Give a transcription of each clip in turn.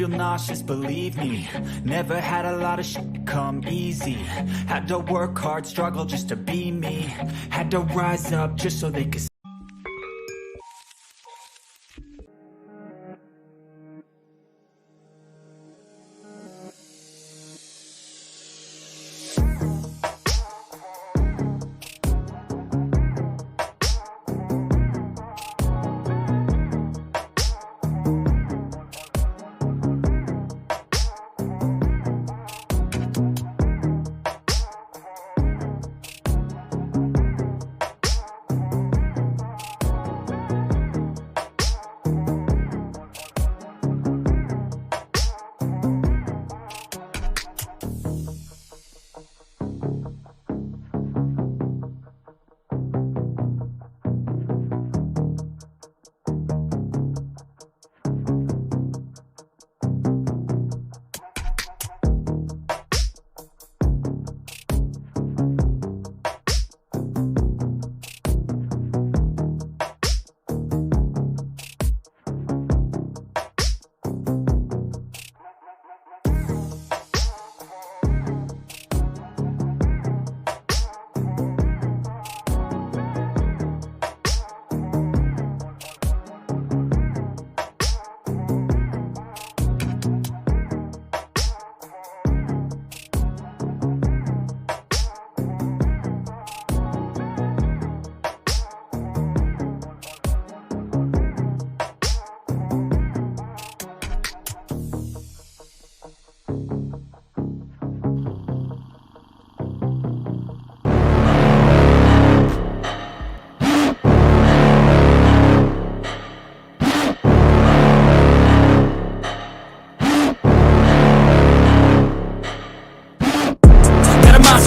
feel nauseous, believe me. Never had a lot of shit come easy. Had to work hard, struggle just to be me. Had to rise up just so they could.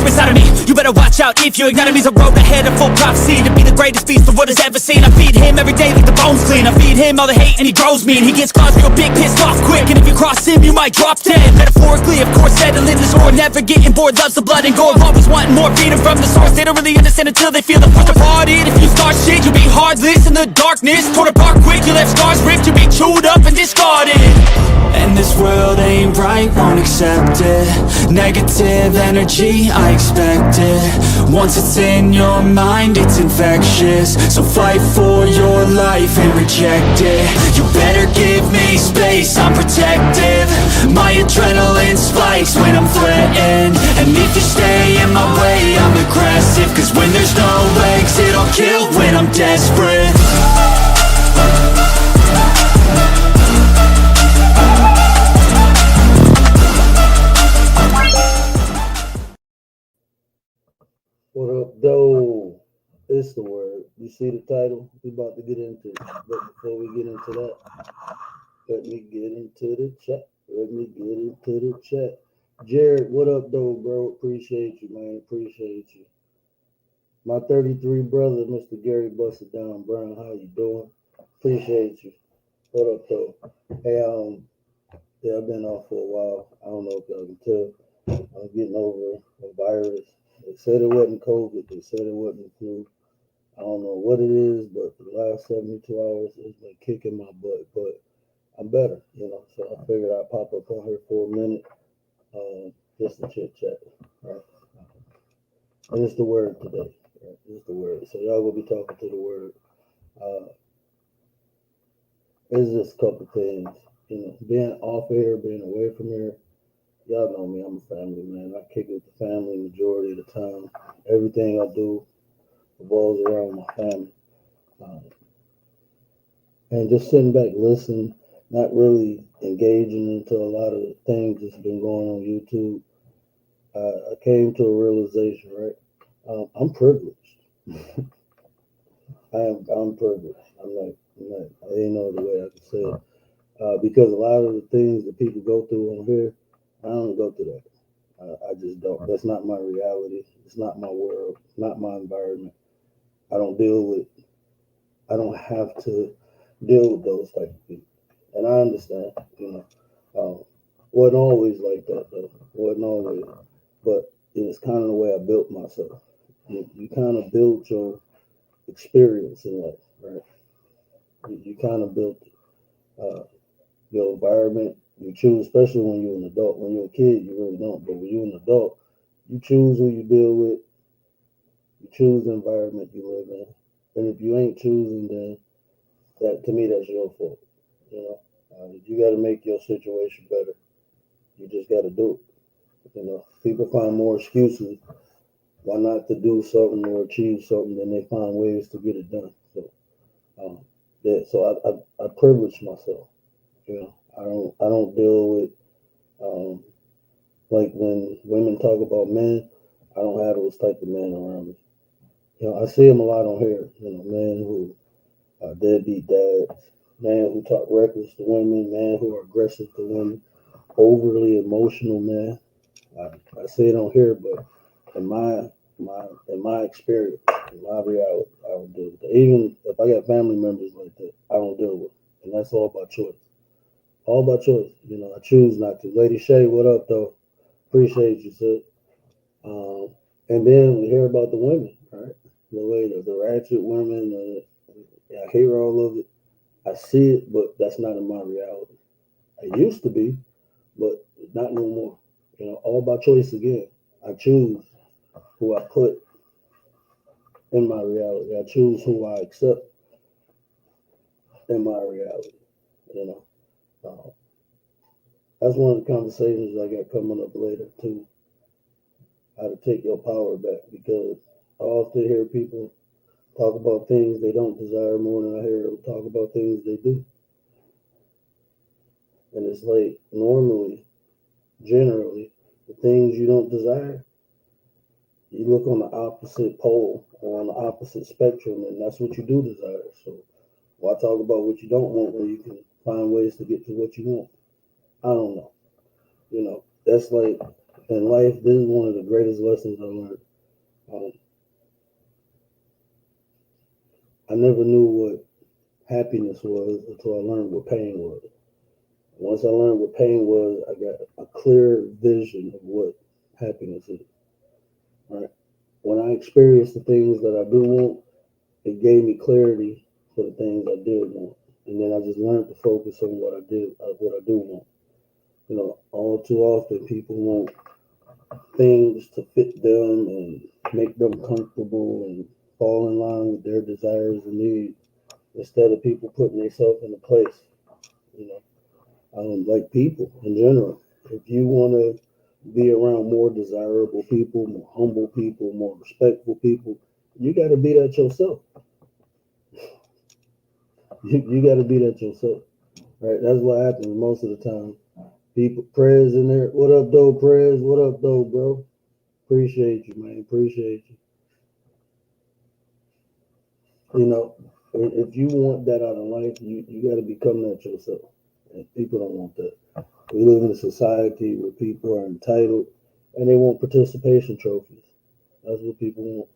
Inside of me, you better watch out if you ignite me. A road ahead of full prophecy to be the greatest beast the world has ever seen. I feed him every day like the bones clean. I feed him all the hate and he grows me, and he gets claws real big, pissed off quick. And if you cross him, you might drop dead. Metaphorically, of course, settling the sore, never getting bored, loves the blood and gore, always wanting more freedom from the source. They don't really understand until they feel the force departed. If you start shit, you'll be heartless in the darkness, torn apart quick. You left scars ripped, you'll be chewed up and discarded. And this world ain't right, won't accept it. Negative energy, I expect it. Once it's in your mind, it's infectious. So fight for your life and reject it. You better give me space, I'm protective. My adrenaline spikes when I'm threatened. And if you stay in my way, I'm aggressive. Cause when there's no exit, I'll kill when I'm desperate. What up, though? It's the word. You see the title? We about to get into it. But before we get into that, let me get into the chat. Jared, what up, though, bro? Appreciate you, man. Appreciate you. My 33 brother, Mr. Gary Busted Down Brown, how you doing? Appreciate you. What up, though? Hey, I've been off for a while. I don't know if y'all can tell. I'm getting over a virus. They said it wasn't COVID. They said it wasn't flu. I don't know what it is, but the last 72 hours has been kicking my butt. But I'm better, So I figured I'd pop up on here for a minute, just to chit chat. Right? And it's the word today. Right? It's the word. So y'all will be talking to the word. It's just a couple things, being off here, being away from here. Y'all know me, I'm a family man. I kick it with the family majority of the time. Everything I do revolves around my family. And just sitting back, listening, not really engaging into a lot of the things that's been going on YouTube. I came to a realization, right? I'm privileged. I'm privileged. I ain't no other way I can say it. Because a lot of the things that people go through on here, I don't go through that. I just don't. That's not my reality. It's not my world. Not my environment. I don't have to deal with those type of people. And I understand, wasn't always like that though. Wasn't always. But it's kind of the way I built myself. You kind of build your experience in life, right? You kind of built your environment, You choose, especially when you're an adult. When you're a kid, you really don't. But when you're an adult, you choose who you deal with. You choose the environment you live in. And if you ain't choosing, then that to me, that's your fault. You know, you got to make your situation better. You just got to do it. You know, people find more excuses why not to do something or achieve something than they find ways to get it done. So, um, yeah. So I privilege myself. You know, I don't deal with um, like when women talk about men. I don't have those type of men around me. You know, I see them a lot on here. You know, men who are deadbeat dads, men who talk reckless to women, men who are aggressive to women, overly emotional men. I see it on here, but in my experience, in my reality, I don't deal with that. Even if I got family members like that, I don't deal with them. And that's all by choice. All by choice. You know, I choose not to. Lady Shay, what up though? Appreciate you, sis. Um, and then we hear about the women, right? The way the ratchet women, I hear all of it. I see it, but that's not in my reality. I used to be, but not no more. You know, all by choice again. I choose who I put in my reality. I choose who I accept in my reality. You know, that's one of the conversations I got coming up later too. How to take your power back, because I often hear people talk about things they don't desire more than I hear them talk about things they do. And it's like normally, generally, the things you don't desire, you look on the opposite pole or on the opposite spectrum, and that's what you do desire. So why talk about what you don't want when you can find ways to get to what you want? I don't know. You know, that's like in life, this is one of the greatest lessons I learned. Um, I never knew what happiness was until I learned what pain was. Once I learned what pain was, I got a clear vision of what happiness is. Right? When I experienced the things that I do want, it gave me clarity for the things I did want. And then I just learned to focus on what I do want. You know, all too often people want things to fit them and make them comfortable and fall in line with their desires and needs instead of people putting themselves in a place. You know, like people in general. If you want to be around more desirable people, more humble people, more respectful people, you got to be that yourself. You got to be that yourself, right? That's what happens most of the time. People, Prez in there. What up, though, Prez? What up, though, bro? Appreciate you, man. Appreciate you. You know, if you want that out of life, you got to become that yourself. And people don't want that. We live in a society where people are entitled and they want participation trophies. That's what people want.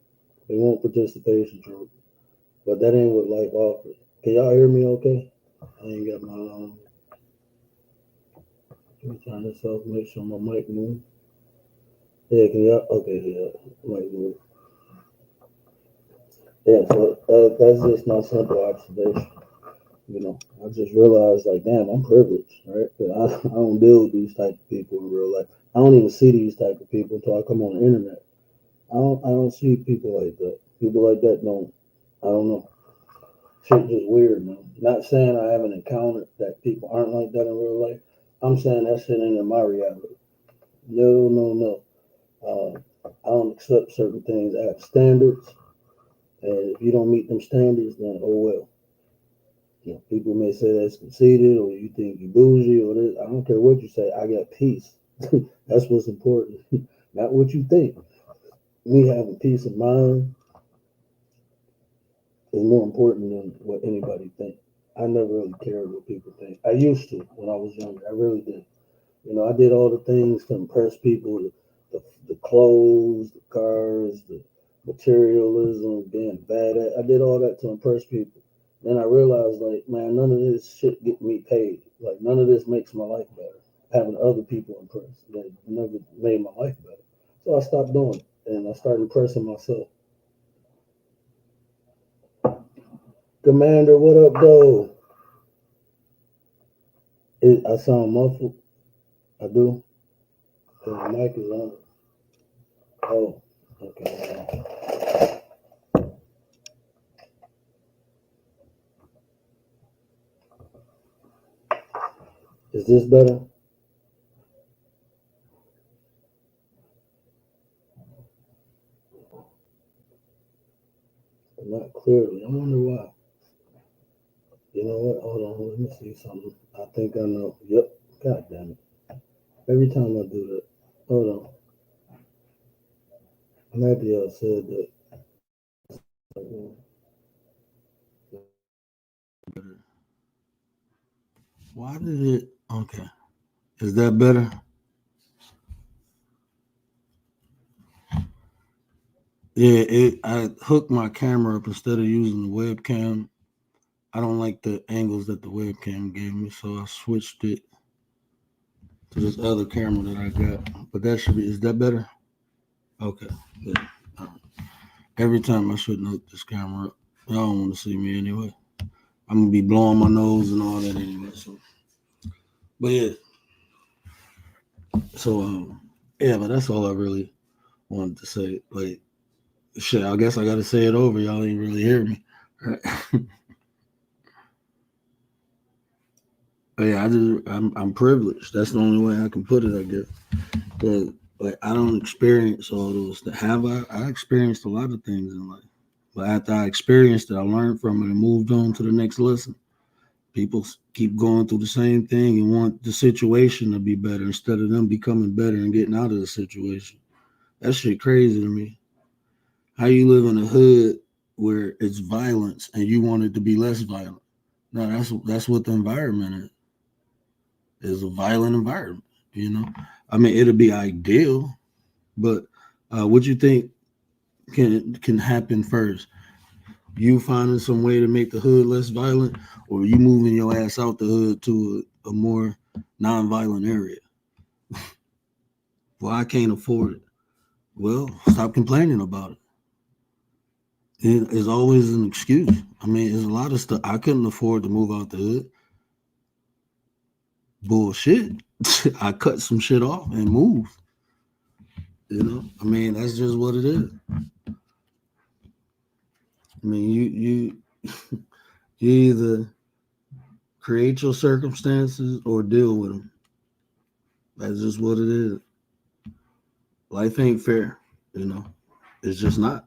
They want participation trophies. But that ain't what life offers. Can y'all hear me okay? I ain't got my let me turn this off, make sure my mic move. Yeah, can y'all okay, yeah, mic move. Yeah, so that's just my simple observation. You know, I just realized like, damn, I'm privileged, right? 'Cause I don't deal with these type of people in real life. I don't even see these type of people until I come on the internet. I don't see people like that. People like that don't. I don't know. Shit just weird, man. Not saying I haven't encountered that people aren't like that in real life. I'm saying that shit ain't in my reality. No, no, no. I don't accept certain things. I have standards, and if you don't meet them standards, then oh well. You know, people may say that's conceited, or you think you bougie, or this. I don't care what you say. I got peace. That's what's important, not what you think. Me having peace of mind is more important than what anybody thinks. I never really cared what people think. I used to when I was younger. I really did. You know, I did all the things to impress people, the clothes, the cars, the materialism, being bad at. I did all that to impress people. Then I realized, like, man, none of this shit get me paid. Like, none of this makes my life better. Having other people impressed that never made my life better. So I stopped doing it, and I started impressing myself. Commander, what up, though? I sound muffled. I do. The mic is on. Oh, okay. Is this better? Not clearly. I wonder why. You know what? Hold on. Let me see something. I think I know. Yep. God damn it. Every time I do that. Hold on. Maybe I said that. Why did it? Okay. Is that better? Yeah, I hooked my camera up instead of using the webcam. I don't like the angles that the webcam gave me, so I switched it to this other camera that I got. But that should be, is that better? Okay, good. All right. Every time I shouldn't hook this camera up. Y'all don't want to see me anyway. I'm gonna be blowing my nose and all that anyway. So, but yeah, so yeah, but that's all I really wanted to say. Like, shit, I guess I got to say it over. Y'all ain't really hear me. Right? But yeah, I'm privileged. That's the only way I can put it, I guess. But like I don't experience all those. Have I? I experienced a lot of things in life, but after I experienced it, I learned from it and moved on to the next lesson. People keep going through the same thing and want the situation to be better instead of them becoming better and getting out of the situation. That shit crazy to me. How you live in a hood where it's violence and you want it to be less violent? No, that's what the environment is a violent environment. You know, I mean, it'll be ideal, but what you think can happen first? You finding some way to make the hood less violent, or you moving your ass out the hood to a more non-violent area? Well, I can't afford it. Well, stop complaining about it. It is always an excuse. I mean, there's a lot of stuff I couldn't afford to move out the hood. Bullshit. I cut some shit off and moved. You know, I mean, that's just what it is. I mean, you either create your circumstances or deal with them. That's just what it is. Life ain't fair, you know. It's just not.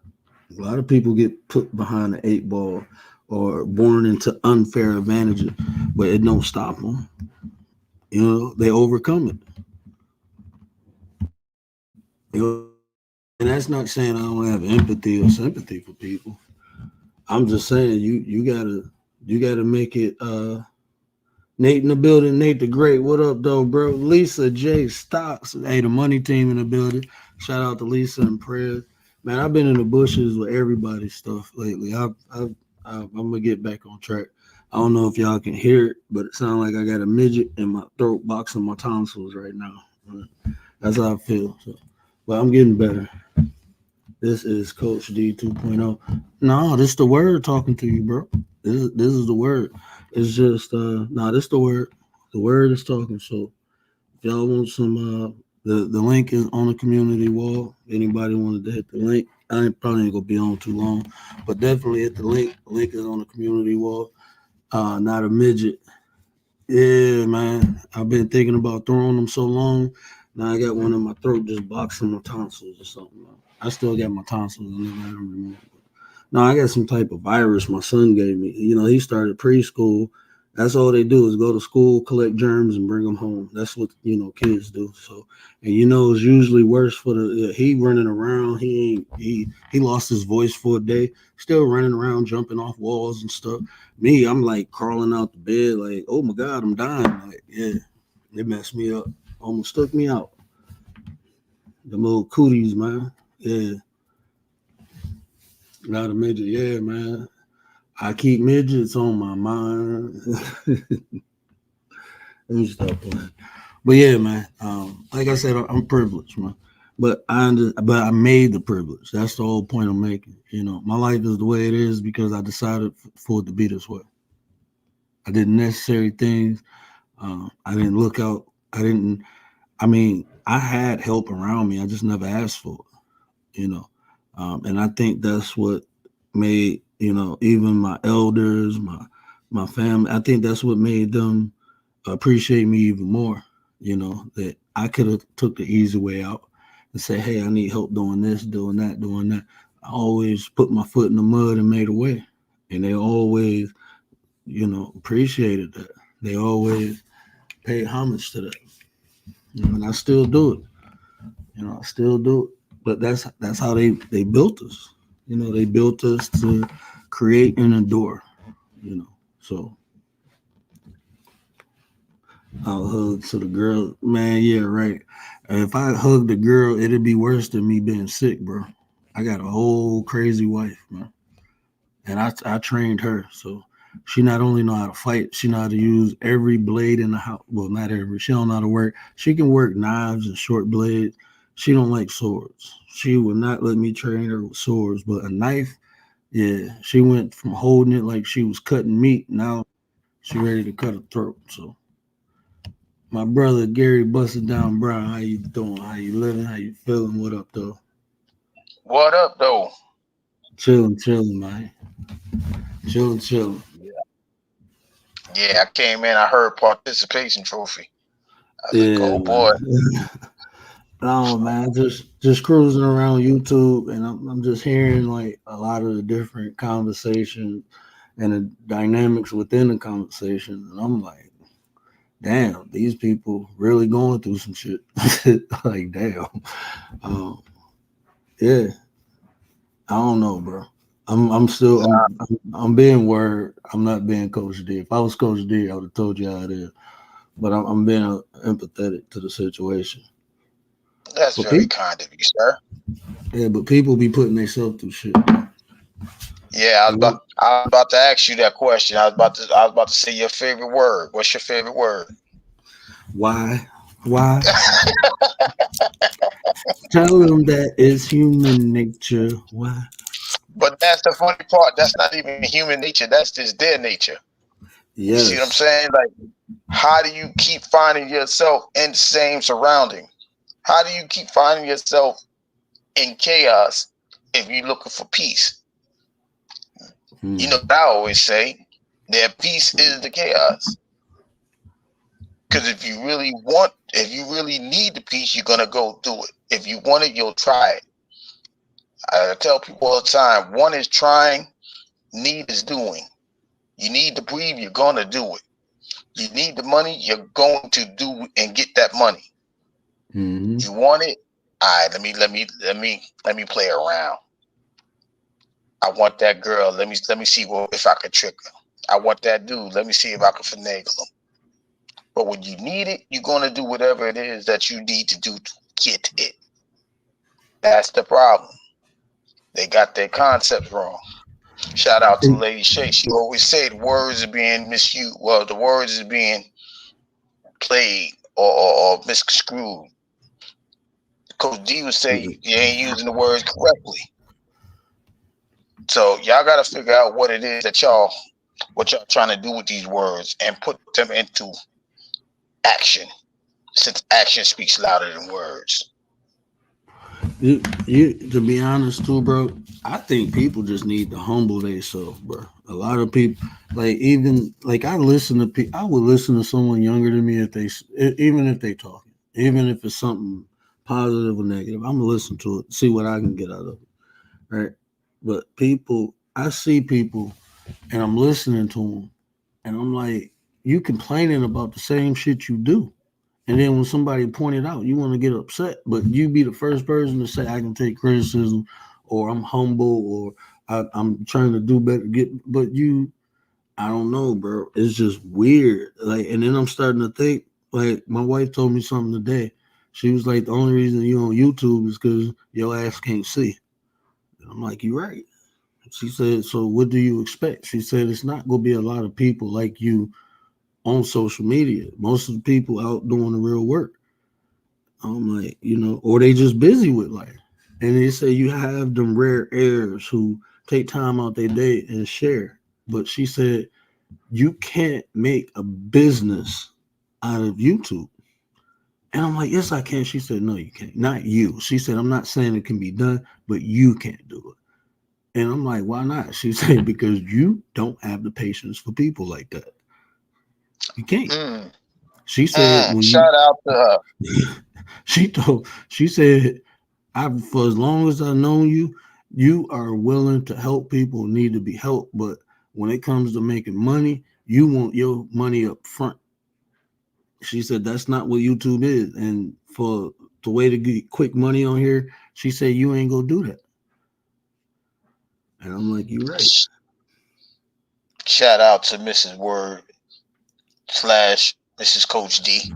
A lot of people get put behind the eight ball or born into unfair advantages, but it don't stop them. You know, they overcome it. You know, and that's not saying I don't have empathy or sympathy for people. I'm just saying you gotta make it. Nate in the building, Nate the Great. What up, though, bro? Lisa J Stocks. Hey, the money team in the building. Shout out to Lisa and Prayers. Man, I've been in the bushes with everybody's stuff lately. I'm gonna get back on track. I don't know if y'all can hear it, but it sounds like I got a midget in my throat boxing my tonsils right now. That's how I feel. So, but I'm getting better. This is Coach D 2.0. No, this is the word talking to you, bro. This is the word. It's just this the word. The word is talking. So if y'all want some the link is on the community wall. Anybody wanted to hit the link? I ain't probably ain't gonna be on too long, but definitely hit the link. The link is on the community wall. Not a midget. Yeah, man. I've been thinking about throwing them so long. Now I got one in my throat just boxing my tonsils or something. I still got my tonsils and never had them removed. No, I got some type of virus my son gave me. You know, he started preschool. That's all they do is go to school, collect germs, and bring them home. That's what kids do. So, and it's usually worse for he running around. He lost his voice for a day. Still running around, jumping off walls and stuff. Me, I'm like crawling out the bed, like, oh my god, I'm dying. Like, yeah, it messed me up. Almost took me out. The little cooties, man. Yeah, not a midget. Yeah, man. I keep midgets on my mind. Let me stop playing. But yeah, man. Like I said, I'm privileged, man. But I made the privilege. That's the whole point I'm making. My life is the way it is because I decided for it to be this way. I did necessary things. I didn't look out. I didn't. I mean, I had help around me. I just never asked for it, and I think that's what made even my elders, my family. I think that's what made them appreciate me even more. That I could have took the easy way out and say, "Hey, I need help doing this, doing that, doing that." I always put my foot in the mud and made a way, and they always, appreciated that. They always paid homage to that, and I still do it. I still do it. But that's how they built us. They built us to create and endure. So I'll hug to the girl, man. Yeah, right. If I hugged a girl, it'd be worse than me being sick, bro. I got a whole crazy wife, man, and I trained her, so she not only know how to fight, she know how to use every blade in the house. Well, not every. She don't know how to work. She can work knives and short blades. She don't like swords. She would not let me train her with swords, but a knife, yeah. She went from holding it like she was cutting meat. Now she ready to cut a throat. So my brother Gary busted down Brown. How you doing? How you living? How you feeling? What up, though? What up, though? Chilling, man. Chilling. Yeah, I came in. I heard participation trophy. I was like, Yeah, oh boy. man. No, man, just cruising around YouTube, and I'm just hearing like a lot of the different conversations and the dynamics within the conversation, and I'm like, damn, these people really going through some shit. Like, damn, um, yeah, I don't know, bro. I'm still I'm being word. I'm not being Coach D. If I was Coach D, I would have told you how it is. But I'm being empathetic to the situation. That's But very people, kind of you, sir. yeah, but people be putting themselves through shit. Yeah, And what? I was about to ask you that question. I was about to say your favorite word. What's your favorite word? Why? Why? Tell them that it's human nature. Why? But that's the funny part. That's not even human nature. That's just their nature. You see what I'm Yes. saying? Like, how do you keep finding yourself in the same surrounding? How do you keep finding yourself in chaos if you're looking for peace? You know Hmm. what I always say? That peace is the chaos. Because if you really need the peace, you're gonna go do it. If you want it, you'll try it. I tell people all the time: one is trying, need is doing. You need to breathe, you're gonna do it. You need the money, you're going to do and get that money. Hmm. You want it? All right, let me play around. I want that girl. Let me see if I can trick her. I want that dude. Let me see if I can finagle him. But when you need it, you're gonna do whatever it is that you need to do to get it. That's the problem. They got their concepts wrong. Shout out to Lady Shay. She always said words are being misused. Well, the words is being played or misconstrued. Coach D would say you ain't using the words correctly. So y'all got to figure out what y'all trying to do with these words and put them into action. Since action speaks louder than words. You to be honest too, bro. I think people just need to humble themselves, bro. A lot of people, like even like I would listen to someone younger than me if even if they talking, even if it's something positive or negative. I'm gonna listen to it, see what I can get out of it, right? But people, I see people, and I'm listening to them, and I'm like, you complaining about the same shit you do. And then when somebody pointed out, you want to get upset, but you be the first person to say, I can take criticism, or I'm humble, or I'm trying to do better. But I don't know, bro. It's just weird. Like, and then I'm starting to think, like, my wife told me something today. She was like, the only reason you on YouTube is because your ass can't see. And I'm like, you're right. She said, so what do you expect? She said, it's not going to be a lot of people like you on social media. Most of the people out doing the real work. I'm like, or they just busy with life. And they say you have them rare heirs who take time out their day and share. But she said you can't make a business out of YouTube. And I'm like, yes, I can. She said, no, you can't. Not you. She said, I'm not saying it can be done, but you can't do it. And I'm like, why not? She said, because you don't have the patience for people like that. You can't. She said, when you, Shout out to her. she said, for as long as I've known you, you are willing to help people who need to be helped. But when it comes to making money, you want your money up front. She said that's not what YouTube is. And for the way to get quick money on here, she said you ain't gonna do that. And I'm like, you're right. Shout out to Mrs. Word / Mrs. Coach D,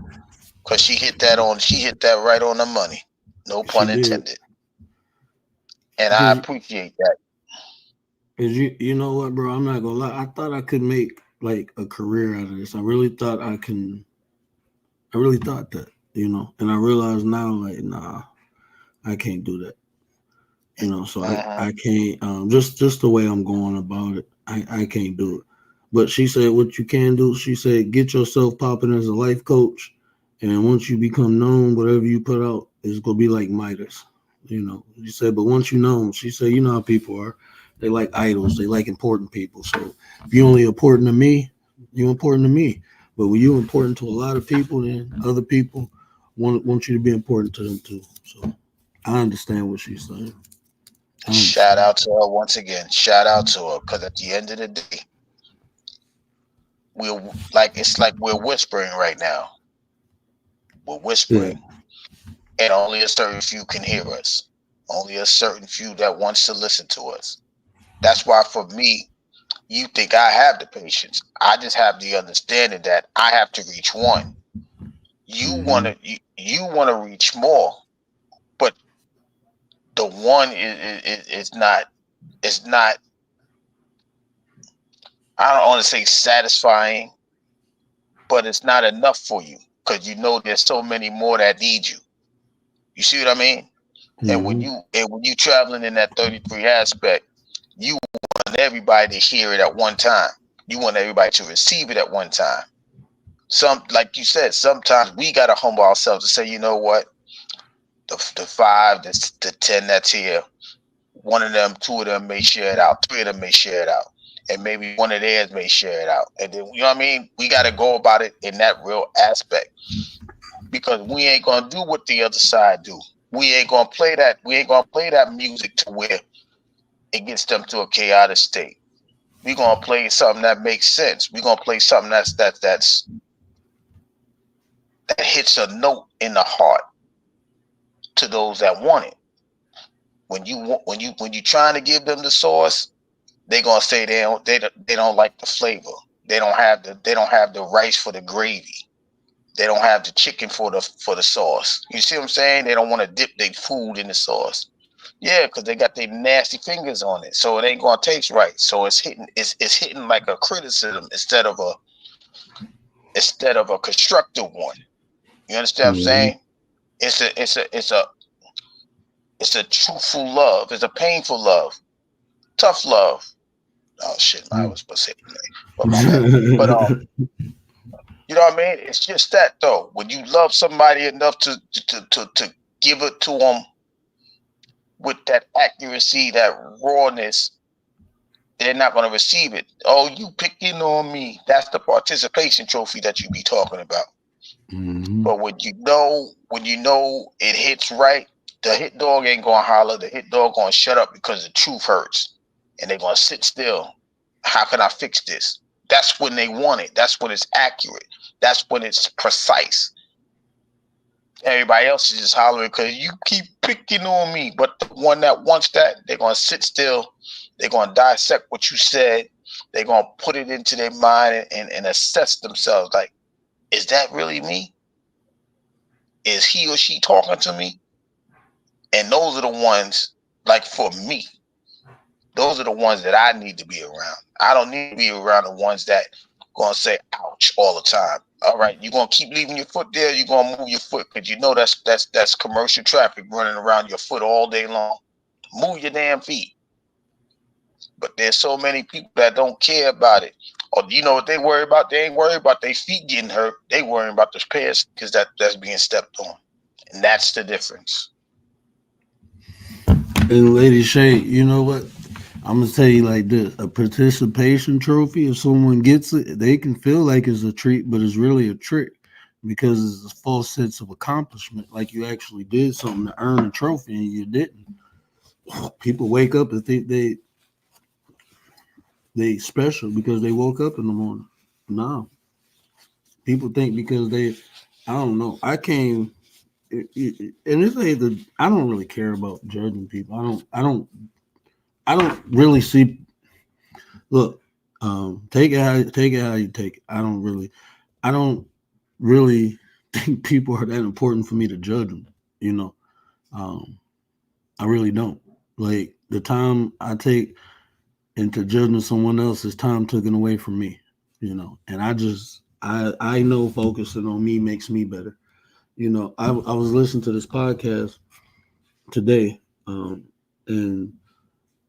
because she hit that right on the money. No pun intended. And I appreciate that. Cause you know what, bro? I'm not gonna lie. I thought I could make like a career out of this. I really thought I really thought that, and I realize now, like, nah, I can't do that. So I can't, just the way I'm going about it, I can't do it. But she said what you can do, she said, get yourself popping as a life coach. And once you become known, whatever you put out is going to be like Midas. She said, but once you know, she said, you know how people are. They like idols. They like important people. So if you're only important to me, you're important to me. But when you're important to a lot of people, then other people want you to be important to them too. So I understand what she's saying. Shout out to her once again. Shout out to her, because at the end of the day, it's like we're whispering right now. We're whispering, and only a certain few can hear us. Only a certain few that wants to listen to us. That's why, for me, you think I have the patience. I just have the understanding that I have to reach one. You want to reach more, but the one is not. It's not. I don't want to say satisfying, but it's not enough for you, because there's so many more that need you. You see what I mean? And when you traveling in that 33 aspect, you want everybody to hear it at one time. You want everybody to receive it at one time. Like you said, sometimes we gotta humble ourselves to say, you know what, the 5, the 10 that's here, one of them, 2 of them may share it out, 3 of them may share it out, and maybe one of theirs may share it out. And then, you know what I mean? We got to go about it in that real aspect, because we ain't going to do what the other side do. We ain't going to play that. We ain't going to play that music to where it gets them to a chaotic state. We're going to play something that makes sense. We're going to play something that hits a note in the heart to those that want it. When you trying to give them the sauce, they're gonna say they don't like the flavor. They don't have the rice for the gravy. They don't have the chicken for the sauce. You see what I'm saying? They don't want to dip their food in the sauce. Yeah, because they got their nasty fingers on it, so it ain't gonna taste right. So it's hitting like a criticism instead of a constructive one. You understand what I'm saying? It's a truthful love. It's a painful love. Tough love. Oh shit, I was supposed to say the name, but my bad. But you know what I mean? It's just that though. When you love somebody enough to give it to them with that accuracy, that rawness, they're not going to receive it. Oh, you picking on me? That's the participation trophy that you be talking about. But when you know it hits right, the hit dog ain't gonna holler. The hit dog gonna shut up, because the truth hurts, and they're gonna sit still. How can I fix this? That's when they want it. That's when it's accurate. That's when it's precise. Everybody else is just hollering because you keep picking on me. But the one that wants that, they're gonna sit still. They're gonna dissect what you said. They're gonna put it into their mind and assess themselves. Like, is that really me? Is he or she talking to me? And those are the ones, like for me, those are the ones that I need to be around. I don't need to be around the ones that gonna say ouch all the time. All right, you're gonna keep leaving your foot there, you're gonna move your foot, because you know that's commercial traffic running around your foot all day long. Move your damn feet. But there's so many people that don't care about it. Or you know what they worry about? They ain't worried about their feet getting hurt. They worrying about their pairs because that's being stepped on. And that's the difference. And Lady Shay, you know what? I'm gonna tell you like this: a participation trophy. If someone gets it, they can feel like it's a treat, but it's really a trick because it's a false sense of accomplishment. Like you actually did something to earn a trophy and you didn't. People wake up and think they special because they woke up in the morning. No, people think because I don't know. I came, and this ain't the. I don't really care about judging people. I don't really see. Look, take it how you take it. I don't really think people are that important for me to judge them. You know, um, I really don't. Like the time I take into judging someone else is time taken away from me. You know, and I know focusing on me makes me better. You know, I was listening to this podcast today, and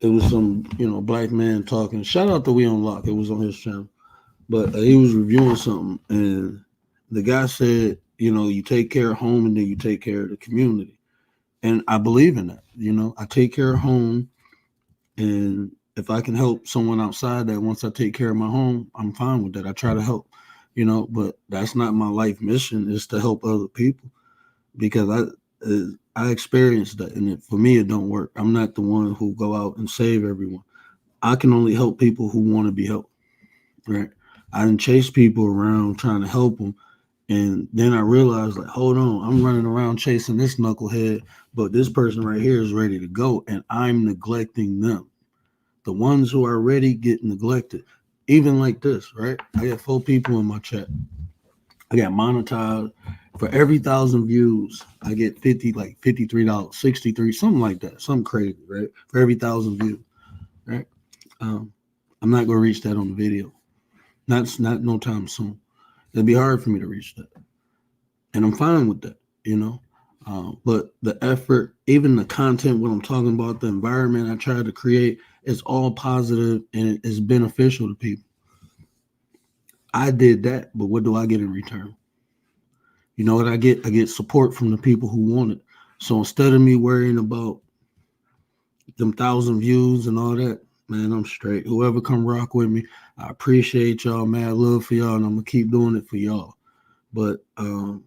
it was some black man talking. Shout out to We Unlock. It was on his channel, but he was reviewing something, and the guy said, you take care of home and then you take care of the community, and I believe in that. I take care of home, and if I can help someone outside that once I take care of my home, I'm fine with that. I try to help, but that's not my life mission. Is to help other people because I experienced that, and for me, it don't work. I'm not the one who go out and save everyone. I can only help people who want to be helped, right? I didn't chase people around trying to help them, and then I realized, like, hold on, I'm running around chasing this knucklehead, but this person right here is ready to go, and I'm neglecting them. The ones who are ready get neglected. Even like this, right? I got 4 people in my chat. I got monetized. For every 1,000 views, I get $53, 63, something like that, something crazy, right? For every 1,000 views, right? I'm not gonna reach that on the video. Not no time soon. It'd be hard for me to reach that, and I'm fine with that, But the effort, even the content, what I'm talking about, the environment I try to create, is all positive and it's beneficial to people. I did that, but what do I get in return? You know what I get? I get support from the people who want it. So instead of me worrying about them 1,000 views and all that, man, I'm straight. Whoever come rock with me, I appreciate y'all, man. I love for y'all, and I'm gonna keep doing it for y'all. But I'm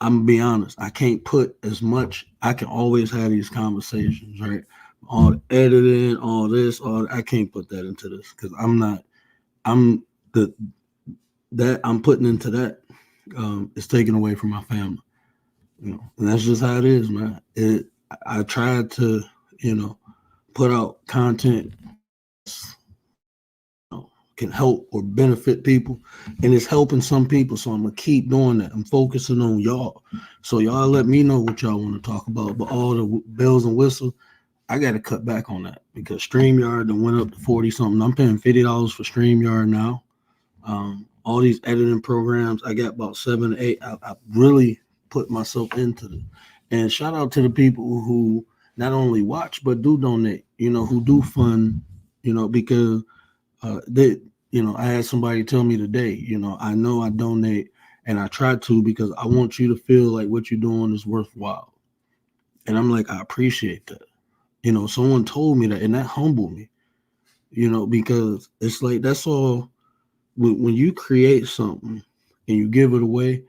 gonna be honest, I can't put as much. I can always have these conversations, right? All the editing, all this, I can't put that into this because I'm the that I'm putting into that is taken away from my family. And that's just how it is, man. I tried to, put out content can help or benefit people, and it's helping some people. So I'm gonna keep doing that. I'm focusing on y'all. So y'all let me know what y'all want to talk about. But all the bells and whistles, I got to cut back on that because StreamYard done went up to 40 something. I'm paying $50 for StreamYard now. All these editing programs, I got about 7 or 8. I really put myself into it. And shout out to the people who not only watch but do donate. Who do fund. Because I had somebody tell me today. I know I donate and I try to because I want you to feel like what you're doing is worthwhile. And I'm like, I appreciate that. Someone told me that, and that humbled me. Because it's like that's all. When you create something and you give it away,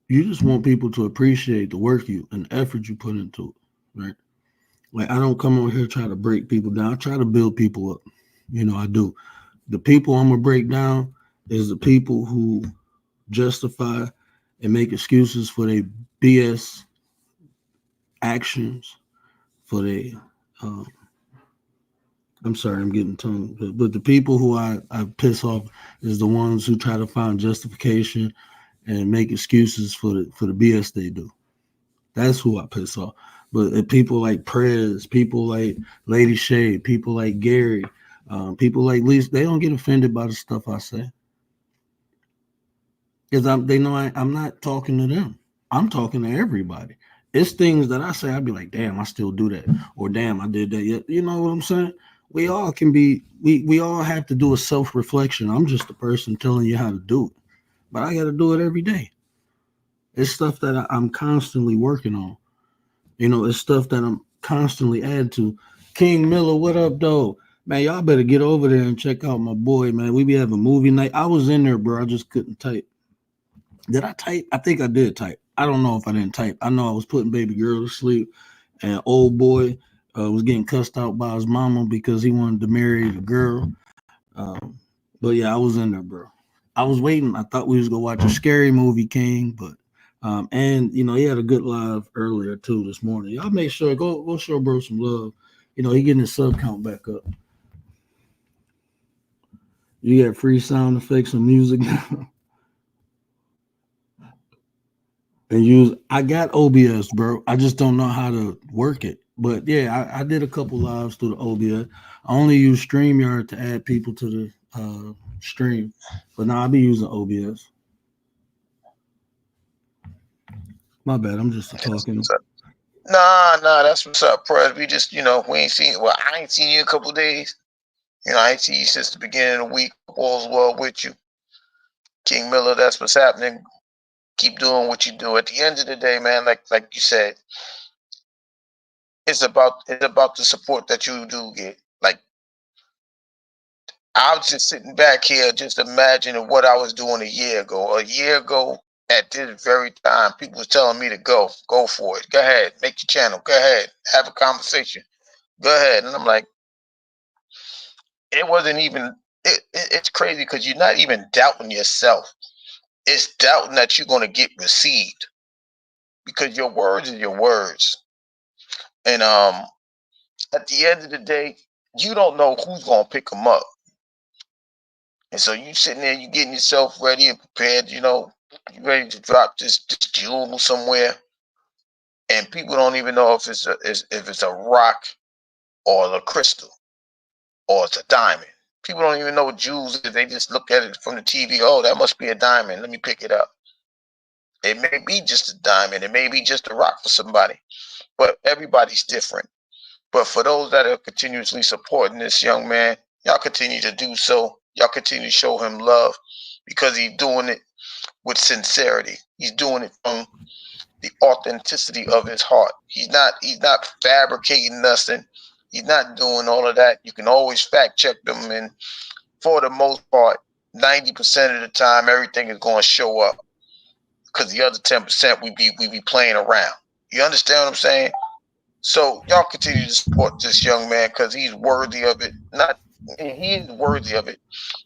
you just want people to appreciate the work and the effort you put into it, right? Like I don't come on here try to break people down. I try to build people up. I do. The people I'm gonna break down is the people who justify and make excuses for their BS actions, for their I'm sorry, I'm getting tongue. But the people who I piss off is the ones who try to find justification and make excuses for the BS they do. That's who I piss off. But people like Prez, people like Lady Shay, people like Gary, people like Lisa, they don't get offended by the stuff I say. Because they know I'm not talking to them. I'm talking to everybody. It's things that I say, I'd be like, damn, I still do that. Or damn, I did that yet. You know what I'm saying? we all can be. We all have to do a self reflection. I'm just a person telling you how to do it, but I got to do it every day. It's stuff that I'm constantly working on. It's stuff that I'm constantly adding to. King Miller, what up, though? Man, y'all better get over there and check out my boy, man. We be having movie night. I was in there, bro. I just couldn't type. Did I type? I think I did type. I don't know if I didn't type. I know I was putting baby girl to sleep, and old boy was getting cussed out by his mama because he wanted to marry the girl. But yeah, I was in there, bro. I was waiting. I thought we was gonna watch a scary movie, King, but and he had a good live earlier too this morning. Y'all make sure go show bro some love. He getting his sub count back up. You got free sound effects and music now. And I got OBS, bro. I just don't know how to work it. But yeah, I did a couple lives through the OBS. I only use StreamYard to add people to the stream. But now I'll be using OBS. My bad. I'm just talking. Nah, that's what's up, Prez. We just, we ain't seen. Well, I ain't seen you in a couple of days. I ain't seen you since the beginning of the week. All's well with you, King Miller. That's what's happening. Keep doing what you do. At the end of the day, man, like you said, it's about the support that you do get. Like, I was just sitting back here, just imagining what I was doing a year ago. A year ago, at this very time, people was telling me to go for it. Go ahead, make your channel. Go ahead, have a conversation. Go ahead. And I'm like, it wasn't even. It's crazy because you're not even doubting yourself. It's doubting that you're going to get received, because your words are your words. And at the end of the day, you don't know who's going to pick them up. And so you sitting there, you getting yourself ready and prepared, you ready to drop this jewel somewhere, and people don't even know if it's a rock or a crystal or it's a diamond. People don't even know what jewels is. They just look at it from the TV. Oh, that must be a diamond. Let me pick it up. It may be just a diamond. It may be just a rock for somebody, but everybody's different. But for those that are continuously supporting this young man, y'all continue to do so. Y'all continue to show him love, because he's doing it with sincerity. He's doing it from the authenticity of his heart. He's not fabricating nothing. He's not doing all of that. You can always fact check them, and for the most part, 90% of the time, everything is going to show up, because the other 10% we be playing around. You understand what I'm saying? So y'all continue to support this young man, because he's worthy of it. He is worthy of it,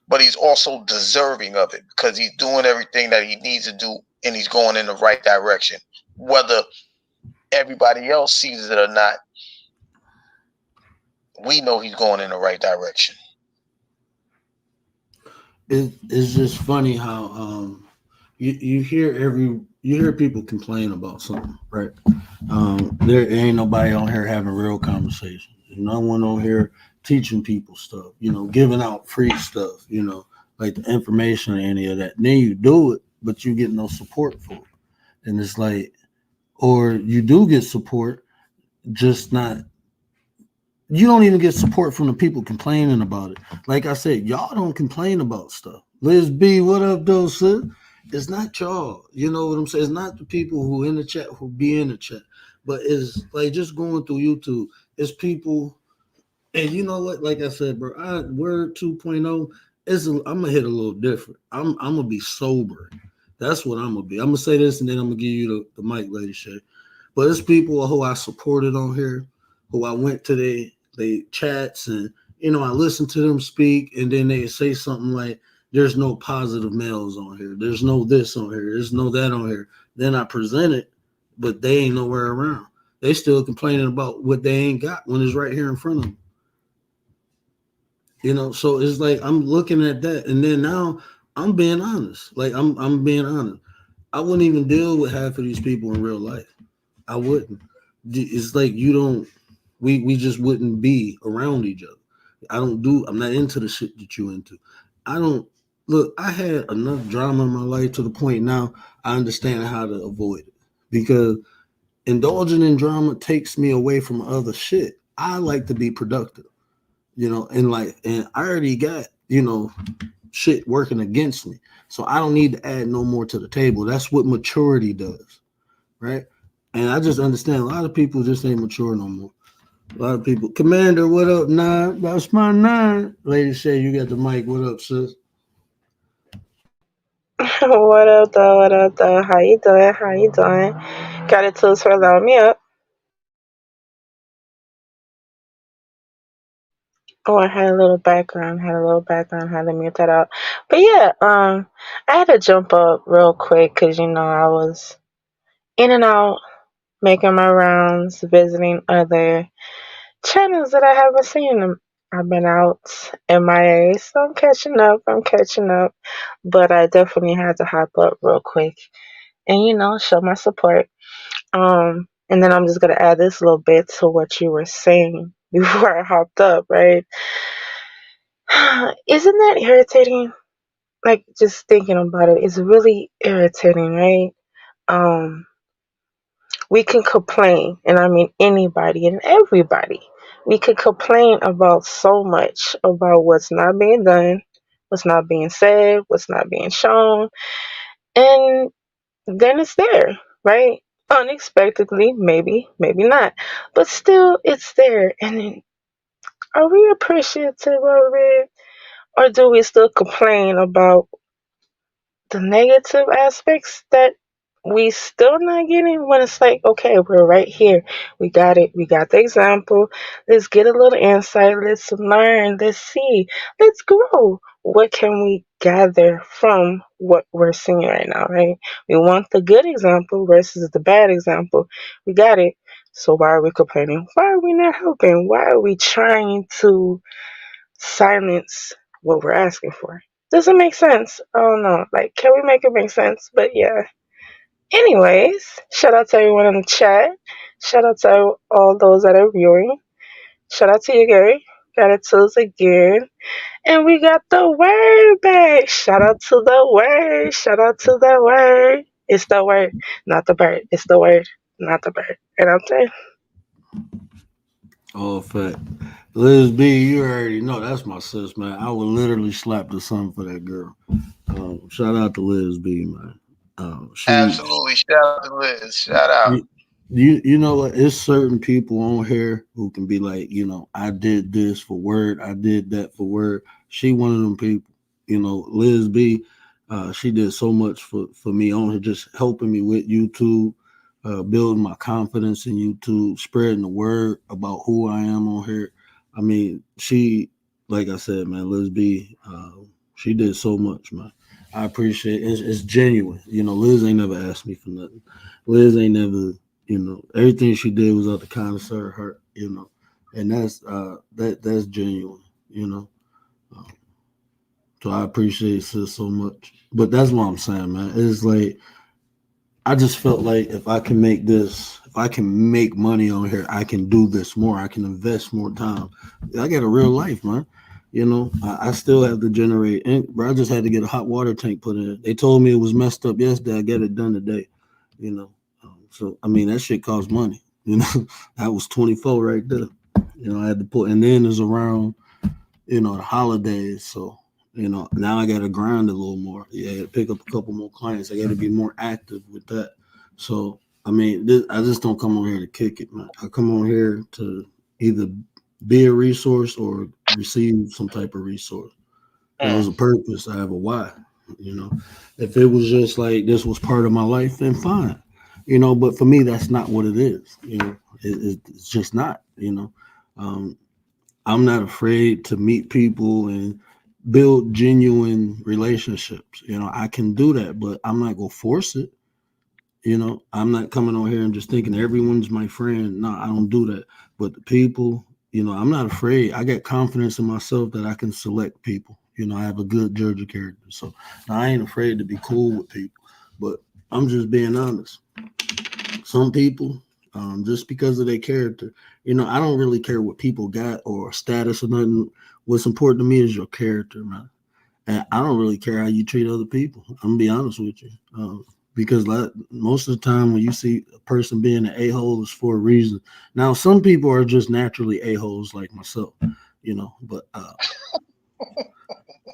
but he's also deserving of it, because he's doing everything that he needs to do, and he's going in the right direction. Whether everybody else sees it or not, we know he's going in the right direction. It's just funny how you hear people complain about something, right? There ain't nobody on here having real conversations. There's no one on here teaching people stuff, giving out free stuff, like the information or any of that. And then you do it, but you get no support for it. And it's like, or you do get support, just not. You don't even get support from the people complaining about it. Like I said, y'all don't complain about stuff. Liz B, what up, though, sis? It's not y'all. You know what I'm saying? It's not the people who in the chat who be in the chat. But it's like just going through YouTube. It's people, and you know what? Like I said, bro, Word 2.0 I'm gonna hit a little different. I'm gonna be sober. That's what I'm gonna be. I'm gonna say this, and then I'm gonna give you the mic, Lady Shay. But it's people who I supported on here, who I went to they chats, and I listen to them speak, and then they say something like, there's no positive males on here, there's no this on here, there's no that on here. Then I present it, but they ain't nowhere around. They still complaining about what they ain't got when it's right here in front of them. So it's like I'm looking at that, and then now I'm being honest. Like I'm being honest. I wouldn't even deal with half of these people in real life. I wouldn't. It's like we just wouldn't be around each other. I'm not into the shit that you into. I had enough drama in my life to the point now I understand how to avoid it, because indulging in drama takes me away from other shit. I like to be productive. in life, and I already got, shit working against me. So I don't need to add no more to the table. That's what maturity does, right? And I just understand a lot of people just ain't mature no more. A lot of people. Commander, what up, nine? That's my nine. Lady Shay, you got the mic. What up, sis? What up, though? What up, though? How you doing? How you doing? Got it tools for allowing me up. Oh, I had a little background. Had a little background. Had to mute that out. But yeah, I had to jump up real quick because I was in and out, making my rounds, visiting other channels that I haven't seen. I've been out MIA, so I'm catching up. I'm catching up. But I definitely had to hop up real quick and show my support. And then I'm just gonna add this little bit to what you were saying before I hopped up, right? Isn't that irritating? Like just thinking about it, it's really irritating, right? Um, we can complain, and I mean anybody and everybody. We can complain about so much about what's not being done, what's not being said, what's not being shown, and then it's there, right? Unexpectedly, maybe, maybe not. But still, it's there. And then, are we appreciative of it? Or do we still complain about the negative aspects that we still not getting when it's like, okay, we're right here. We got it. We got the example. Let's get a little insight. Let's learn. Let's see. Let's grow. What can we gather from what we're seeing right now, right? We want the good example versus the bad example. We got it. So why are we complaining? Why are we not helping? Why are we trying to silence what we're asking for? Does it make sense? I don't know. Like, can we make it make sense? But yeah. Anyways, shout out to everyone in the chat. Shout out to all those that are viewing. Shout out to you, Gary. Gratitudes again. And we got the word back. Shout out to the word. Shout out to the word. It's the word, not the bird. It's the word, not the bird. And I'm saying, Oh, fact. Liz B, you already know that's my sis, man. I would literally slap the sun for that girl. Shout out to Liz B, man. She Absolutely. Shout out to Liz. Shout out. you know what? It's certain people on here who can be like, I did this for word, I did that for word. She one of them people. Liz B, she did so much for me on her, just helping me with YouTube, building my confidence in YouTube, spreading the word about who I am on here. I mean, she, like I said, man, Liz B, she did so much, man. I appreciate it. It's genuine. Liz ain't never asked me for nothing. Liz ain't never, everything she did was out the kindness of her heart, and that's genuine, Um, so I appreciate sis so much. But that's what I'm saying, man. It's like I just felt like if I can make this, if I can make money on here, I can do this more. I can invest more time. I got a real life, man. I still have to generate ink, bro. I just had to get a hot water tank put in. They told me it was messed up yesterday. I got it done today. You know, so I mean that shit costs money. That was 24 right there. I had to put, and then it's around the holidays. So, now I got to grind a little more. Yeah, pick up a couple more clients. I got to be more active with that. So, I mean, I just don't come on here to kick it, man. I come on here to either be a resource or receive some type of resource. There's a purpose. I have a why. If it was just like this was part of my life, then fine. But for me, that's not what it is. It's just not. Um, I'm not afraid to meet people and build genuine relationships. I can do that, but I'm not gonna force it. I'm not coming on here and just thinking everyone's my friend. No, I don't do that. But the people, I'm not afraid. I got confidence in myself that I can select people. I have a good judge of character. So I ain't afraid to be cool with people. But I'm just being honest. Some people, just because of their character, I don't really care what people got or status or nothing. What's important to me is your character, man. And I don't really care how you treat other people. I'm gonna be honest with you, because most of the time when you see a person being an a-hole, is for a reason. Now, some people are just naturally a-holes like myself. you know. But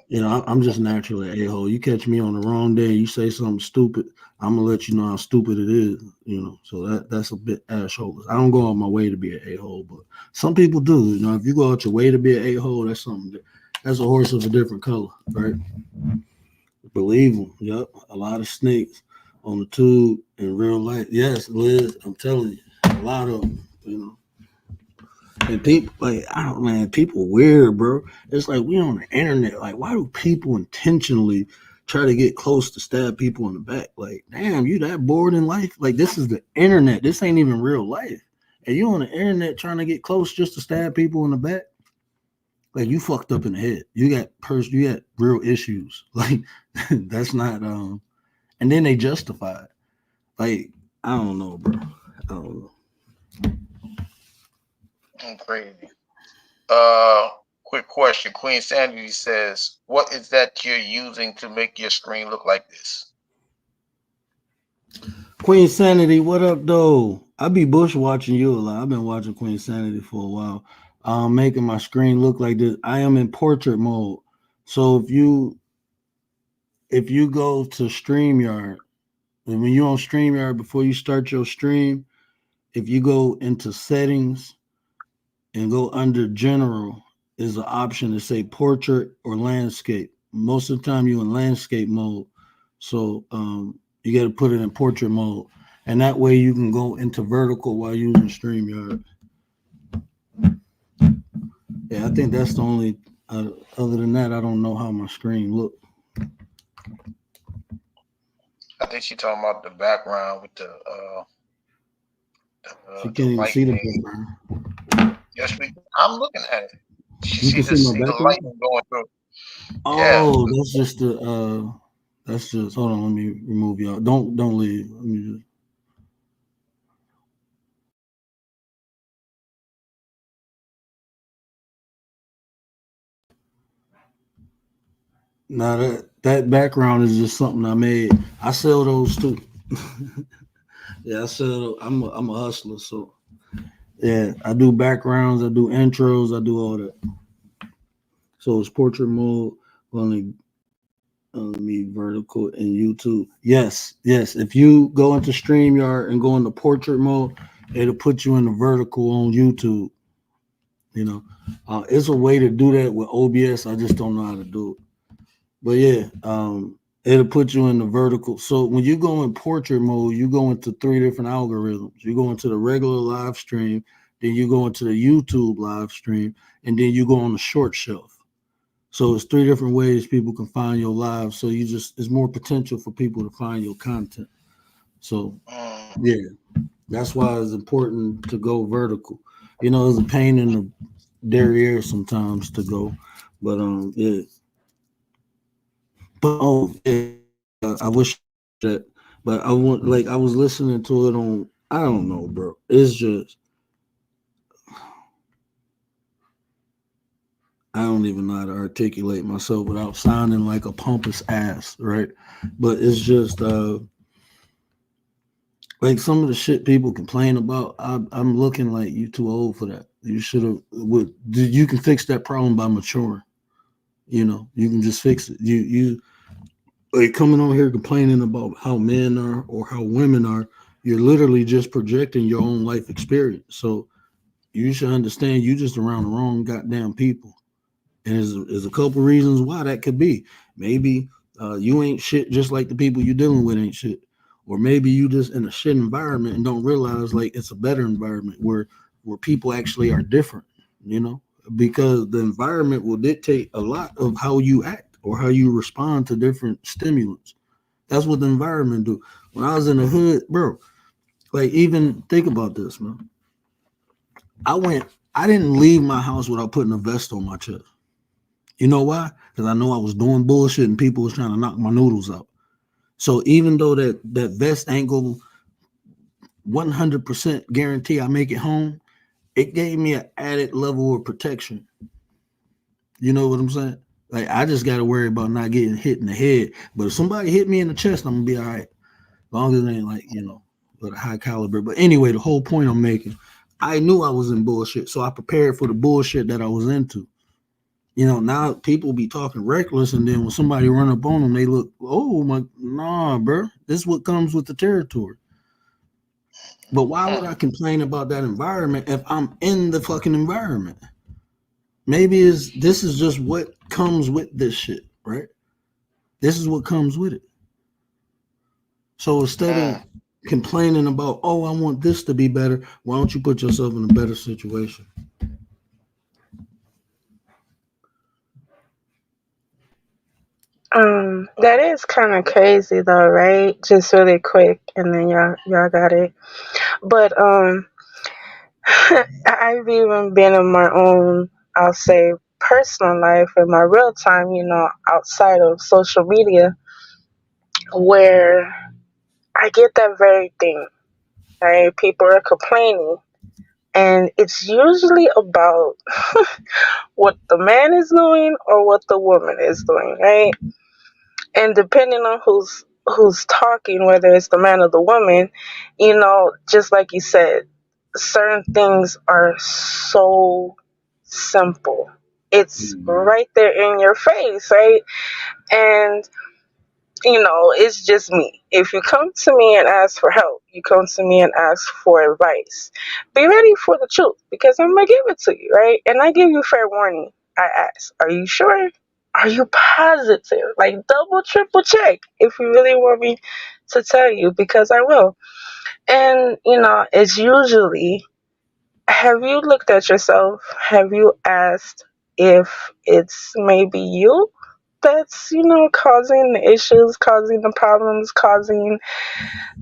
you know, I'm just naturally an a-hole. You catch me on the wrong day, you say something stupid, I'm gonna let you know how stupid it is, you know. So that's a bit assholeish. I don't go out my way to be an a-hole, but some people do. You know, if you go out your way to be an a-hole, that's something. That's a horse of a different color, right? Believe them. Yep, a lot of snakes on the tube in real life. Yes, Liz, I'm telling you, a lot of them. You know. And people like I don't man, people weird, bro. It's like we on the internet. Like, why do people intentionally try to get close to stab people in the back? Like, damn, you that bored in life? Like, this is the internet. This ain't even real life. And you on the internet trying to get close just to stab people in the back? Like, you fucked up in the head. You got real issues. Like, that's not and then they justify it. Like, I don't know, bro. I don't know. Crazy. Quick question. Queen Sandy says, "What is that you're using to make your screen look like this?" Queen Sanity, what up, though? I be bush watching you a lot. I've been watching Queen Sanity for a while. Making my screen look like this. I am in portrait mode. So if you go to StreamYard, and when you're on StreamYard before you start your stream, if you go into settings and go under general, is an option to say portrait or landscape. Most of the time you're in landscape mode. So you got to put it in portrait mode. And that way you can go into vertical while using StreamYard. Yeah, I think that's the only, other than that, I don't know how my screen look. I think she's talking about the background with the She can't even see the background. Yes, I'm looking at it. You can see my the background? light going through. Oh, Yeah. that's just hold on, let me remove y'all. Don't leave. Let me just now that background is just something I made. I sell those too. Yeah, I sell. I'm a hustler, so yeah, I do backgrounds, I do intros, I do all that. So it's portrait mode, only me vertical and YouTube. Yes. If you go into StreamYard and go into portrait mode, it'll put you in the vertical on YouTube. You know, it's a way to do that with OBS. I just don't know how to do it. But yeah, it'll put you in the vertical. So when you go in portrait mode, you go into 3 different algorithms. You go into the regular live stream, then you go into the YouTube live stream, and then you go on the short shelf. So it's 3 different ways people can find your live. So it's more potential for people to find your content. So yeah, that's why it's important to go vertical. You know, it's a pain in the derriere sometimes to go, but yeah. But I wish that, but I want I was listening to it on. I don't know, bro. It's just I don't even know how to articulate myself without sounding like a pompous ass, right? But it's just like some of the shit people complain about. I'm looking like you too old for that. You should have. You can fix that problem by maturing. You know, you can just fix it. You like coming on here complaining about how men are or how women are. You're literally just projecting your own life experience. So you should understand you just around the wrong goddamn people. And there's a couple reasons why that could be. Maybe you ain't shit just like the people you're dealing with ain't shit. Or maybe you just in a shit environment and don't realize like it's a better environment where people actually are different, you know, because the environment will dictate a lot of how you act or how you respond to different stimulants. That's what the environment do. When I was in the hood, bro, like even think about this, man. I didn't leave my house without putting a vest on my chest. You know why? Because I know I was doing bullshit and people was trying to knock my noodles out. So even though that vest ain't go 100% guarantee I make it home, it gave me an added level of protection. You know what I'm saying? Like I just got to worry about not getting hit in the head. But if somebody hit me in the chest, I'm gonna be all right. As long as it ain't like, you know, with a high caliber. But anyway, the whole point I'm making, I knew I was in bullshit, so I prepared for the bullshit that I was into. You know, now people be talking reckless, and then when somebody run up on them, they look, oh my, nah, bro. This is what comes with the territory. But why would I complain about that environment if I'm in the fucking environment? Maybe this is just what comes with this shit, right? This is what comes with it. So instead of complaining about, oh, I want this to be better, why don't you put yourself in a better situation? That is kind of crazy though, right? Just really quick, and then y'all got it. But I've even been in my own, I'll say, personal life in my real time, outside of social media, where I get that very thing, right? People are complaining, and it's usually about what the man is doing or what the woman is doing, right? And depending on who's talking, whether it's the man or the woman, just like you said, certain things are so simple. It's right there in your face, right? And it's just me. If you come to me and ask for help, you come to me and ask for advice, be ready for the truth, because I'm gonna give it to you, right? And I give you fair warning. I ask, are you sure? Are you positive? Like, double, triple check if you really want me to tell you, because I will. And it's usually, have you looked at yourself? Have you asked if it's maybe you that's, causing the issues, causing the problems, causing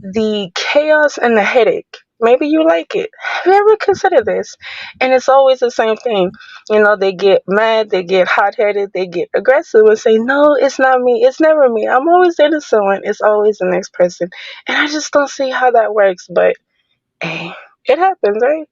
the chaos and the headache? Maybe you like it. Have you ever considered this? And it's always the same thing. They get mad, they get hot headed, they get aggressive and say, no, it's not me. It's never me. I'm always there to someone. It's always the next person. And I just don't see how that works. But hey, it happens, right?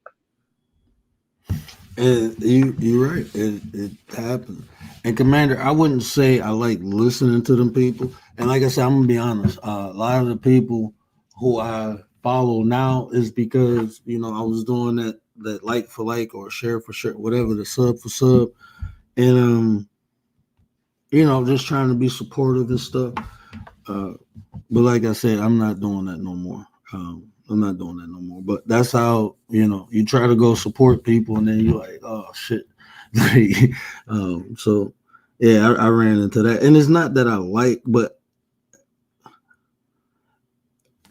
And you're right. It happens. And Commander, I wouldn't say I like listening to them people. And like I said, I'm gonna be honest. A lot of the people who I follow now is because I was doing that like for like or share for share, whatever, the sub for sub, and just trying to be supportive and stuff. But like I said, I'm not doing that no more. I'm not doing that no more. But that's how you try to go support people, and then you're like, oh shit. So yeah, I ran into that, and it's not that I like, but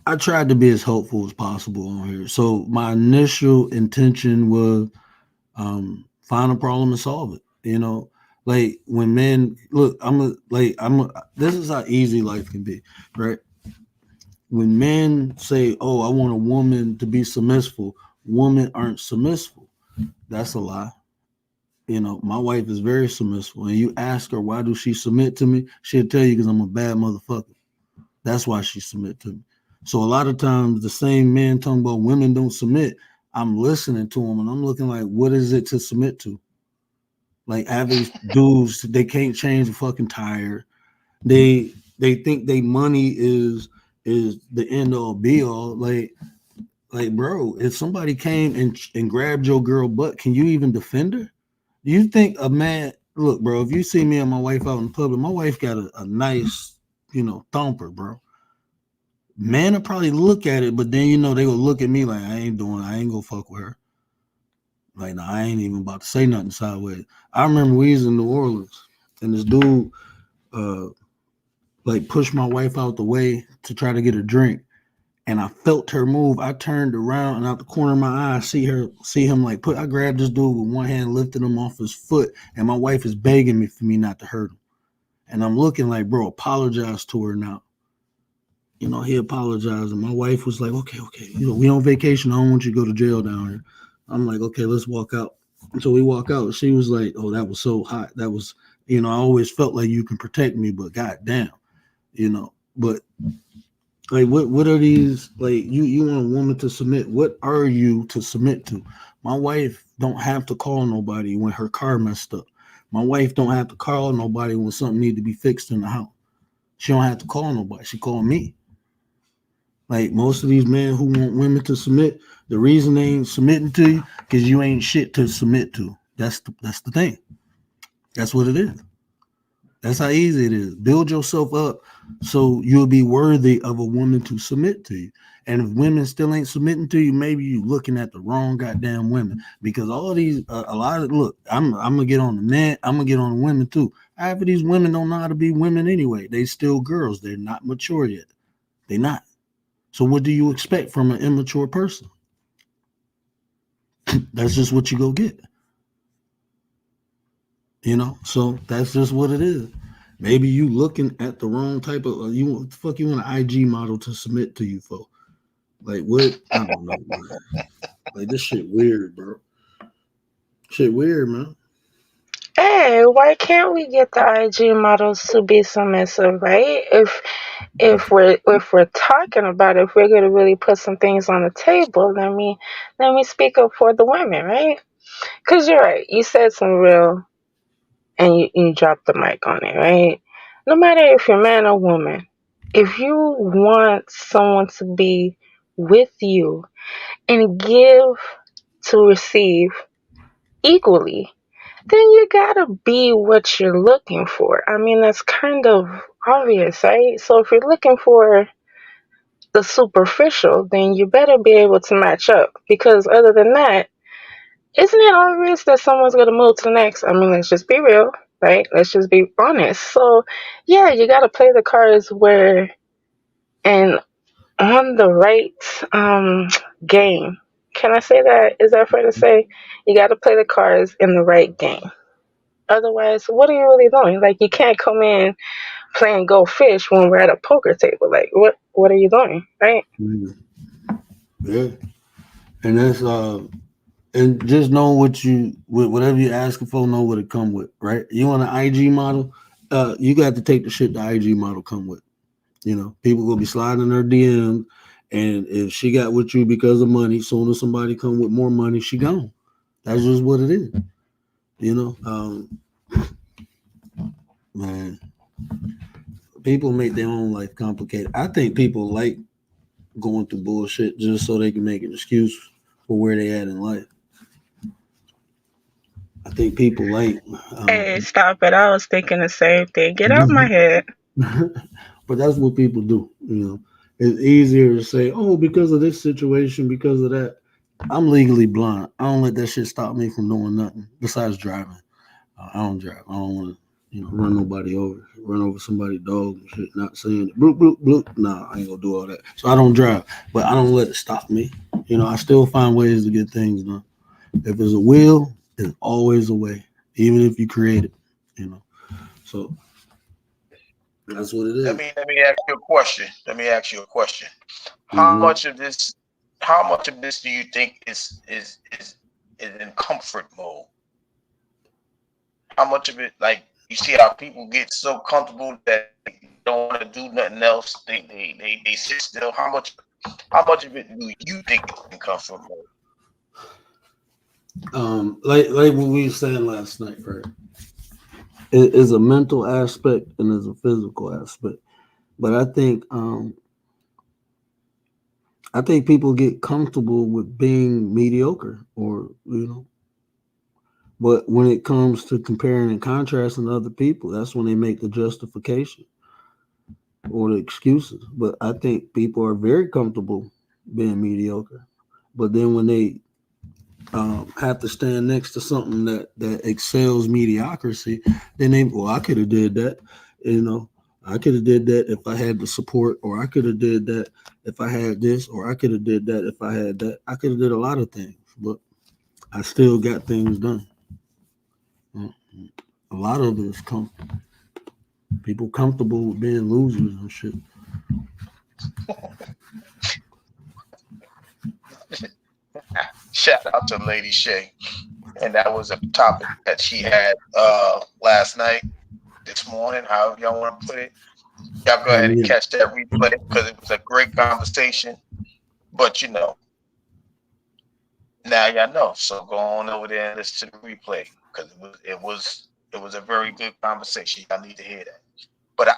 I tried to be as helpful as possible on here. So my initial intention was find a problem and solve it. Like when men look, this is how easy life can be, right? When men say, "Oh, I want a woman to be submissive," women aren't submissive. That's a lie. My wife is very submissive. And you ask her why do she submit to me, she'll tell you because I'm a bad motherfucker. That's why she submit to me. So a lot of times the same men talking about women don't submit, I'm listening to them and I'm looking like, what is it to submit to? Like average dudes, they can't change a fucking tire. They think they money is the end all be all. Like bro, if somebody came and grabbed your girl butt, can you even defend her? Do you think a man look, bro, if you see me and my wife out in public, my wife got a nice, thumper, bro. Man will probably look at it, but then they gonna look at me like I ain't gonna fuck with her. Like, nah, I ain't even about to say nothing sideways. I remember we was in New Orleans and this dude like pushed my wife out the way to try to get a drink. And I felt her move. I turned around and out the corner of my eye, I see him like I grabbed this dude with one hand, lifted him off his foot, and my wife is begging me for me not to hurt him. And I'm looking like, bro, apologize to her now. He apologized, and my wife was like, okay, we on vacation. I don't want you to go to jail down here. I'm like, okay, let's walk out. And so we walk out. She was like, oh, that was so hot. That was, I always felt like you can protect me, but goddamn, but like what are these, like you want a woman to submit? What are you to submit to? My wife don't have to call nobody when her car messed up. My wife don't have to call nobody when something need to be fixed in the house. She don't have to call nobody. She call me. Like most of these men who want women to submit, the reason they ain't submitting to you because you ain't shit to submit to. That's the thing. That's what it is. That's how easy it is. Build yourself up so you'll be worthy of a woman to submit to you. And if women still ain't submitting to you, maybe you looking at the wrong goddamn women. Because all these, a lot of look, I'm gonna get on the men, I'm gonna get on the women too. Half of these women don't know how to be women anyway. They still girls. They're not mature yet. They're not. So what do you expect from an immature person? That's just what you go get. So that's just what it is. Maybe you looking at the wrong type of you. What the fuck you want an IG model to submit to you for? Like what? I don't know, man. Like this shit weird, bro. Shit weird, man. Hey, why can't we get the IG models to be submissive, right? If we're talking about it, if we're gonna really put some things on the table, let me speak up for the women, right? Cause you're right. You said some real, and you dropped the mic on it, right? No matter if you're man or woman, if you want someone to be with you and give to receive equally, then you gotta be what you're looking for. I mean, that's kind of obvious, right? So if you're looking for the superficial, then you better be able to match up. Because other than that, isn't it obvious that someone's gonna move to the next? I mean, let's just be real, right? Let's just be honest. So yeah, you gotta play the cards where and on the right game. Can I say that? Is that fair to say? You gotta play the cards in the right game. Otherwise, what are you really doing? Like, you can't come in playing go fish when we're at a poker table. Like, what are you doing, right? Yeah, and that's and just know what you whatever you're asking for, know what it come with, right? You want an IG model, you got to take the shit the IG model come with. People will be sliding in her DMs, and if she got with you because of money, soon as somebody come with more money, she gone. That's just what it is. Man, people make their own life complicated. I think people like going through bullshit just so they can make an excuse for where they at in life. I think people like, Hey, stop it. I was thinking the same thing. Get out my head. but that's what people do. It's easier to say, oh, because of this situation, because of that. I'm legally blind. I don't let that shit stop me from doing nothing besides driving. I don't drive. I don't want to, run nobody over, run over somebody's dog and shit. Not saying bloop bloop bloop. Nah, I ain't gonna do all that. So I don't drive, but I don't let it stop me. I still find ways to get things done. If there's a will, there's always a way, even if you create it. So that's what it Let is. me let me ask you a question. Let me ask you a question. How Mm-hmm. much of this? How much of this do you think is in comfort mode? How much of it, like you see how people get so comfortable that they don't want to do nothing else? They sit still. How much of it do you think is in comfort mode? Like what we were saying last night, right? It is a mental aspect and there's a physical aspect. But I think people get comfortable with being mediocre or but when it comes to comparing and contrasting other people, that's when they make the justification or the excuses. But I think people are very comfortable being mediocre. But then when they have to stand next to something that excels mediocrity, then I could have did that, you know. I could have did that if I had the support, or I could have did that if I had this, or I could have did that if I had that. I could have did a lot of things, but I still got things done. A lot of it is people comfortable with being losers and shit. Shout out to Lady Shay, and that was a topic that she had last night, this morning, however y'all want to put it. Y'all go ahead and Yeah. catch that replay because it was a great conversation. But now y'all know. So go on over there and listen to the replay because it was a very good conversation. Y'all need to hear that. But I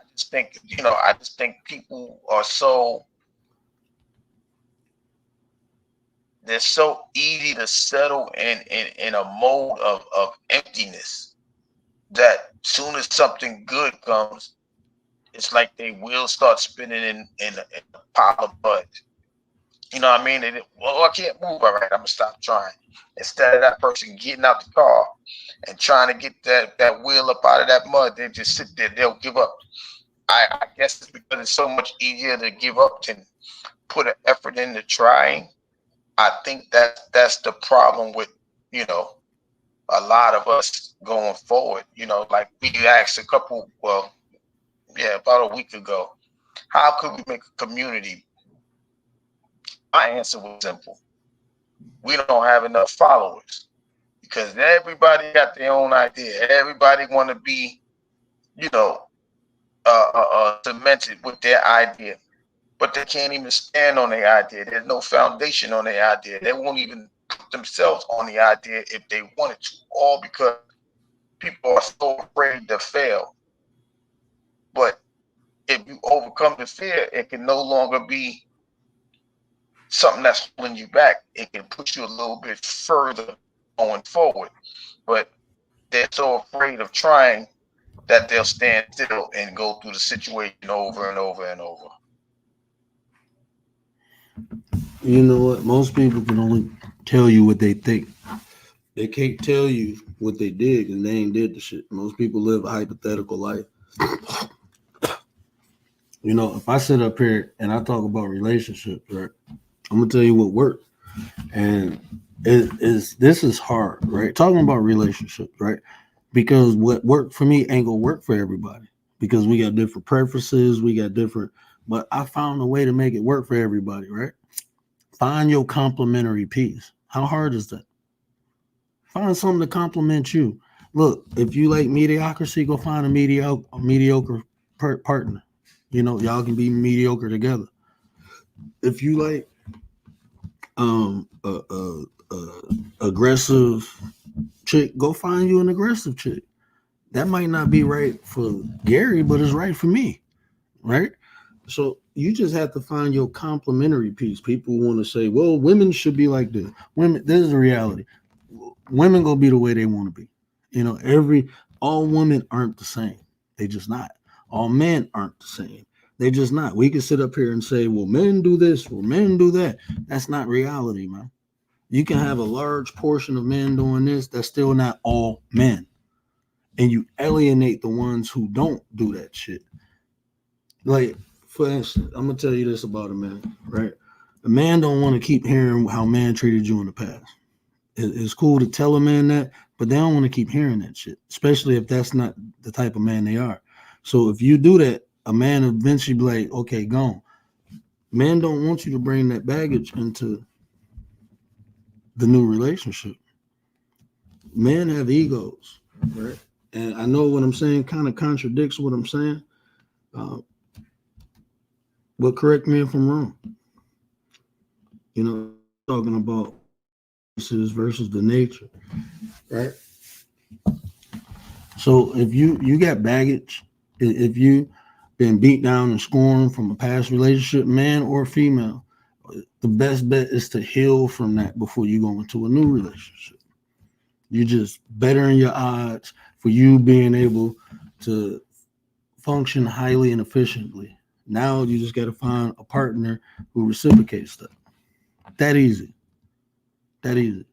just think people are they're so easy to settle in a mode of emptiness. that soon as something good comes, it's like they will start spinning in a pile of mud. You know what I mean? Well, I can't move. All right, I'm gonna stop trying. Instead of that person getting out the car and trying to get that wheel up out of that mud, they just sit there. They'll give up. I guess it's because it's so much easier to give up than put an effort into trying. I think that's the problem with, you know, a lot of us going forward. You know, like we asked about a week ago, how could we make a community? My answer was simple. We don't have enough followers because everybody got their own idea. Everybody want to be, you know, cemented with their idea, but they can't even stand on their idea. There's no foundation on their idea. They won't even put themselves on the idea if they wanted to, all because people are so afraid to fail. But if you overcome the fear, it can no longer be something that's holding you back. It can push you a little bit further going forward. But they're so afraid of trying that they'll stand still and go through the situation over and over and over. You know what? Most people can only tell you what they think. They can't tell you what they did because they ain't did the shit. Most people live a hypothetical life. You know, if I sit up here and I talk about relationships, right, I'm gonna tell you what worked. And this is hard, right? Talking about relationships, right? Because what worked for me ain't gonna work for everybody because we got different preferences, we got different, but I found a way to make it work for everybody, right? Find your complementary piece. How hard is that? Find something to complement you. Look, if you like mediocrity, go find a mediocre partner. You know, y'all can be mediocre together. If you like aggressive chick, go find you an aggressive chick. That might not be right for Gary, but it's right for me, right? So you just have to find your complementary piece. People want to say, well, women should be like this. Women, this is the reality. Women gonna be the way they want to be. You know, all women aren't the same. They just not. All men aren't the same. They just not. We can sit up here and say, well, men do this, well, men do that. That's not reality, man. You can have a large portion of men doing this. That's still not all men. And you alienate the ones who don't do that shit. Like, for instance, I'm gonna tell you this about a man, right? A man don't want to keep hearing how man treated you in the past. It's cool to tell a man that, but they don't want to keep hearing that shit, especially if that's not the type of man they are. So if you do that, a man eventually be like, okay, gone. Men don't want you to bring that baggage into the new relationship. Men have egos, right? And I know what I'm saying kind of contradicts what I'm saying. But correct me if I'm wrong. You know, talking about versus the nature, right? So if you got baggage, if you been beat down and scorned from a past relationship, man or female, the best bet is to heal from that before you go into a new relationship. You just bettering your odds for you being able to function highly and efficiently. Now you just got to find a partner who reciprocates that. That easy. That easy.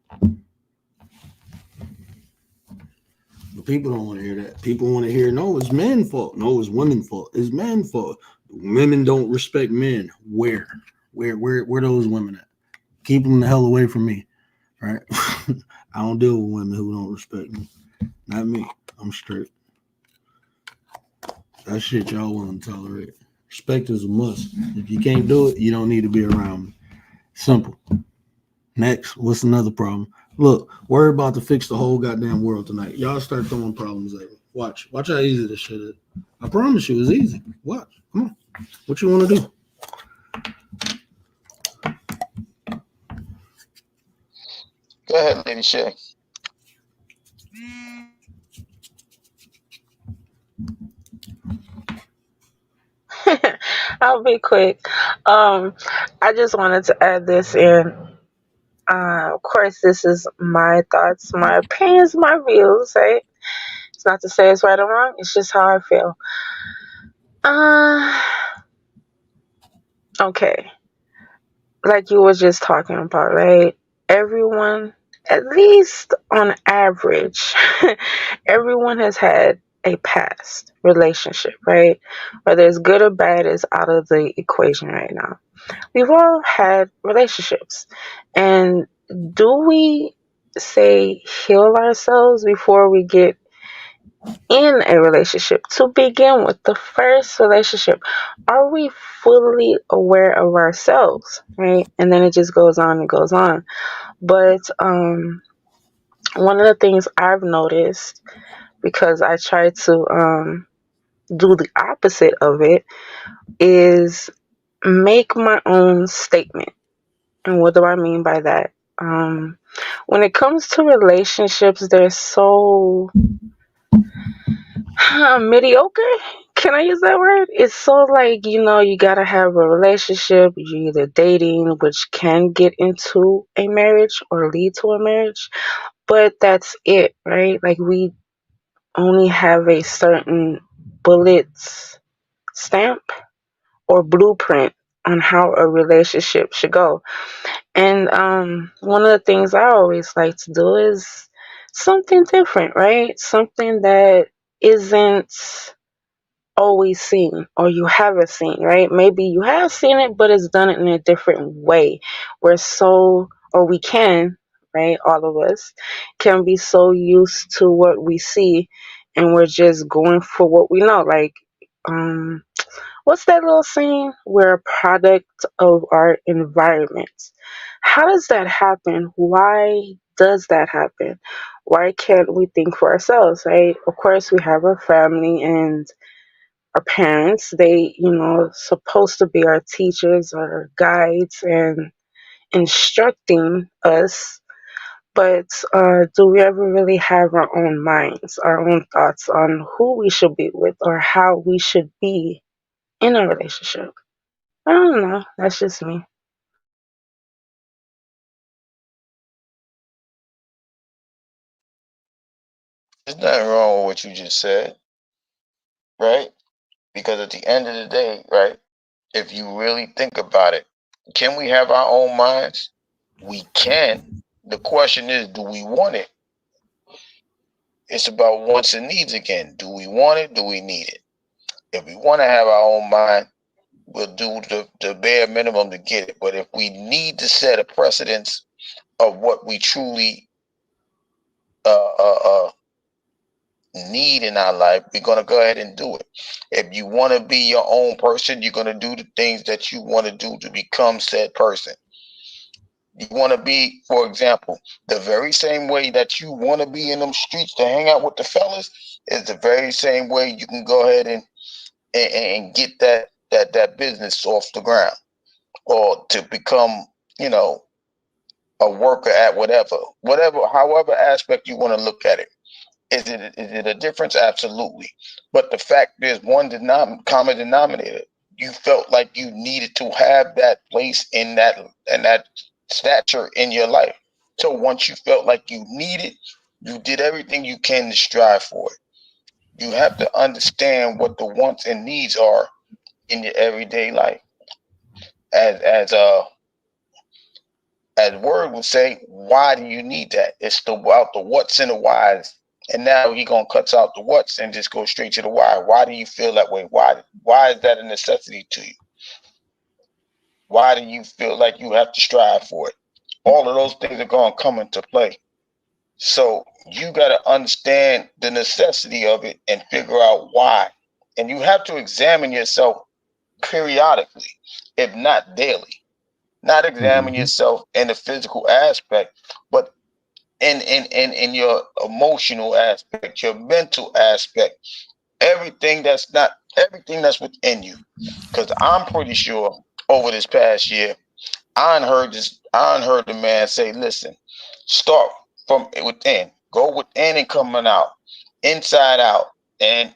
But people don't want to hear that. People want to hear, no, it's men's fault. No, it's women's fault. It's men's fault. Women don't respect men. Where those women at? Keep them the hell away from me, right? I don't deal with women who don't respect me. Not me. I'm straight. That shit y'all want to tolerate. Respect is a must. If you can't do it, you don't need to be around me. Simple. Next, what's another problem? Look, we're about to fix the whole goddamn world tonight. Y'all start throwing problems at me. Watch how easy this shit is. I promise you, it's easy. Watch. Come on. What you want to do? Go ahead, Lady Shay. I'll be quick. I just wanted to add this in. Of course, this is my thoughts, my opinions, my views, right? not to say it's right or wrong. It's just how I feel. Uh, okay. Like you were just talking about, right? Everyone, at least on average, everyone has had a past relationship, right? Whether it's good or bad is out of the equation right now. We've all had relationships. And do we say heal ourselves before we get in a relationship? To begin with, the first relationship, are we fully aware of ourselves, right? And then it just goes on and goes on. But one of the things I've noticed, because I try to do the opposite of it, is make my own statement. And what do I mean by that? When it comes to relationships, they're so mediocre. Can I use that word? It's so like, you gotta have a relationship. You're either dating, which can get into a marriage or lead to a marriage, but that's it, right? Like, we only have a certain bullets stamp or blueprint on how a relationship should go. And one of the things I always like to do is something different, right? Something that isn't always seen or you haven't seen, right? Maybe you have seen it, but it's done it in a different way. We can, right? All of us can be so used to what we see and we're just going for what we know. Like, what's that little saying? We're a product of our environment. How does that happen? Why does that happen? Why can't we think for ourselves, right? Of course, we have our family and our parents. They, supposed to be our teachers, our guides, and instructing us. But do we ever really have our own minds, our own thoughts on who we should be with or how we should be in a relationship? I don't know. That's just me. There's nothing wrong with what you just said, right? Because at the end of the day, right, if you really think about it, can we have our own minds? We can. The question is, do we want it? It's about wants and needs again. Do we want it? Do we need it? If we want to have our own mind, we'll do the bare minimum to get it. But if we need to set a precedence of what we truly uh, uh, uh, need in our life, we're going to go ahead and do it. If you want to be your own person, you're going to do the things that you want to do to become said person. You want to be, for example, the very same way that you want to be in them streets to hang out with the fellas is the very same way you can go ahead and get that business off the ground, or to become, you know, a worker at however aspect you want to look at it. Is it a difference? Absolutely. But the fact is, one common denominator. You felt like you needed to have that place in that stature in your life. So once you felt like you needed, you did everything you can to strive for it. You have to understand what the wants and needs are in your everyday life. As Word would say, why do you need that? It's about the what's and the whys. And now he gonna cut out the what's and just go straight to the why. Why do you feel that way? Why is that a necessity to you? Why do you feel like you have to strive for it? All of those things are gonna come into play. So you gotta understand the necessity of it and figure out why. And you have to examine yourself periodically, if not daily. Not examine yourself in the physical aspect, but in your emotional aspect, your mental aspect, everything that's within you. Because I'm pretty sure over this past year, I heard the man say, listen, start from within, go within and coming out, inside out. And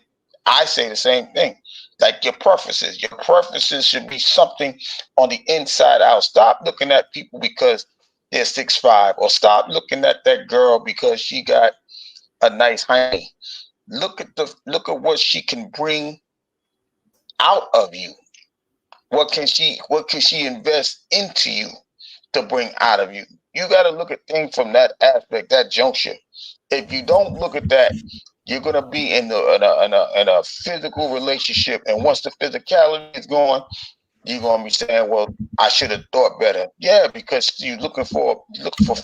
I say the same thing. Like your preferences should be something on the inside out. Stop looking at people because they're 6'5", or stop looking at that girl because she got a nice hiney. look at what she can bring out of you. What can she invest into you to bring out of you? You got to look at things from that aspect, that juncture. If you don't look at that, you're gonna be in a physical relationship, and once the physicality is going, you're gonna be saying, "Well, I should have thought better." Yeah, because you're looking for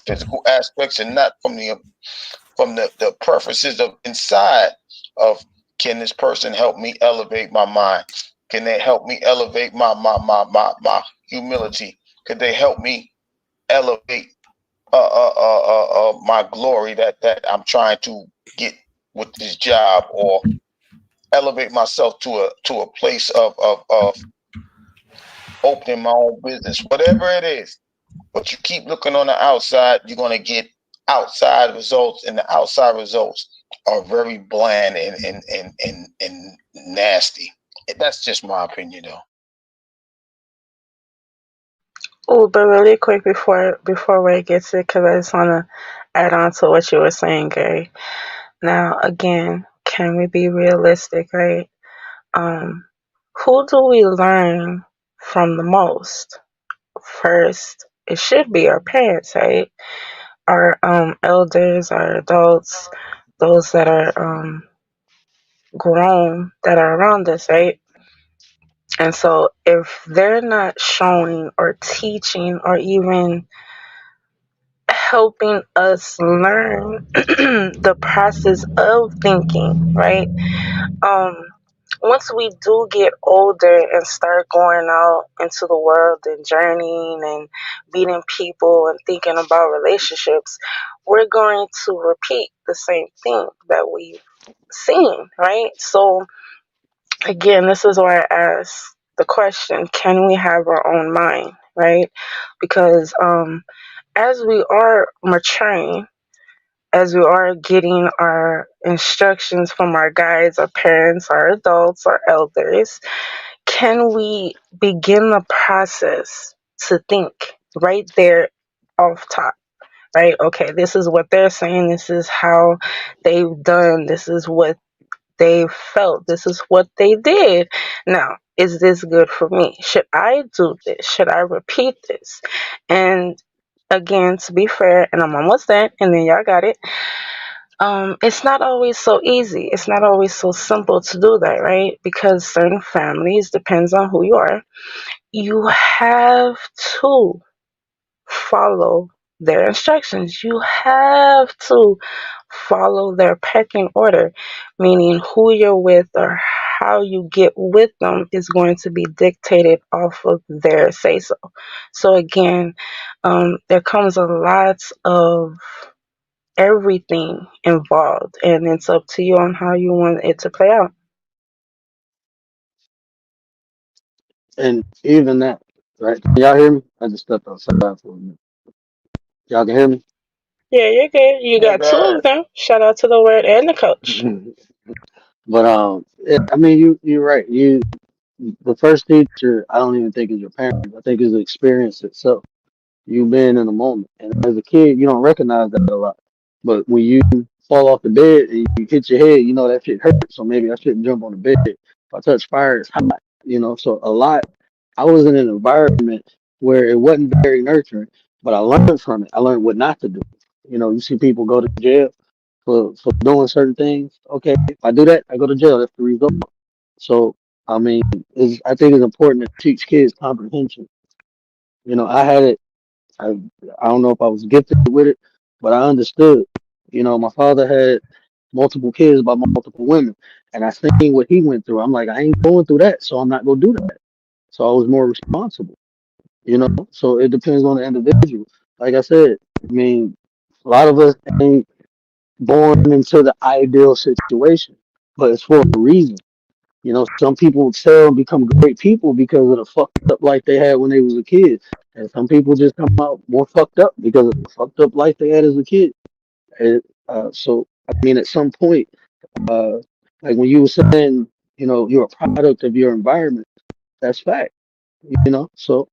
physical aspects and not from the preferences of inside of, can this person help me elevate my mind? Can they help me elevate my humility? Could they help me elevate my glory that I'm trying to get with this job, or elevate myself to a place of opening my own business, whatever it is. But you keep looking on the outside, you're gonna get outside results, and the outside results are very bland and nasty. That's just my opinion, though. Oh, but really quick before Ray gets it, because I just want to add on to what you were saying, Gary. Now, again, can we be realistic, right? Um, who do we learn from the most? First, it should be our parents, right? Our elders, our adults, those that are grown that are around us, right? And so, if they're not showing or teaching or even helping us learn the process of thinking, right? Um, Once we do get older and start going out into the world and journeying and meeting people and thinking about relationships, we're going to repeat the same thing that we've seen, right? So, again, this is why I asked the question, can we have our own mind, right? Because as we are maturing, as we are getting our instructions from our guides, our parents, our adults, our elders, can we begin the process to think right there off top? Right? Okay, this is what they're saying. This is how they've done. This is what they felt. This is what they did. Now, is this good for me? Should I do this? Should I repeat this? And again, to be fair, and I'm almost there, and then y'all got it. It's not always so easy. It's not always so simple to do that, right? Because certain families, depends on who you are, you have to follow their instructions. You have to follow their pecking order, meaning who you're with or how you get with them is going to be dictated off of their say so. So, again, there comes a lot of everything involved, and it's up to you on how you want it to play out. And even that, right? Can y'all hear me? I just stepped outside for a minute. Y'all can hear me? Yeah, you're good. You Yeah, got two God. of them. Shout out to the word and the coach. But I mean, you're right. The first teacher, I don't even think is your parents. I think is the experience itself. You been in the moment, and as a kid, you don't recognize that a lot. But when you fall off the bed and you hit your head, you know that shit hurts. So maybe I shouldn't jump on the bed. If I touch fire, it's hot. So a lot. I was in an environment where it wasn't very nurturing, but I learned from it. I learned what not to do. You see people go to jail for doing certain things. Okay, if I do that, I go to jail. That's the result. So I mean, I think it's important to teach kids comprehension. I had it. I I don't know if I was gifted with it, but I understood. My father had multiple kids by multiple women, and I seen what he went through. I'm like, I ain't going through that, so I'm not gonna do that. So I was more responsible. So it depends on the individual. Like I said, I mean, a lot of us ain't born into the ideal situation, but it's for a reason. Some people excel and become great people because of the fucked up life they had when they was a kid, and some people just come out more fucked up because of the fucked up life they had as a kid. So I mean, at some point, uh, like when you were saying, you're a product of your environment. That's fact. So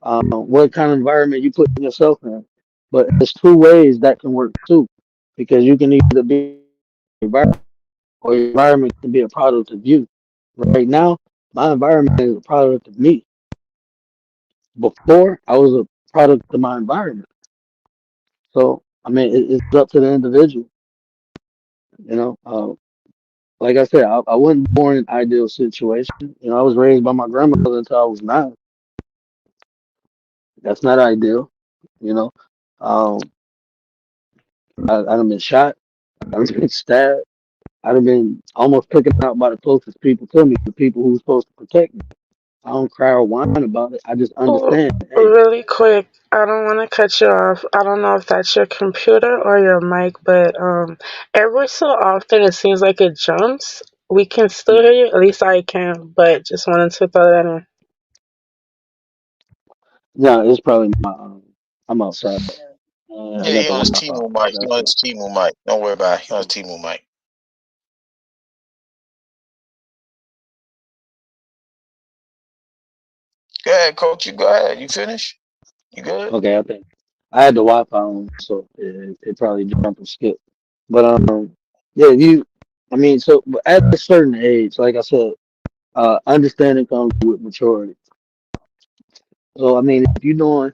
what kind of environment you put yourself in? But there's two ways that can work too, because you can either be environment or your environment can be a product of you. Right now, my environment is a product of me. Before, I was a product of my environment. So, I mean, it's up to the individual. You know, like I said, I wasn't born in an ideal situation. You know, I was raised by my grandmother until I was 9. That's not ideal. You know, um, I done been shot. I done been stabbed. I done been almost taken out by the closest people to me, the people who were supposed to protect me. I don't cry or whine about it. I just Oh, understand. Hey, really quick, I don't want to cut you off. I don't know if that's your computer or your mic, but every so often it seems like it jumps. We can still hear you, at least I can, but just wanted to throw that in. no, it's probably my. I'm outside. I Yeah, got he the on his Wi-Fi T-Move on. mic. He That's on it. his T-Move mic. Don't worry about it. He on his T-Move mic. Go ahead, coach. You go ahead. You finish? You good? Okay, I think I had the Wi-Fi on, so it probably jumped and skipped. But yeah, you. I mean, so but at a certain age, like I said, understanding comes with maturity. So I mean, if you're doing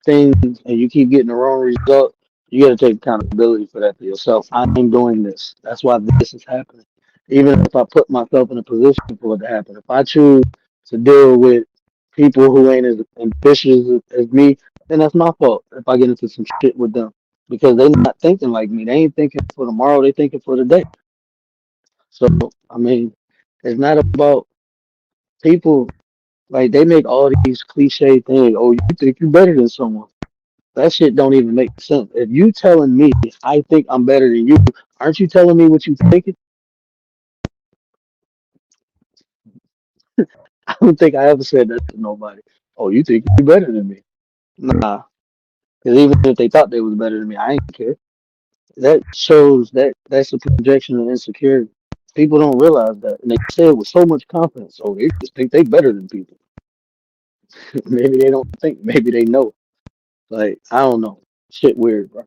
things and you keep getting the wrong result, you got to take accountability for that for yourself. I'm doing this. That's why this is happening. Even if I put myself in a position for it to happen, if I choose to deal with people who ain't as ambitious as me, then that's my fault. If I get into some shit with them, because they're not thinking like me. They ain't thinking for tomorrow. They thinking for the day. So I mean, it's not about people like they make all these cliche things. Oh, you think you're better than someone? That shit don't even make sense. If you telling me I think I'm better than you, aren't you telling me what you thinking? I don't think I ever said that to nobody. Oh, you think you're better than me? Nah, because even if they thought they was better than me, I ain't care. That shows that's a projection of insecurity. People don't realize that, and they say it with so much confidence. Oh, they just think they better than people. Maybe they don't think. Maybe they know. Like I don't know. Shit weird, bro.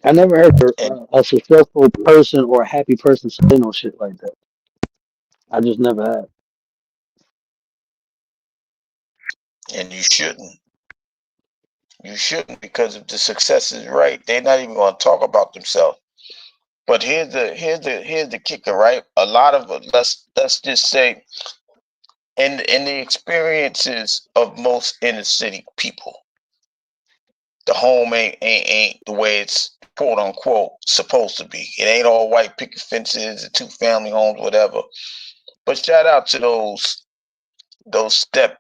I never heard And a successful person or a happy person say no shit like that. I just never have. and you shouldn't. You shouldn't, because if the success is right, they're not even going to talk about themselves. But here's the kicker, right? A lot of it, let's just say, in the experiences of most inner city people, the home ain't the way it's quote unquote supposed to be. It ain't all white picket fences and 2-family homes, whatever. But shout out to those step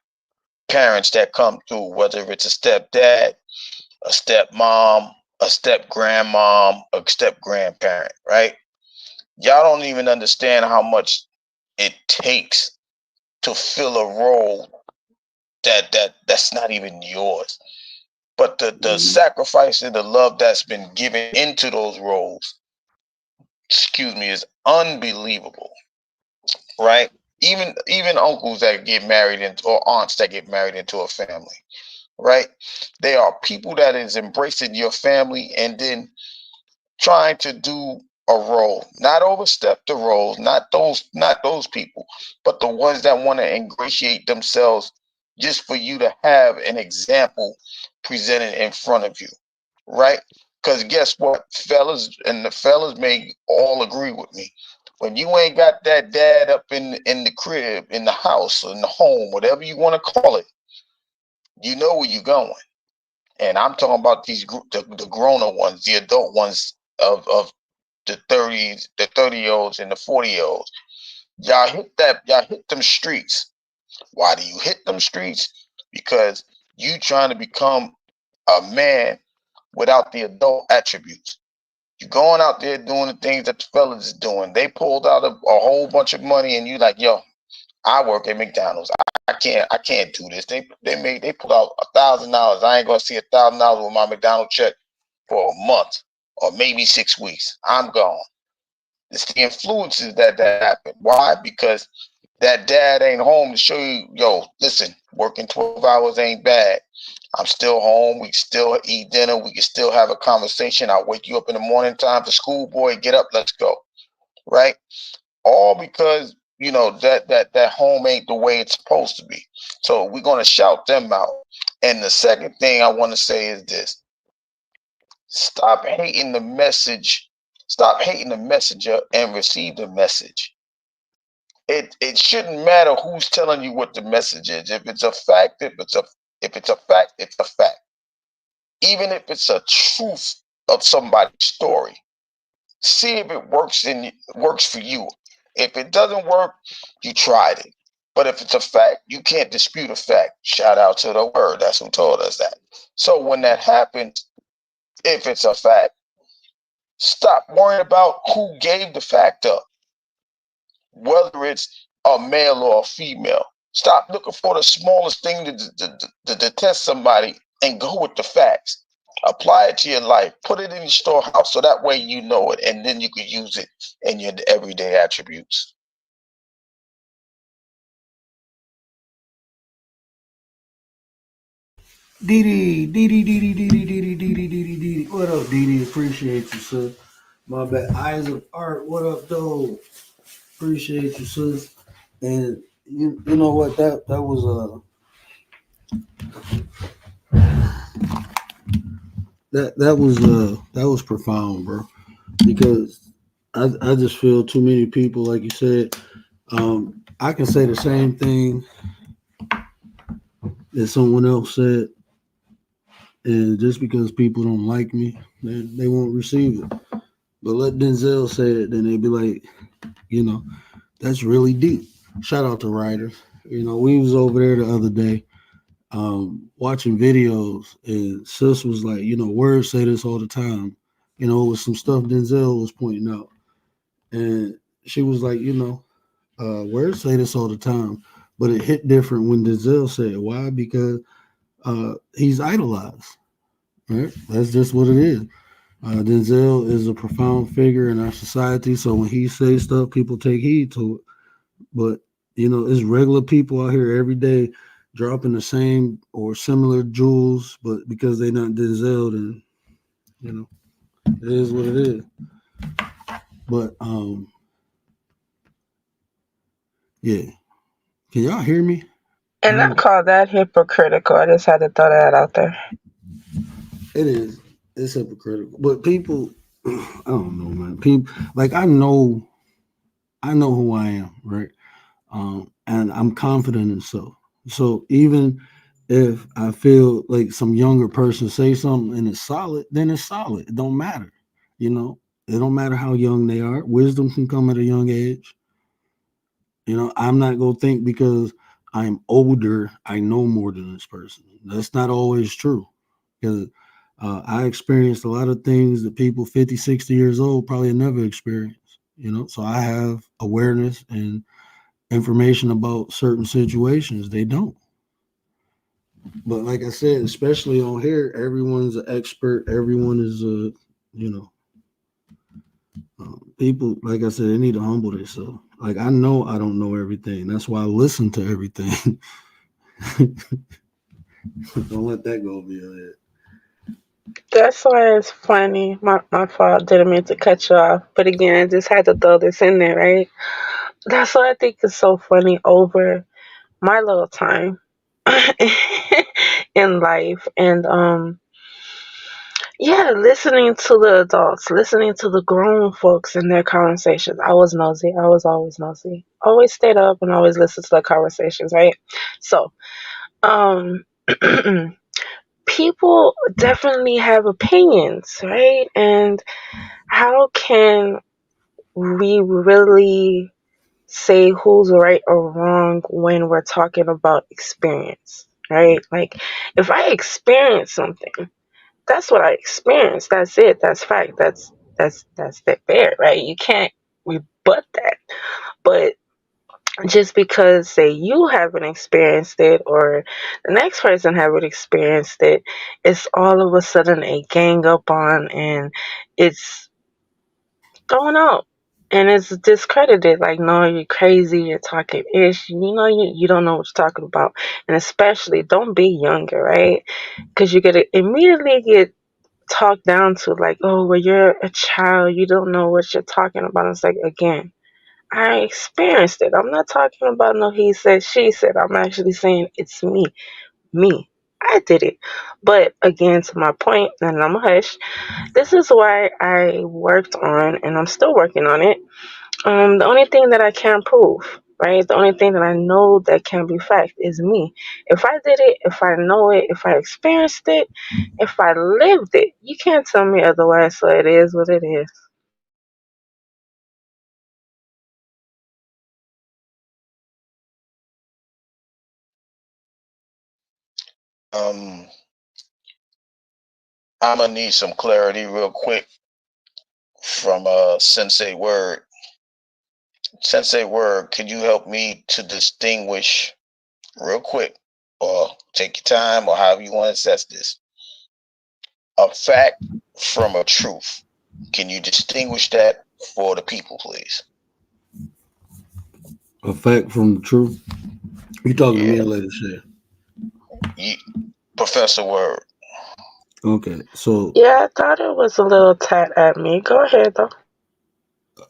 parents that come through, whether it's a stepdad, a stepmom, a step grandmom, a step grandparent, right? Y'all don't even understand how much it takes to fill a role that's not even yours. But the Mhm. sacrifice and the love that's been given into those roles, excuse me, is unbelievable, right? Even uncles that get married into, or aunts that get married into a family, right? They are people that is embracing your family and then trying to do a role, not overstep the roles, not those people, but the ones that want to ingratiate themselves just for you to have an example presented in front of you, right? Because guess what, fellas, and the fellas may all agree with me. When you ain't got that dad up in the crib, in the house, in the home, whatever you want to call it, you know where you're going. And I'm talking about these the grown-up ones, the adult ones of the 30s, the 30-year-olds and the 40-year-olds. Y'all hit them streets. Why do you hit them streets? Because you trying to become a man without the adult attributes. You going out there doing the things that the fellas is doing. They pulled out a whole bunch of money and you like, yo, I work at McDonald's. I can't do this. They pulled out $1,000. I ain't gonna see $1,000 with my McDonald's check for a month or maybe 6 weeks. I'm gone. It's the influences that happen. Why? Because that dad ain't home to show you, yo, listen, working 12 hours ain't bad. I'm still home. We can still eat dinner. We can still have a conversation. I'll wake you up in the morning time for school, boy. Get up, let's go. Right? All because that home ain't the way it's supposed to be. So we're gonna shout them out. And the second thing I want to say is this: stop hating the message. Stop hating the messenger and receive the message. It shouldn't matter who's telling you what the message is. If it's a fact, if it's a fact, it's a fact. Even if it's a truth of somebody's story, see if it works for you. If it doesn't work, you tried it. But if it's a fact, you can't dispute a fact. Shout out to the word. That's who told us that. So when that happens, if it's a fact, stop worrying about who gave the fact up, whether it's a male or a female. Stop looking for the smallest thing to detest somebody and go with the facts. Apply it to your life. Put it in your storehouse so that way you know it, and then you can use it in your everyday attributes. Didi. What up, Didi? Appreciate you, sis. My bad. Eyes of Art. What up, though? Appreciate you, sis. And you know what? That was that was profound, bro. Because I just feel too many people, like you said. I can say the same thing that someone else said, and just because people don't like me, they won't receive it. But let Denzel say it, then they'd be like, that's really deep. Shout out to writers. We was over there the other day, watching videos, and sis was like, words say this all the time. It was some stuff Denzel was pointing out, and she was like, words say this all the time, but it hit different when Denzel said it. Why? Because he's idolized. Right? That's just what it is. Denzel is a profound figure in our society, so when he says stuff, people take heed to it. But it's regular people out here every day dropping the same or similar jewels, but because they're not Denzel, then it is what it is. But yeah, can y'all hear me? And I call that hypocritical. I just had to throw that out there. It is. It's hypocritical. But people, I don't know, man. People, like, I know who I am, right? And I'm confident in so. So even if I feel like some younger person say something and it's solid, then it's solid. It don't matter. It don't matter how young they are. Wisdom can come at a young age. I'm not gonna think because I'm older, I know more than this person. That's not always true. Because I experienced a lot of things that people 50, 60 years old probably never experienced. So I have awareness and information about certain situations. They don't. But like I said, especially on here, everyone's an expert. Everyone is people, like I said, they need to humble themselves. Like, I know I don't know everything. That's why I listen to everything. Don't let that go over your head. That's why it's funny. My fault. Didn't mean to cut you off. But again, I just had to throw this in there, right? That's what I think is so funny over my little time in life. And yeah, listening to the adults, listening to the grown folks in their conversations. I was nosy. I was always nosy. Always stayed up and always listened to the conversations, right? So, um people definitely have opinions, right? And how can we really say who's right or wrong when we're talking about experience, right? Like, if I experience something, that's what I experienced. That's it. That's fact. That's that there, right? You can't rebut that. But just because, say, you haven't experienced it or the next person haven't experienced it, it's all of a sudden a gang up on, and it's going out. and it's discredited. Like, no, you're crazy. You're talking ish. You don't know what you're talking about. And especially, don't be younger, right? Because you immediately get talked down to, like, oh, well, you're a child. You don't know what you're talking about. It's like, again, I experienced it. I'm not talking about no he said, she said. I'm actually saying it's me. Me. I did it. But again, to my point, and I'm a hush, this is why I worked on, and I'm still working on it. The only thing that I can prove, right? The only thing that I know that can be fact is me. If I did it, if I know it, if I experienced it, if I lived it, you can't tell me otherwise. So it is what it is. Um, I'm gonna need some clarity real quick from Sensei Word. Sensei Word, can you help me to distinguish real quick, or take your time, or however you want to assess this, a fact from a truth? Can you distinguish that for the people, please? A fact from the truth. You talking to me Yeah, or Lady Shay? you, Professor Word. Okay, so Yeah, I thought it was a little tat at me. Go ahead, though.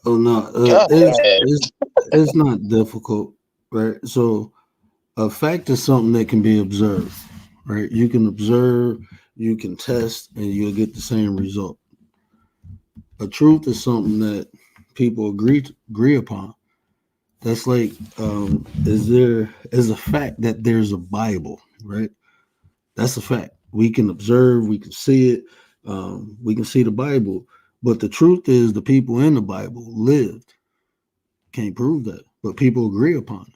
oh no, Go it's ahead. it's not difficult, right? So a fact is something that can be observed, right? You can observe, you can test, and you'll get the same result. A truth is something that people agree upon. That's like, is a fact that there's a Bible, right? That's a fact. We can observe, we can see it, we can see the Bible. But the truth is, the people in the Bible lived. Can't prove that, but people agree upon it.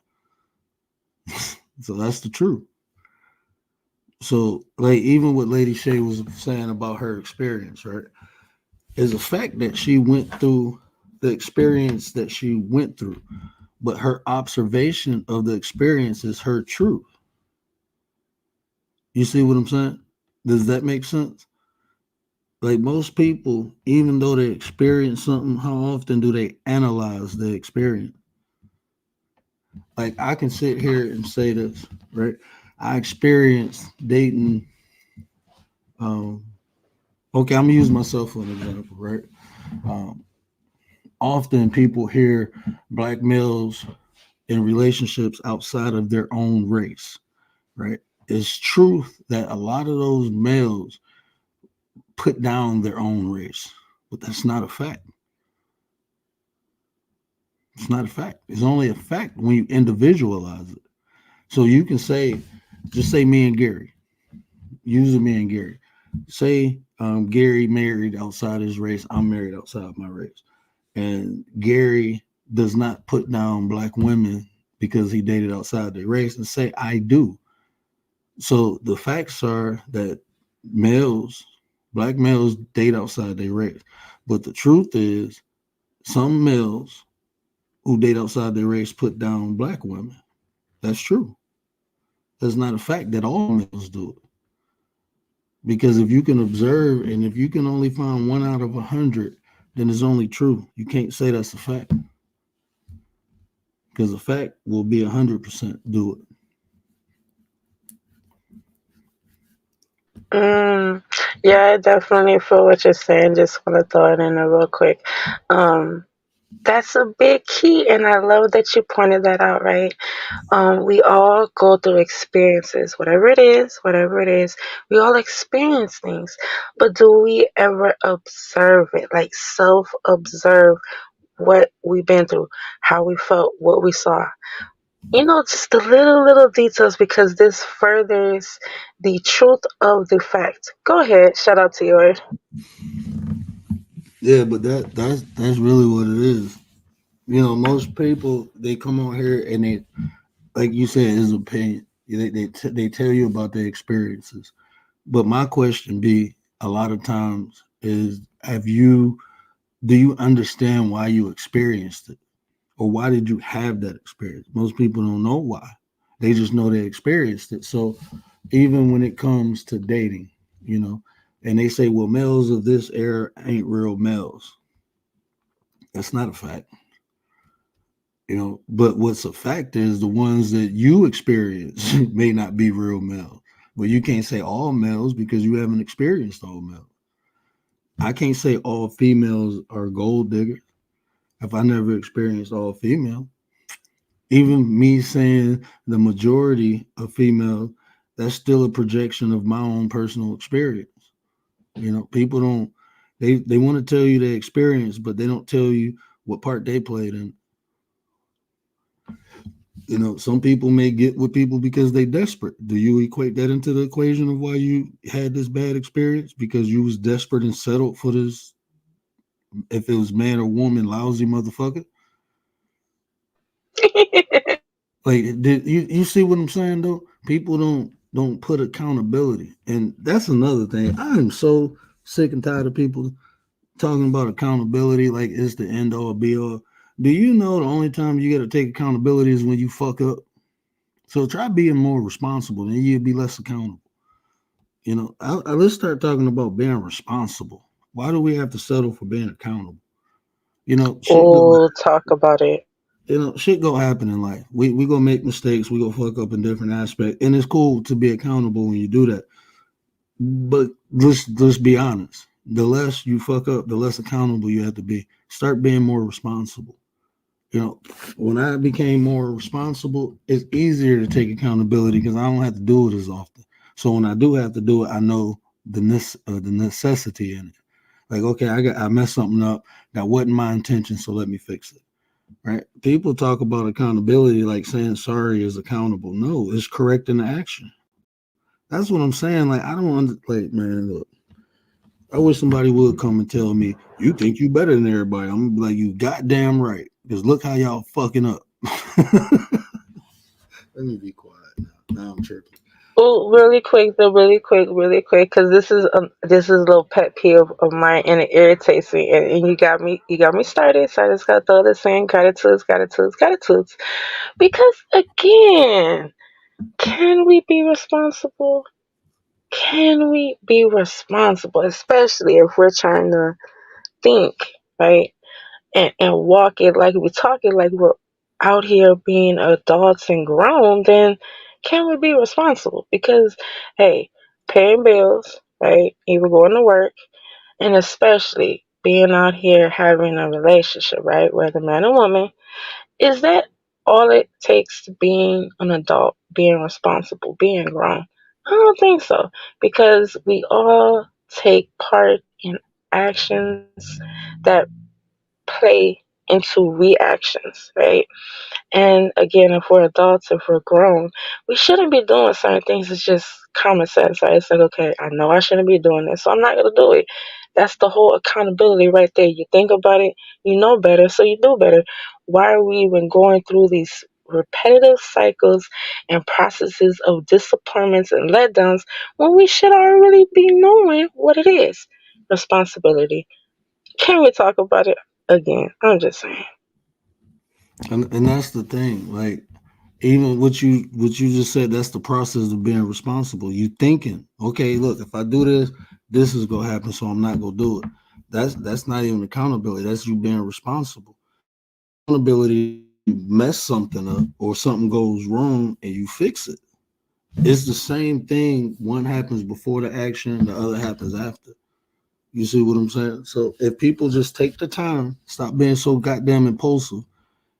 So that's the truth. So, like, even what Lady Shay was saying about her experience, right, is a fact that she went through the experience that she went through, but her observation of the experience is her truth. You see what I'm saying? Does that make sense? Like most people, even though they experience something, how often do they analyze the experience? Like I can sit here and say this, right? I experienced dating. Um, okay, I'm gonna use myself for an example, right? Um, Often people hear black males in relationships outside of their own race, right? It's truth that a lot of those males put down their own race, but that's not a fact. It's not a fact. It's only a fact when you individualize it. So you can say, just say me and Gary, using me and Gary. Say Gary married outside his race, I'm married outside my race. And Gary does not put down black women because he dated outside their race, and say I do. So the facts are that males, black males date outside their race. But the truth is some males who date outside their race put down black women. That's true. That's not a fact that all males do it. Because if you can observe and if you can only find 1 out of 100, then it's only true. You can't say that's a fact. Because a fact will be 100% do it. Mm, yeah, I definitely feel what you're saying. Just want to throw it in there real quick. Um, that's a big key, and I love that you pointed that out, right? We all go through experiences, whatever it is, we all experience things. But do we ever observe it, like self observe what we've been through, how we felt, what we saw? Just the little details, because this furthers the truth of the fact. Go ahead, shout out to yours. Yeah, but that's really what it is. Most people they come on here and they, like you said, is opinion. They tell you about their experiences. But my question be a lot of times is, do you understand why you experienced it? Or why did you have that experience? Most people don't know why. They just know they experienced it. So even when it comes to dating, and they say, well, males of this era ain't real males. That's not a fact. But what's a fact is the ones that you experience may not be real males. But you can't say all males because you haven't experienced all males. I can't say all females are gold diggers if I never experienced all female. Even me saying the majority of females, that's still a projection of my own personal experience. People don't they want to tell you their experience, but they don't tell you what part they played in. Some people may get with people because they desperate. Do you equate that into the equation of why you had this bad experience? Because you was desperate and settled for this, if it was man or woman, lousy motherfucker? Like, did you see what I'm saying though? People don't put accountability, and that's another thing. I am so sick and tired of people talking about accountability like it's the end all be all. Do you know the only time you got to take accountability is when you fuck up? So try being more responsible, and you'll be less accountable. Let's start talking about being responsible. Why do we have to settle for being accountable? Shit go. Oh, talk about it. Shit go happen in life. We gonna make mistakes. We gonna fuck up in different aspects, and it's cool to be accountable when you do that. But let's be honest. The less you fuck up, the less accountable you have to be. Start being more responsible. When I became more responsible, it's easier to take accountability because I don't have to do it as often. So when I do have to do it, I know the necessity in it. Like, okay, I messed something up. That wasn't my intention, so let me fix it. Right? People talk about accountability like saying sorry is accountable. No, it's correcting the action. That's what I'm saying. Like, I don't like, man, look. I wish somebody would come and tell me, you think you better than everybody. I'm gonna be like, you goddamn right. Because look how y'all fucking up. Let me be quiet now. Now I'm tripping. Oh, really quick though, really quick, because this is a little pet peeve of mine, and it irritates me. And you got me started. So I just got to throw this in. Gratitudes. Because again, can we be responsible? Can we be responsible, especially if we're trying to think, right? And walk it like we're talking like we're out here being adults and grown, then can we be responsible? Because hey, paying bills, right? Even going to work, and especially being out here having a relationship, right? Whether man or woman, is that all it takes to being an adult, being responsible, being grown? I don't think so. Because we all take part in actions that play into reactions, right? And again, if we're adults, if we're grown, we shouldn't be doing certain things. It's just common sense, right? It's like, okay, I know I shouldn't be doing this, so I'm not going to do it. That's the whole accountability right there. You think about it, you know better, so you do better. Why are we even going through these repetitive cycles and processes of disappointments and letdowns when we should already be knowing what it is? Responsibility. Can we talk about it again? I'm just saying. And that's the thing. Like, even what you just said, that's the process of being responsible. You thinking, okay, look, if I do this, this is gonna happen, so I'm not gonna do it. That's not even accountability. That's you being responsible. Accountability, you mess something up or something goes wrong and you fix it. It's the same thing. One happens before the action, the other happens after. You see what I'm saying? So if people just take the time, stop being so goddamn impulsive,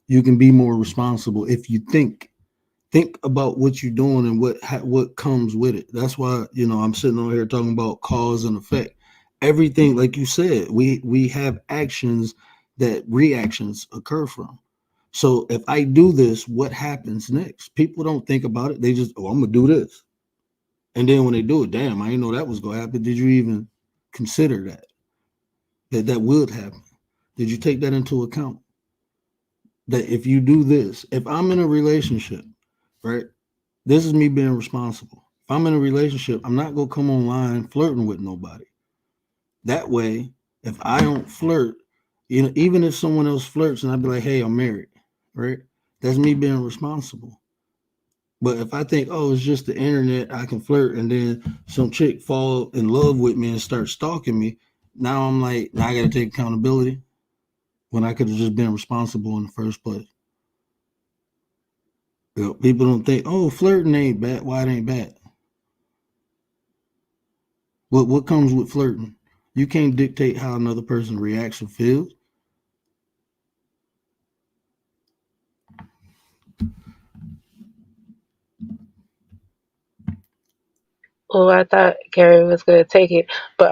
you can be more responsible if you think about what you're doing and what comes with it. That's why I'm sitting on here talking about cause and effect. Everything, like you said, we have actions that reactions occur from. So if I do this, what happens next? People don't think about it. They just, oh, I'm gonna do this, and then when they do it, damn, I didn't know that was gonna happen. Did you even consider that would happen? Did you take that into account? That if you do this, if I'm in a relationship, right? This is me being responsible. If I'm in a relationship, I'm not gonna come online flirting with nobody. That way, if I don't flirt, even if someone else flirts and I'd be like, hey, I'm married, right? That's me being responsible. But if I think, oh, it's just the internet, I can flirt, and then some chick fall in love with me and start stalking me, now I'm like, now I gotta take accountability. when I could have just been responsible in the first place. You know, people don't think, oh, flirting ain't bad. Why it ain't bad? What comes with flirting? You can't dictate how another person reacts or feels. Oh, I thought Gary was gonna take it, but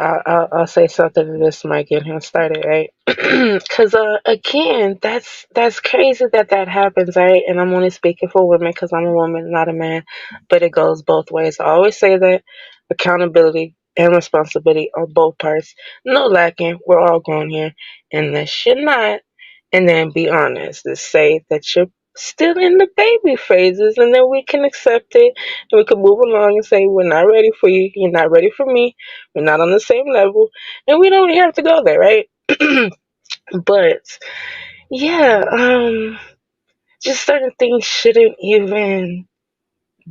I'll say something and this might get him started, right? Because again, that's crazy that that happens, right? And I'm only speaking for women because I'm a woman, not a man, but it goes both ways. I always say that accountability and responsibility on both parts, no lacking. We're all grown here, and this you're not, and then be honest. Just say that you're still in the baby phases, and then we can accept it and we can move along and say, we're not ready for you. You're not ready for me. We're not on the same level. And we don't have to go there, right? But yeah, just certain things shouldn't even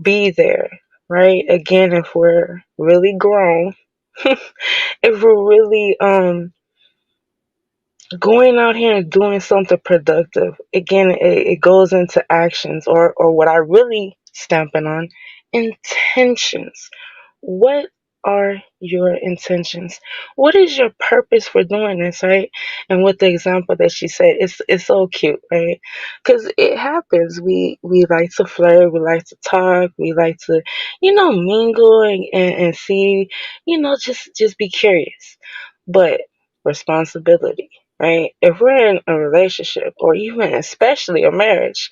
be there, right? Again, if we're really grown, if we're really going out here and doing something productive, again, it goes into actions, or what I really stamping on, intentions. What are your intentions? What is your purpose for doing this, right? And with the example that she said, it's so cute, right? Because it happens. We like to flirt, we like to talk, we like to, mingle and see, just be curious. But responsibility, right? If we're in a relationship or even especially a marriage,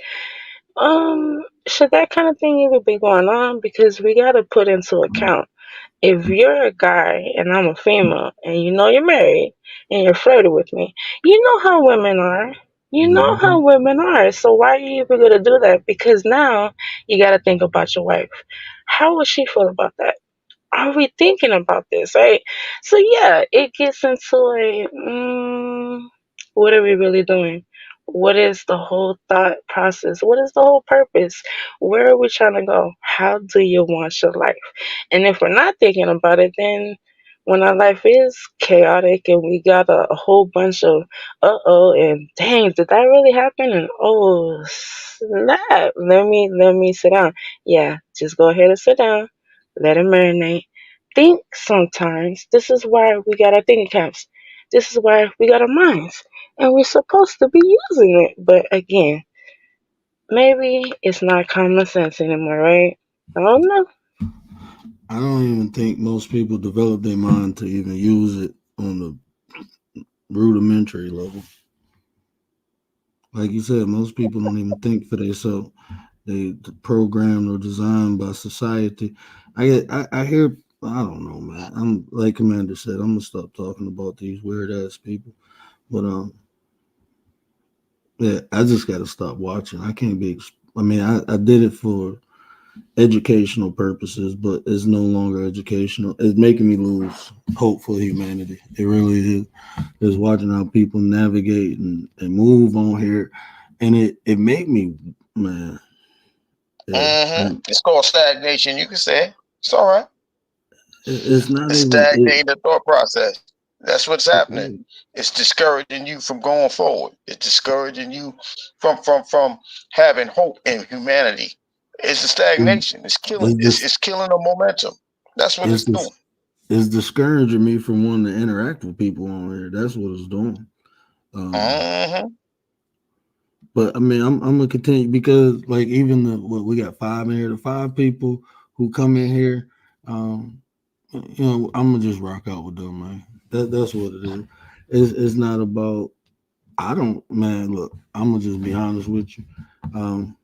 should that kind of thing even be going on? Because we got to put into account, if you're a guy and I'm a female and you're married and you're flirting with me, you know how women are. You know how Mm-hmm. women are. So why are you even going to do that? Because now you got to think about your wife. How would she feel about that? Are we thinking about this, right? So yeah, it gets into a what are we really doing? What is the whole thought process? What is the whole purpose? Where are we trying to go? How do you want your life? And if we're not thinking about it, then when our life is chaotic and we got a whole bunch of and dang, did that really happen? And oh snap, let me sit down. Yeah, just go ahead and sit down, let it marinate. Think sometimes. This is why we got our thinking caps. This is why we got our minds. And we're supposed to be using it. But again, maybe it's not common sense anymore, right? I don't know. I don't even think most people develop their mind to even use it on the rudimentary level. Like you said, most people don't even think for themselves. They programmed or designed by society. I hear. I don't know, man. I'm like Commander said. I'm gonna stop talking about these weird ass people. But yeah, I just gotta stop watching. I can't be. I mean, I did it for educational purposes, but it's no longer educational. It's making me lose hope for humanity. It really is. Just watching how people navigate and move on here, and it made me, man. Yeah, It's called stagnation. You can say it. It's all right. it's not It's even it. stagnating the thought process. That's what's happening. It's discouraging you from going forward. It's discouraging you from having hope in humanity. It's a stagnation. It's killing. It's It's just it's killing the momentum. That's what it's it's doing. just it's discouraging me from wanting to interact with people on here. That's what it's doing. Um, Mm-hmm. but I mean, I'm gonna continue because like even what we got five in here, the five people who come in here, um, I'm gonna just rock out with them, man. That's what it is. It's not about. I don't, man. Look, I'm gonna just be honest with you. Um,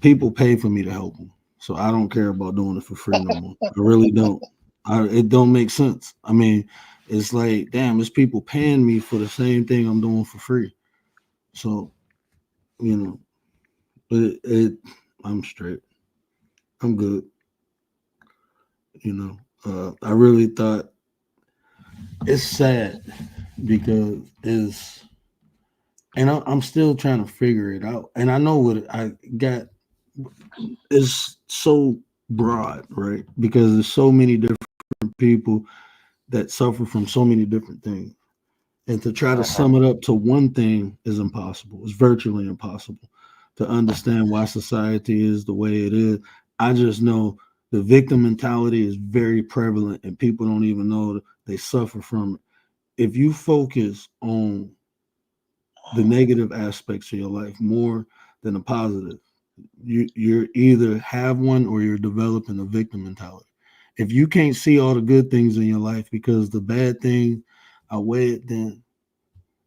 People pay for me to help them, so I don't care about doing it for free no more. I really don't. It don't make sense. I mean, it's like, damn, it's people paying me for the same thing I'm doing for free. So you know, I'm straight. I'm good. I really thought it's sad because I'm still trying to figure it out. And I know what I got is so broad, right? Because there's so many different people that suffer from so many different things. And to try to sum it up to one thing is impossible. It's virtually impossible to understand why society is the way it is. I just know the victim mentality is very prevalent and people don't even know they suffer from it. If you focus on the negative aspects of your life more than the positive, you're either have one or you're developing a victim mentality. If you can't see all the good things in your life because the bad things outweigh it, then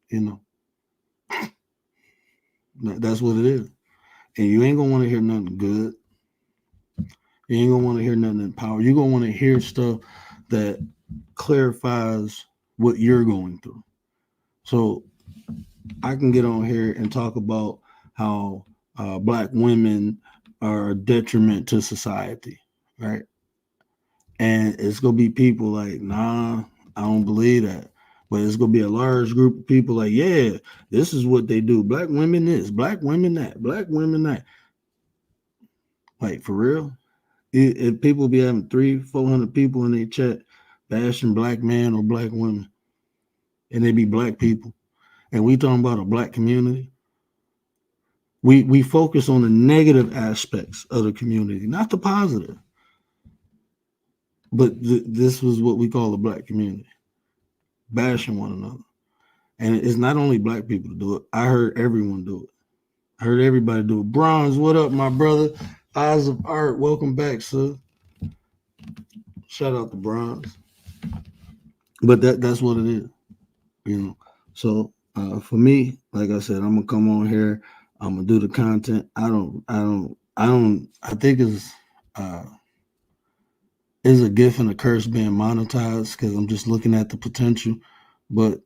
you know that's what it is. And you ain't gonna want to hear nothing good. You ain't gonna want to hear nothing empowered. You're gonna want to hear stuff that clarifies what you're going through. So I can get on here and talk about how black women are a detriment to society, right? And it's gonna be people like, nah, I don't believe that. But it's gonna be a large group of people like, yeah, this is what they do. Black women this, black women that, black women that. Like for real? If people be having 300-400 people in their chat bashing black men or black women, and they be black people, and we talking about a black community, we focus on the negative aspects of the community, not the positive. But this was what we call a black community, bashing one another. And it's not only black people to do it. I heard everyone do it. I heard everybody do it. Bronze, what up, my brother? Eyes of Art, welcome back, sir. Shout out to Bronze. But that's what it is, you know. So for me, like I said, I'm gonna come on here. I'm gonna do the content. I think it's a gift and a curse being monetized because I'm just looking at the potential, but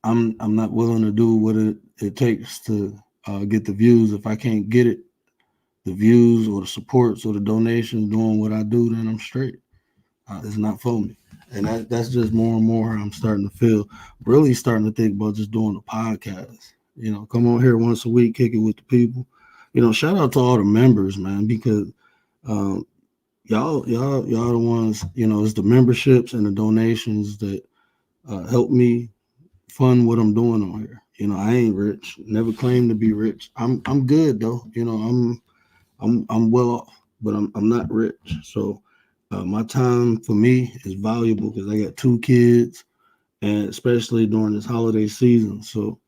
I'm not willing to do what it takes to get the views. If I can't get it, the views or the supports or the donations doing what I do, then I'm straight. It's not for me. And that's just more and more how I'm starting to feel, really starting to think about just doing a podcast. You know, come on here once a week, kick it with the people. You know, shout out to all the members, man, because y'all the ones, you know, it's the memberships and the donations that help me fund what I'm doing on here. You know, I ain't rich, never claimed to be rich. I'm good though. You know, I'm well off, but I'm not rich. So my time for me is valuable because I got 2 kids, and especially during this holiday season. So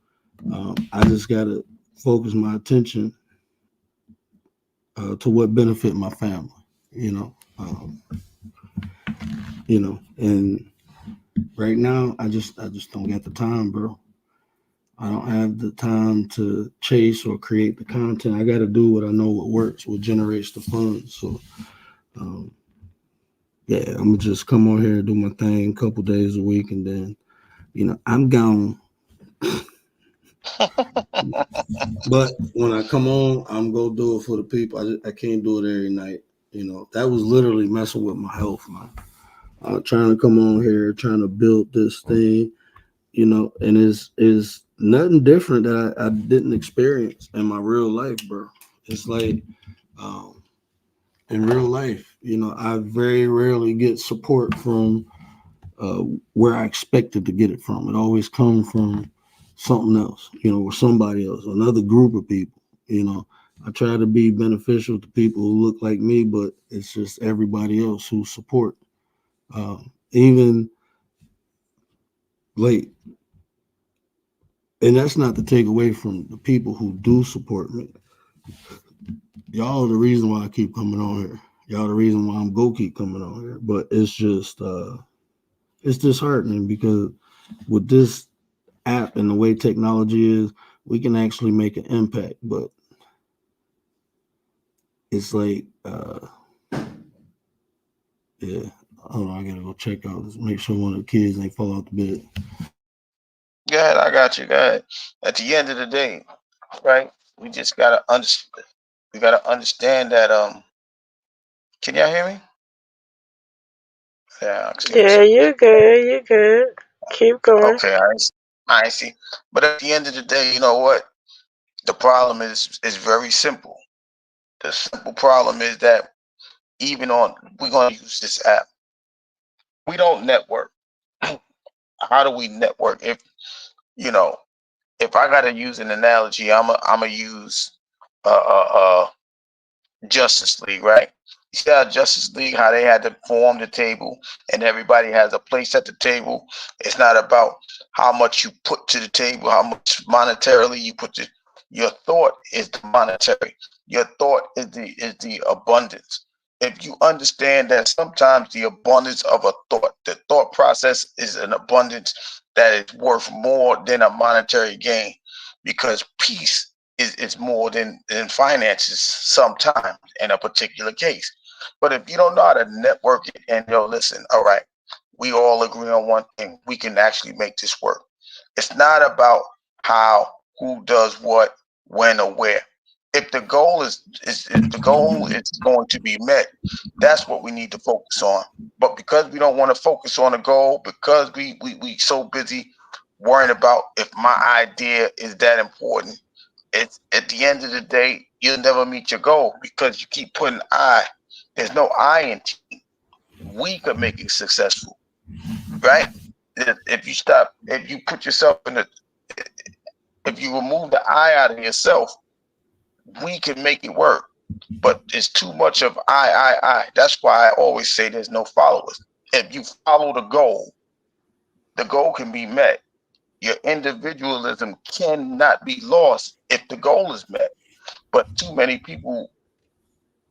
I just gotta focus my attention to what benefit my family. You know, and right now I just don't get the time, bro. I don't have the time to chase or create the content. I got to do what I know what works, what generates the funds. So, yeah, I'm gonna just come on here and do my thing a couple days a week, and then, you know, I'm gone. But when I come on, I'm gonna do it for the people. I can't do it every night. You know, that was literally messing with my health, man. Trying to come on here, trying to build this thing, you know, and is nothing different that I didn't experience in my real life, bro. It's like in real life, you know, I very rarely get support from where I expected to get it from. It always comes from something else, you know, or somebody else, another group of people. You know, I try to be beneficial to people who look like me, but it's just everybody else who support. Even like, and that's not to take away from the people who do support me. Y'all are the reason why I keep coming on here. Y'all are the reason why I'm go keep coming on here. But it's disheartening because with this app and the way technology is, we can actually make an impact. But it's like, yeah, hold on, I gotta go check out. Let's make sure one of the kids ain't fall out the bed. Go ahead, I got you. Go ahead. At the end of the day, right? We just gotta understand. We gotta understand that. Can y'all hear me? Yeah. Yeah, you're good. You're good. Keep going. Okay, I see. But at the end of the day, you know what? The problem is very simple. The simple problem is that we're gonna use this app. We don't network. How do we network? if I gotta use an analogy, I'm a use Justice League, right? You see how Justice League, how they had to form the table and everybody has a place at the table. It's not about how much you put to the table, how much monetarily you put to your thought is the monetary. Your thought is the abundance. If you understand that sometimes the abundance of a thought, the thought process is an abundance that is worth more than a monetary gain, because peace is more than finances sometimes in a particular case. But if you don't know how to network it and listen, all right, we all agree on one thing, we can actually make this work. It's not about how, who does what, when or where. If the goal is if the goal is going to be met, that's what we need to focus on. But because we don't want to focus on the goal, because we so busy worrying about if my idea is that important, it's at the end of the day, you'll never meet your goal because you keep putting I. There's no I in team. We could make it successful, right? If you put yourself if you remove the I out of yourself, we can make it work. But it's too much of I. That's why I always say there's no followers. If you follow the goal can be met. Your individualism cannot be lost if the goal is met. But too many people,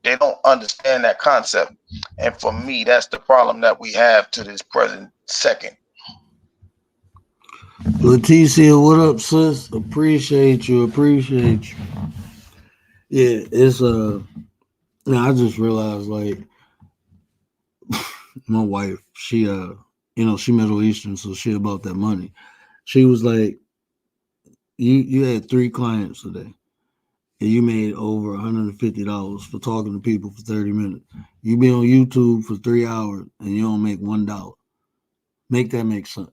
they don't understand that concept. And for me, that's the problem that we have to this present second. Leticia, what up, sis? Appreciate you. Yeah, it's now I just realized like my wife, she she Middle Eastern, so she about that money. She was like, you had 3 clients today and you made over $150 for talking to people for 30 minutes. You be on YouTube for 3 hours and you don't make $1. Make that make sense.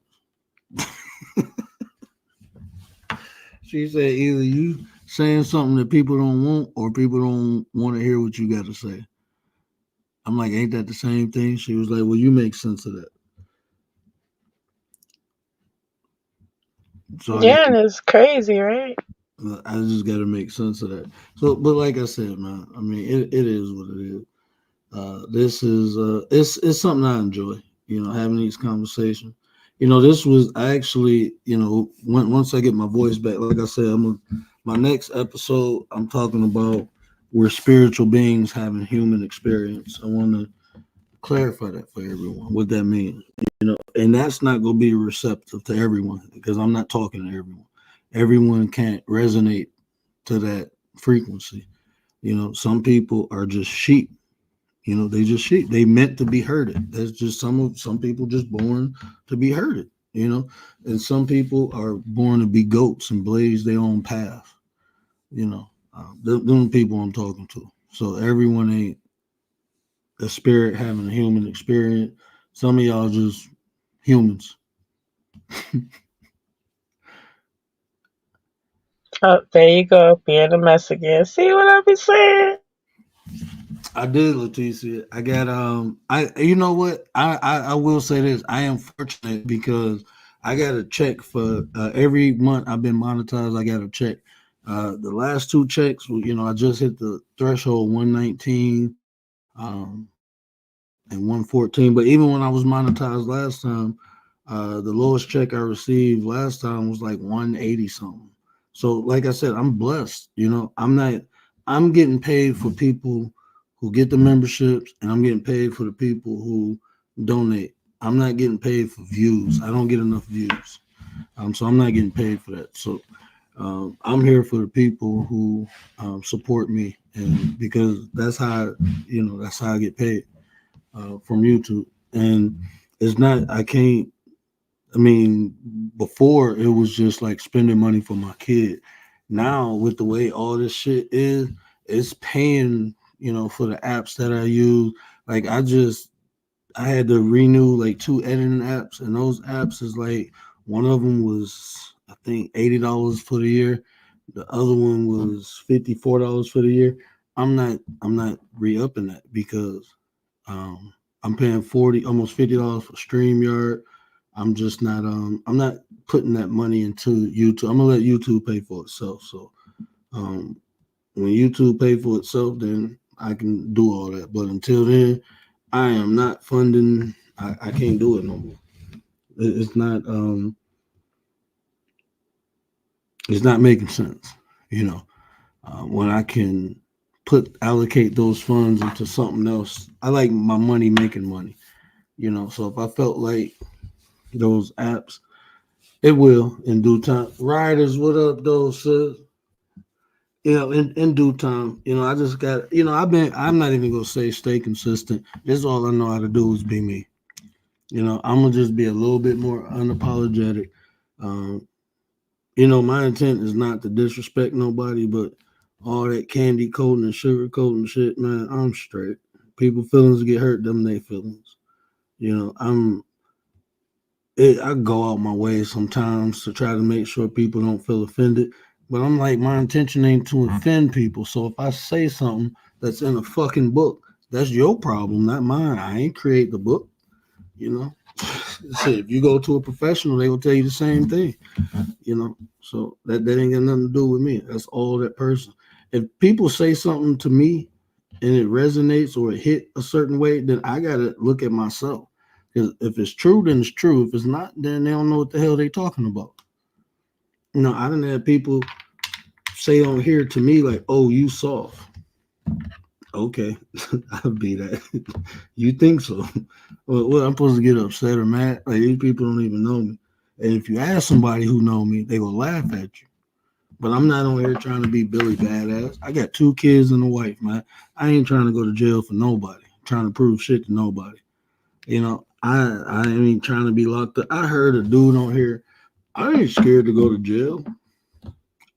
She said either you saying something that people don't want or people don't want to hear what you got to say. I'm like, ain't that the same thing? She was like, well, you make sense of that. So Yeah, and it's crazy, right? I just got to make sense of that. So, but like I said, man, I mean, it is what it is. This is it's something I enjoy, having these conversations. This was actually, once I get my voice back, like I said, my next episode, I'm talking about we're spiritual beings having human experience. I want to clarify that for everyone, what that means, and that's not going to be receptive to everyone because I'm not talking to everyone. Everyone can't resonate to that frequency. Some people are just sheep. They just sheep. They meant to be herded. There's just some people just born to be herded. And some people are born to be goats and blaze their own path. Them people I'm talking to. So everyone ain't a spirit having a human experience. Some of y'all just humans. Oh, there you go, being a mess again. See what I be saying? I did, Leticia. I got I you know what? I will say this. I am fortunate because I got a check for every month I've been monetized, I got a check. The last 2 checks, I just hit the threshold 119 um and 114. But even when I was monetized last time, the lowest check I received last time was like 180 something. So like I said, I'm blessed. I'm getting paid for people who get the memberships, and I'm getting paid for the people who donate. I'm not getting paid for views. I don't get enough views. So I'm not getting paid for that. So I'm here for the people who support me, and because that's how I get paid from YouTube. And it's not, I can't, I mean, before it was just like spending money for my kid. Now, with the way all this shit is, it's paying, for the apps that I use. Like, I had to renew like 2 editing apps, and those apps is like, one of them was, I think, $80 for the year. The other one was $54 for the year. I'm not re-upping that because I'm paying almost $50 for StreamYard. I'm just not I'm not putting that money into YouTube. I'm gonna let YouTube pay for itself. So when YouTube pay for itself, then I can do all that. But until then, I am not funding. I can't do it no more. It's not making sense. You know, when I can allocate those funds into something else. I like my money making money. You know, so if I felt like those apps, it will in due time. Riders, what up, though, sis? You know, in due time, you know, I just got, you know, I'm not even gonna say stay consistent. This is all I know how to do is be me. You know, I'm gonna just be a little bit more unapologetic. Um, you know, my intent is not to disrespect nobody, but all that candy coating and sugar coating shit, man, I'm straight. People feelings get hurt, them they feelings. You know, I go out my way sometimes to try to make sure people don't feel offended. But I'm like, my intention ain't to offend people. So if I say something that's in a fucking book, that's your problem, not mine. I ain't create the book, you know. Shit, if you go to a professional, they will tell you the same thing, you know. So that ain't got nothing to do with me. That's all that person. If people say something to me and it resonates or it hit a certain way, then I gotta look at myself. Because if it's true, then it's true. If it's not, then they don't know what the hell they talking about. You know, I didn't have people say on here to me like, "Oh, you soft." Okay, I'll be that. You think so? Well, I'm supposed to get upset or mad? Like these people don't even know me. And if you ask somebody who know me, they will laugh at you. But I'm not on here trying to be Billy Badass. I got 2 kids and a wife, man. I ain't trying to go to jail for nobody. I'm trying to prove shit to nobody. You know, I ain't trying to be locked up. I heard a dude on here. I ain't scared to go to jail.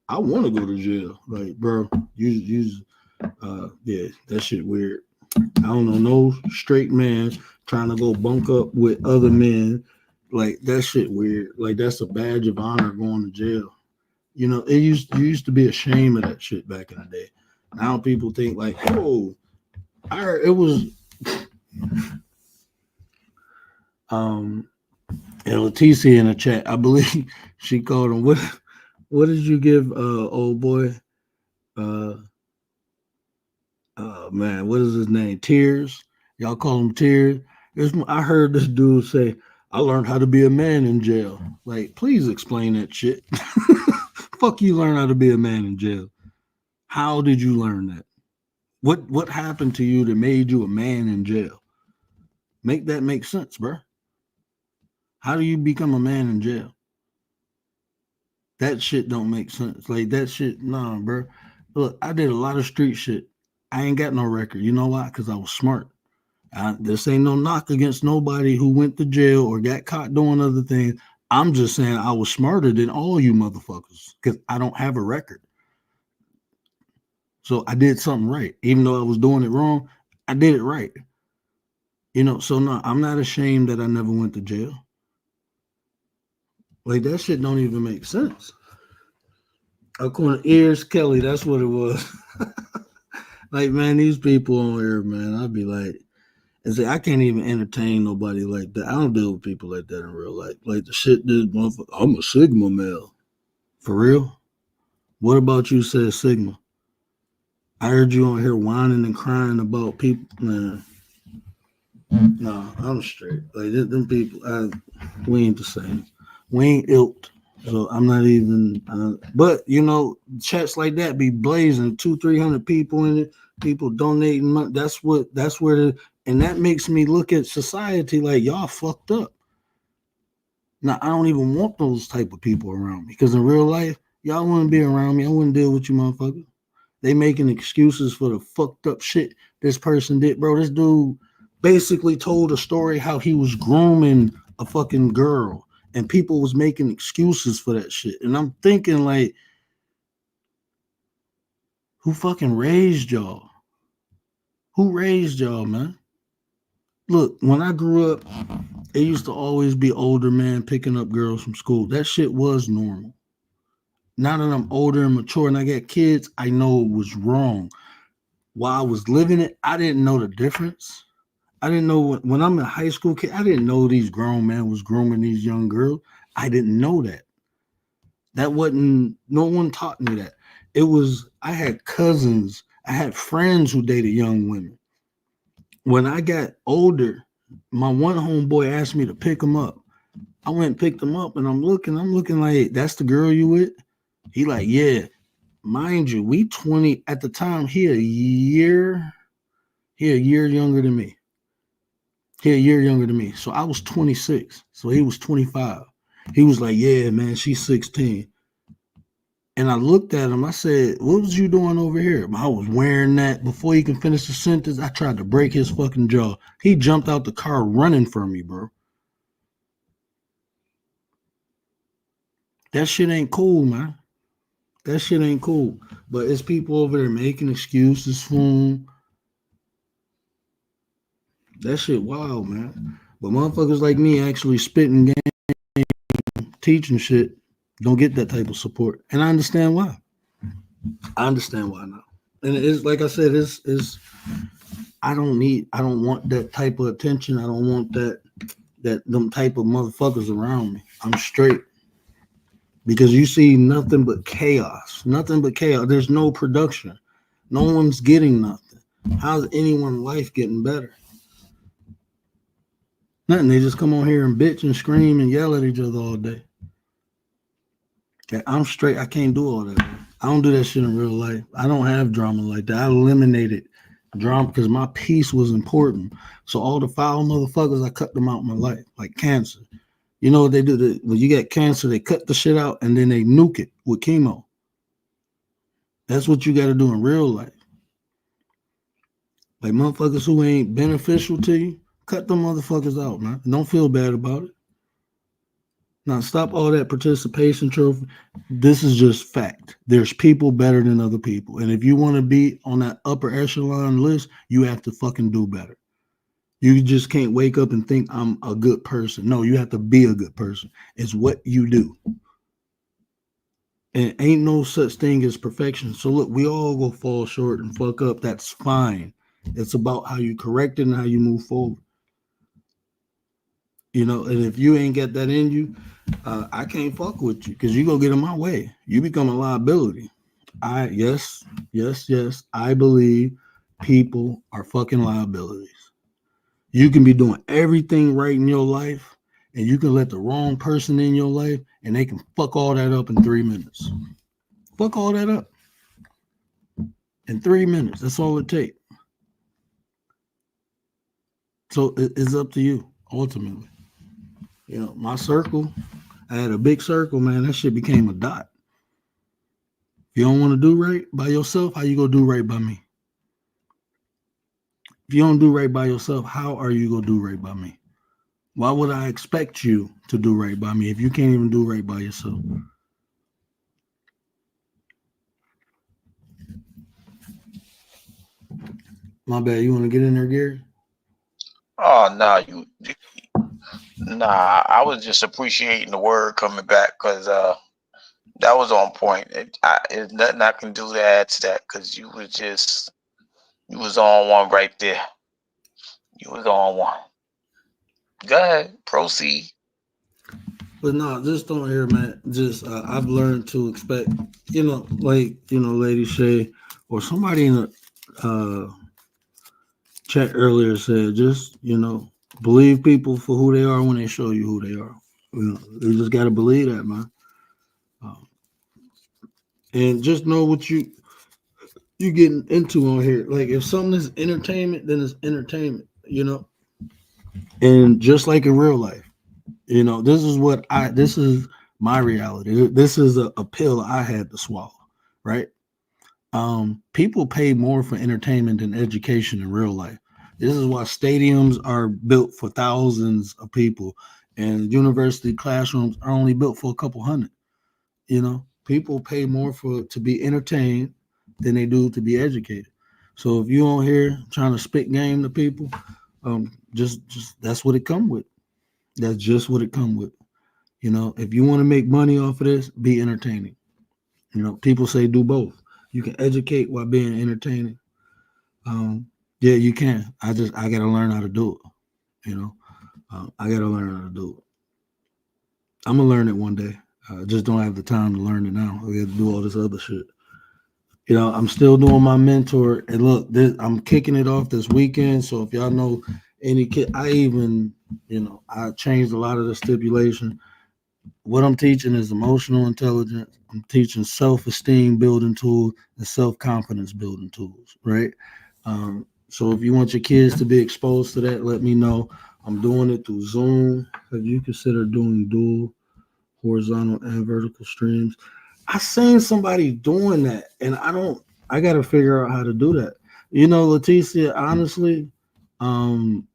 I want to go to jail. Like, bro, yeah, that shit weird. I don't know no straight man trying to go bunk up with other men. Like that shit weird. Like that's a badge of honor going to jail. You know, you used to be ashamed of that shit back in the day. Now people think like, oh, I heard it was and Leticia in the chat, I believe she called him. What did you give old boy? Man, what is his name? Tears. Y'all call him Tears. I heard this dude say, I learned how to be a man in jail. Like, please explain that shit. Fuck you learn how to be a man in jail. How did you learn that? What happened to you that made you a man in jail? Make that make sense, bro. How do you become a man in jail? That shit don't make sense. Like that shit, nah, bro. Look, I did a lot of street shit. I ain't got no record. You know why? Because I was smart. This ain't no knock against nobody who went to jail or got caught doing other things. I'm just saying I was smarter than all you motherfuckers because I don't have a record. So I did something right. Even though I was doing it wrong, I did it right. You know, so no, I'm not ashamed that I never went to jail. Like that shit don't even make sense. According to Ears Kelly, that's what it was. Like, man, these people on here, man, I'd be like, and say I can't even entertain nobody like that. I don't deal with people like that in real life. Like the shit that motherfucker, I'm a Sigma male. For real? What about you said Sigma? I heard you on here whining and crying about people. Man, no, I'm straight. Like them people, we ain't the same. We ain't ilked. So I'm not even. But you know, chats like that be blazing. 200-300 people in it. People donating money. That's where and that makes me look at society like y'all fucked up. Now I don't even want those type of people around me because in real life, y'all wouldn't be around me. I wouldn't deal with you, motherfuckers. They making excuses for the fucked up shit this person did, bro. This dude basically told a story how he was grooming a fucking girl, and people was making excuses for that shit. And I'm thinking, like, who fucking raised y'all? Who raised y'all, man? Look, when I grew up, it used to always be older men picking up girls from school. That shit was normal. Now that I'm older and mature and I got kids, I know it was wrong. While I was living it, I didn't know the difference. I didn't know when I'm a high school kid, I didn't know these grown men was grooming these young girls. I didn't know that. That wasn't, no one taught me that. It was, I had cousins, I had friends who dated young women. When I got older, my one homeboy asked me to pick him up. I went and picked him up and I'm looking like, that's the girl you with? He like, yeah. Mind you, we 20 at the time, he a year younger than me. He a year younger than me. So I was 26. So he was 25. He was like, yeah, man, she's 16. And I looked at him. I said, what was you doing over here? I was wearing that. Before he can finish the sentence, I tried to break his fucking jaw. He jumped out the car running from me, bro. That shit ain't cool, man. That shit ain't cool. But it's people over there making excuses for him. That shit wild, man. But motherfuckers like me actually spitting game, teaching shit, don't get that type of support. And I understand why. I understand why now. And it's like I said, it's I don't want that type of attention. I don't want them type of motherfuckers around me. I'm straight. Because you see nothing but chaos. Nothing but chaos. There's no production. No one's getting nothing. How's anyone's life getting better? Nothing. They just come on here and bitch and scream and yell at each other all day. Okay, I'm straight. I can't do all that. I don't do that shit in real life. I don't have drama like that. I eliminated drama because my peace was important. So all the foul motherfuckers, I cut them out of my life, like cancer. You know what they do? When you get cancer, they cut the shit out and then they nuke it with chemo. That's what you got to do in real life. Like motherfuckers who ain't beneficial to you, cut them motherfuckers out, man. Don't feel bad about it. Now stop all that participation trophy. This is just fact. There's people better than other people. And if you want to be on that upper echelon list, you have to fucking do better. You just can't wake up and think I'm a good person. No, you have to be a good person. It's what you do. And ain't no such thing as perfection. So look, we all go fall short and fuck up. That's fine. It's about how you correct it and how you move forward. You know, and if you ain't got that in you, I can't fuck with you because you go get in my way. You become a liability. Yes, I believe people are fucking liabilities. You can be doing everything right in your life, and you can let the wrong person in your life, and they can fuck all that up in 3 minutes. Fuck all that up in 3 minutes. That's all it takes. So it's up to you, ultimately. You know, my circle, I had a big circle, man. That shit became a dot. If you don't want to do right by yourself, how you gonna do right by me? If you don't do right by yourself, how are you gonna do right by me? Why would I expect you to do right by me if you can't even do right by yourself? My bad. You want to get in there, Gary? Oh no, I was just appreciating the word coming back because that was on point. There's nothing I can do to add to that because you was on one right there. You was on one. Go ahead, proceed. But no, just don't hear, man. Just I've learned to expect, like Lady Shay or somebody in the chat earlier said, just believe people for who they are when they show you who they are. You just got to believe that, man. And just know what you getting into on here. Like if something is entertainment, then it's entertainment. And just like in real life, this is my reality. This is a pill I had to swallow, right? People pay more for entertainment than education in real life. This is why stadiums are built for thousands of people and university classrooms are only built for a couple hundred. People pay more to be entertained than they do to be educated. So if you on here trying to spit game to people, just that's what it come with. That's just what it come with. If you want to make money off of this, be entertaining. People say do both. You can educate while being entertaining. Yeah, you can. I gotta learn how to do it. I gotta learn how to do it. I'm gonna learn it one day. I just don't have the time to learn it now. I got to do all this other shit. I'm still doing my mentor. And look, I'm kicking it off this weekend. So if y'all know any kid, I even, I changed a lot of the stipulation. What I'm teaching is emotional intelligence. I'm teaching self-esteem building tools and self-confidence building tools, right? So if you want your kids to be exposed to that, let me know. I'm doing it through Zoom. Have you considered doing dual horizontal and vertical streams? I seen somebody doing that, and I got to figure out how to do that. Leticia, honestly, um,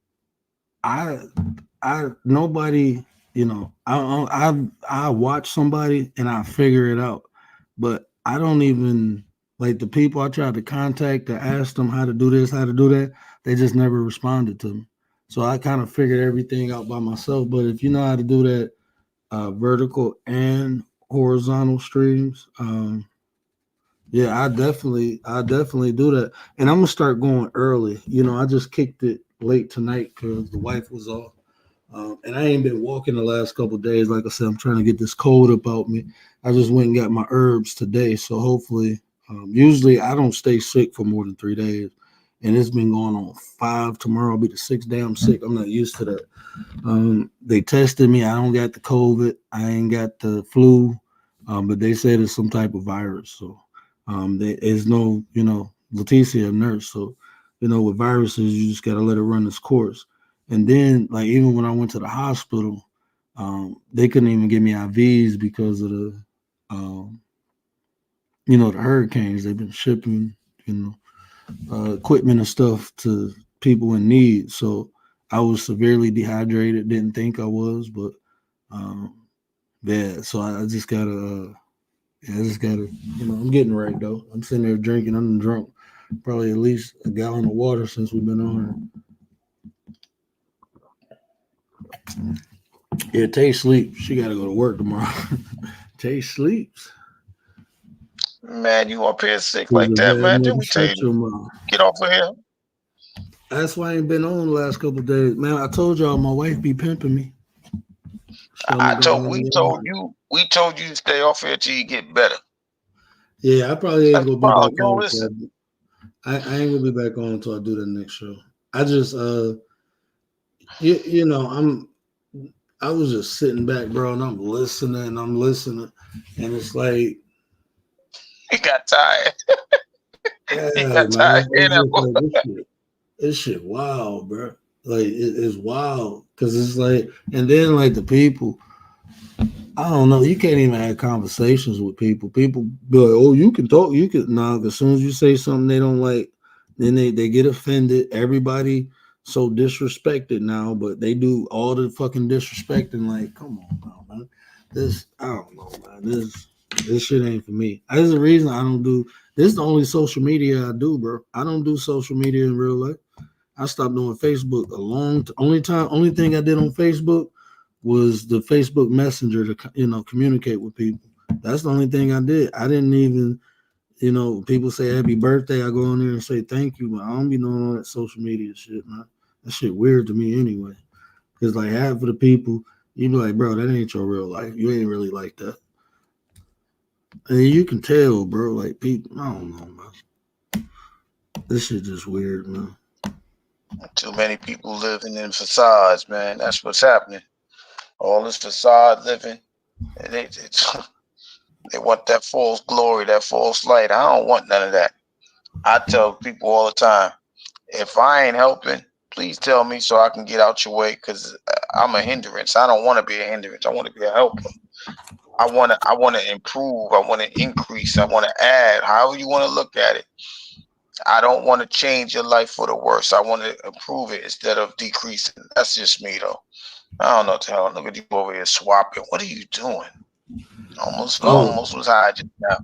I nobody, I watch somebody and I figure it out, but I don't even like the people I tried to contact to ask them how to do this, how to do that. They just never responded to me. So I kind of figured everything out by myself. But if you know how to do that, vertical and horizontal streams, yeah, I definitely do that, and I'm gonna start going early. I just kicked it late tonight because the wife was off. And I ain't been walking the last couple of days. Like I said, I'm trying to get this cold about me. I just went and got my herbs today. So hopefully, usually I don't stay sick for more than 3 days. And it's been going on 5. Tomorrow will be the 6th day I'm sick. I'm not used to that. They tested me. I don't got the COVID. I ain't got the flu. But they said it's some type of virus. So there's no, Leticia, a nurse. So, with viruses, you just got to let it run its course. And then, like, even when I went to the hospital, they couldn't even give me IVs because of the hurricanes. They've been shipping, equipment and stuff to people in need. So I was severely dehydrated. Didn't think I was, but yeah. So I just gotta, I'm getting right though. I'm sitting there drinking. I'm drunk, probably at least a gallon of water since we've been on here. Yeah, Tay sleeps. She got to go to work tomorrow. Tay sleeps. Man, you up here sick like that, man? Didn't we tell you get off of here? That's why I ain't been on the last couple of days, man. I told y'all my wife be pimping me. We told you to stay off here till you get better. Yeah, I probably ain't gonna be back on. Listen. I ain't gonna be back on until I do the next show. I just I was just sitting back, bro, and I'm listening, and it's like he got tired. Yeah, he got tired. This shit wild, bro. Like it's wild because it's like, and then like the people, I don't know. You can't even have conversations with people. People be like, "Oh, you can talk. You can." Nah, as soon as you say something they don't like, then they get offended. Everybody so disrespected now, but they do all the fucking disrespecting. Like, come on, now, man. I don't know, man. This shit ain't for me. There's a reason I don't do. This is the only social media I do, bro. I don't do social media in real life. I stopped doing Facebook only thing I did on Facebook was the Facebook Messenger to communicate with people. That's the only thing I did. I didn't even, people say happy birthday. I go on there and say thank you, but I don't be doing all that social media shit, man. That shit weird to me anyway. Because like half of the people, you be like, bro, that ain't your real life. You ain't really like that. And you can tell, bro, like people, I don't know, man. This shit just weird, man. Too many people living in facades, man. That's what's happening. All this facade living, and they want that false glory, that false light. I don't want none of that. I tell people all the time, if I ain't helping, please tell me so I can get out your way, because I'm a hindrance. I don't want to be a hindrance. I want to be a helper. I want to improve. I want to increase. I want to add. However you want to look at it. I don't want to change your life for the worse. I want to improve it instead of decreasing. That's just me, though. I don't know what the hell. Look at you over here swapping. What are you doing? Almost was high just now.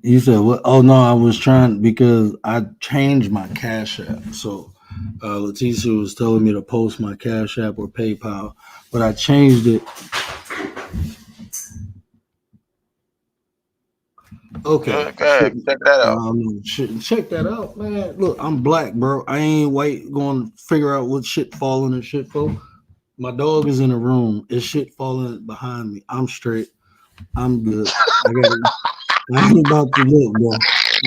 You said what? Oh no, I was trying because I changed my Cash App. So Leticia was telling me to post my Cash App or PayPal, but I changed it. Okay. Go ahead, check that out. Shit, check that out, man. Look, I'm black, bro. I ain't white. Going to figure out what shit falling and shit for. My dog is in the room. It's shit falling behind me. I'm straight. I'm good. I got it. I ain't about to look, bro.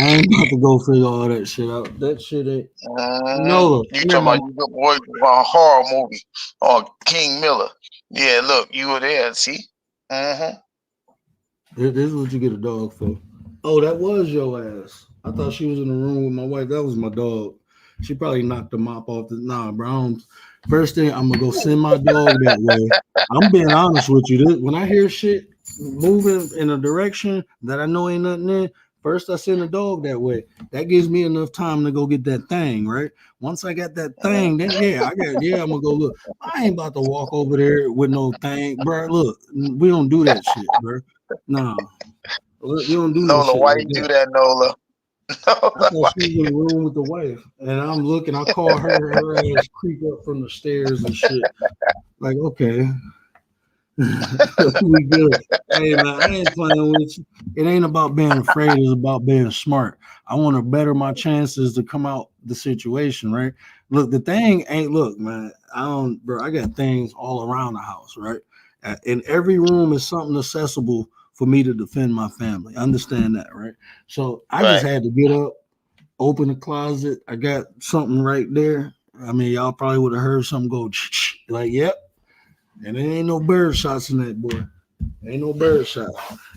I ain't about to go figure all that shit out. That shit ain't. Nola, You come here, talking about mama. you good boy on a horror movie on King Miller? Yeah, look, you were there. See? This is what you get a dog for. Oh, that was your ass. I thought she was in the room with my wife. That was my dog. She probably knocked the mop off the. Nah, bro. First thing, I'm gonna go send my dog that way. I'm being honest with you. When I hear shit moving in a direction that I know ain't nothing in, first I send a dog that way. That gives me enough time to go get that thing, right? Once I got that thing, then I'm gonna go look. I ain't about to walk over there with no thing, bro. Look, we don't do that shit, bro. Nah, we don't do no Nola, shit why like you do that. that, Nola? I thought Why? she was in the room with the wife, and I'm looking. I call her ass creep up from the stairs and shit. Like, okay, we good. Hey man, I ain't playing with you. It ain't about being afraid. It's about being smart. I want to better my chances to come out the situation, right? Look, the thing ain't. Look, man, bro. I got things all around the house, right? In every room is something accessible for me to defend my family. Understand that, right? So I just Right. had to get up, open the closet. I got something right there. I mean, y'all probably would have heard something go like, yep. And there ain't no bird shots in that boy. Ain't no bird shot.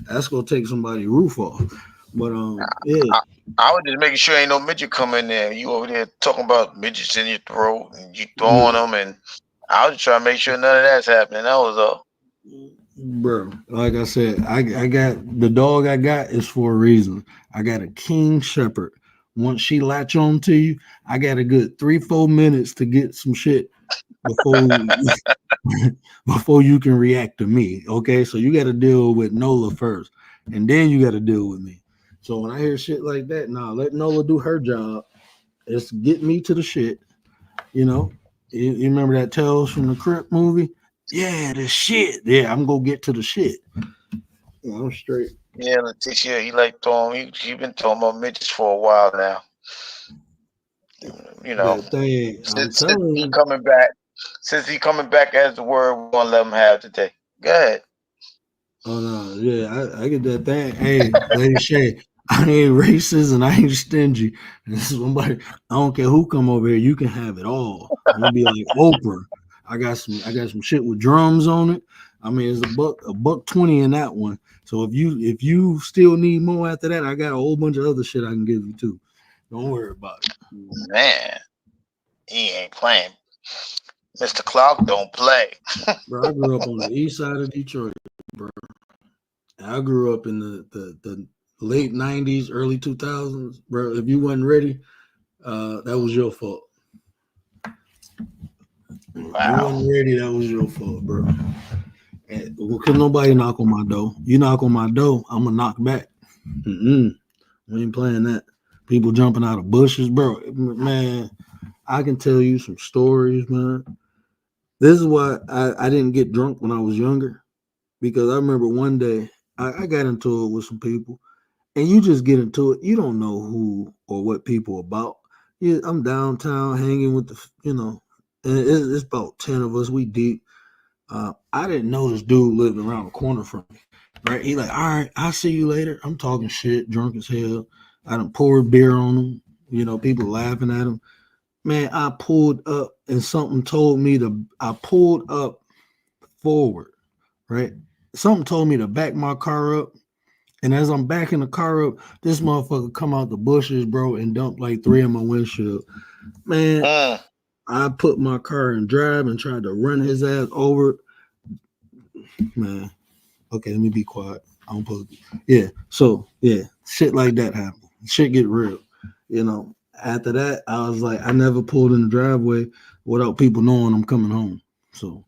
That's gonna take somebody's roof off. But yeah. I was just making sure ain't no midget come in there. You over there talking about midgets in your throat and you throwing them, and I was just trying to make sure none of that's happening. That was all. Bro, like I said, I got the dog I got is for a reason. I got a king shepherd. Once she latch on to you, I got a good 3-4 minutes to get some shit before before you can react to me. Okay, so you got to deal with Nola first, and then you got to deal with me. So when I hear shit like that, let Nola do her job. It's get me to the shit. You know, you remember that Tales from the Crypt movie? Yeah, the shit. Yeah, I'm gonna get to the shit. Yeah, I'm straight. Yeah, Leticia, he like throwing. He been talking about midgets for a while now. You know, That thing, I'm since telling he you. coming back, as the word, we're gonna let him have today. Go ahead. Oh no, yeah, I get that thing. Hey, Lady Shay, I ain't racist and I ain't stingy. And somebody, I don't care who come over here, you can have it all. I'm gonna be like Oprah. I got some shit with drums on it. I mean, it's a buck 20 in that one. So if you still need more after that, I got a whole bunch of other shit I can give you too. Don't worry about it. Man, he ain't playing. Mr. Clark don't play. Bro, I grew up on the east side of Detroit, bro. I grew up in the late 90s, early 2000s, bro. If you wasn't ready, that was your fault. If you Wow. wasn't ready, that was your fault, bro. And, cause nobody knock on my door. You knock on my door, I'm gonna knock back. We ain't playing that. People jumping out of bushes, bro. Man, I can tell you some stories, man. This is why I didn't get drunk when I was younger, because I remember one day I got into it with some people, and you just get into it. You don't know who or what people are about. Yeah, I'm downtown hanging with and it's about 10 of us. We deep. I didn't know this dude lived around the corner from me. Right? He like, all right, I'll see you later. I'm talking shit, drunk as hell. I done poured beer on him. People laughing at him. Man, I pulled up and something told me I pulled up forward, right? Something told me to back my car up. And as I'm backing the car up, this motherfucker come out the bushes, bro, and dump like 3 in my windshield. Man, Mm. I put my car in drive and tried to run his ass over. Man, okay, let me be quiet. I don't put. Yeah, so yeah, shit like that happened. Shit get real. After that, I was like, I never pulled in the driveway without people knowing I'm coming home. So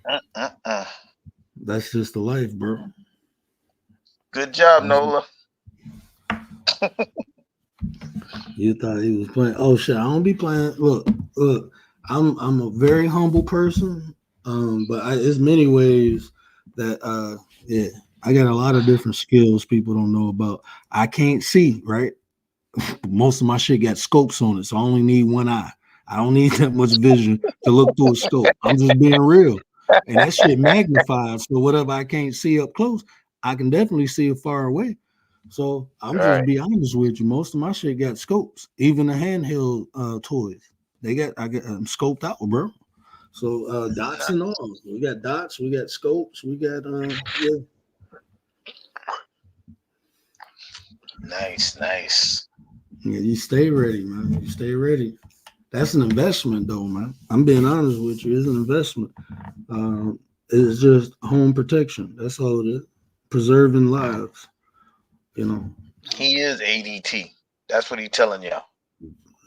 Mm-mm-mm. that's just the life, bro. Good job, Nola. You thought he was playing? Oh shit! I don't be playing. Look. I'm a very humble person, but it's many ways that yeah I got a lot of different skills people don't know about. I can't see, right? Most of my shit got scopes on it, so I only need one eye. I don't need that much vision to look through a scope. I'm just being real. And that shit magnifies. So whatever I can't see up close, I can definitely see it far away. So I'm just Right. be honest with you. Most of my shit got scopes. Even the handheld toys, I get scoped out, bro. So dots and all. We got dots, we got scopes, we got yeah. Nice. Yeah, you stay ready, man. You stay ready. That's an investment, though, man. I'm being honest with you. It's an investment. It's just home protection. That's all it is. Preserving lives. You know. He is ADT. That's what he's telling y'all.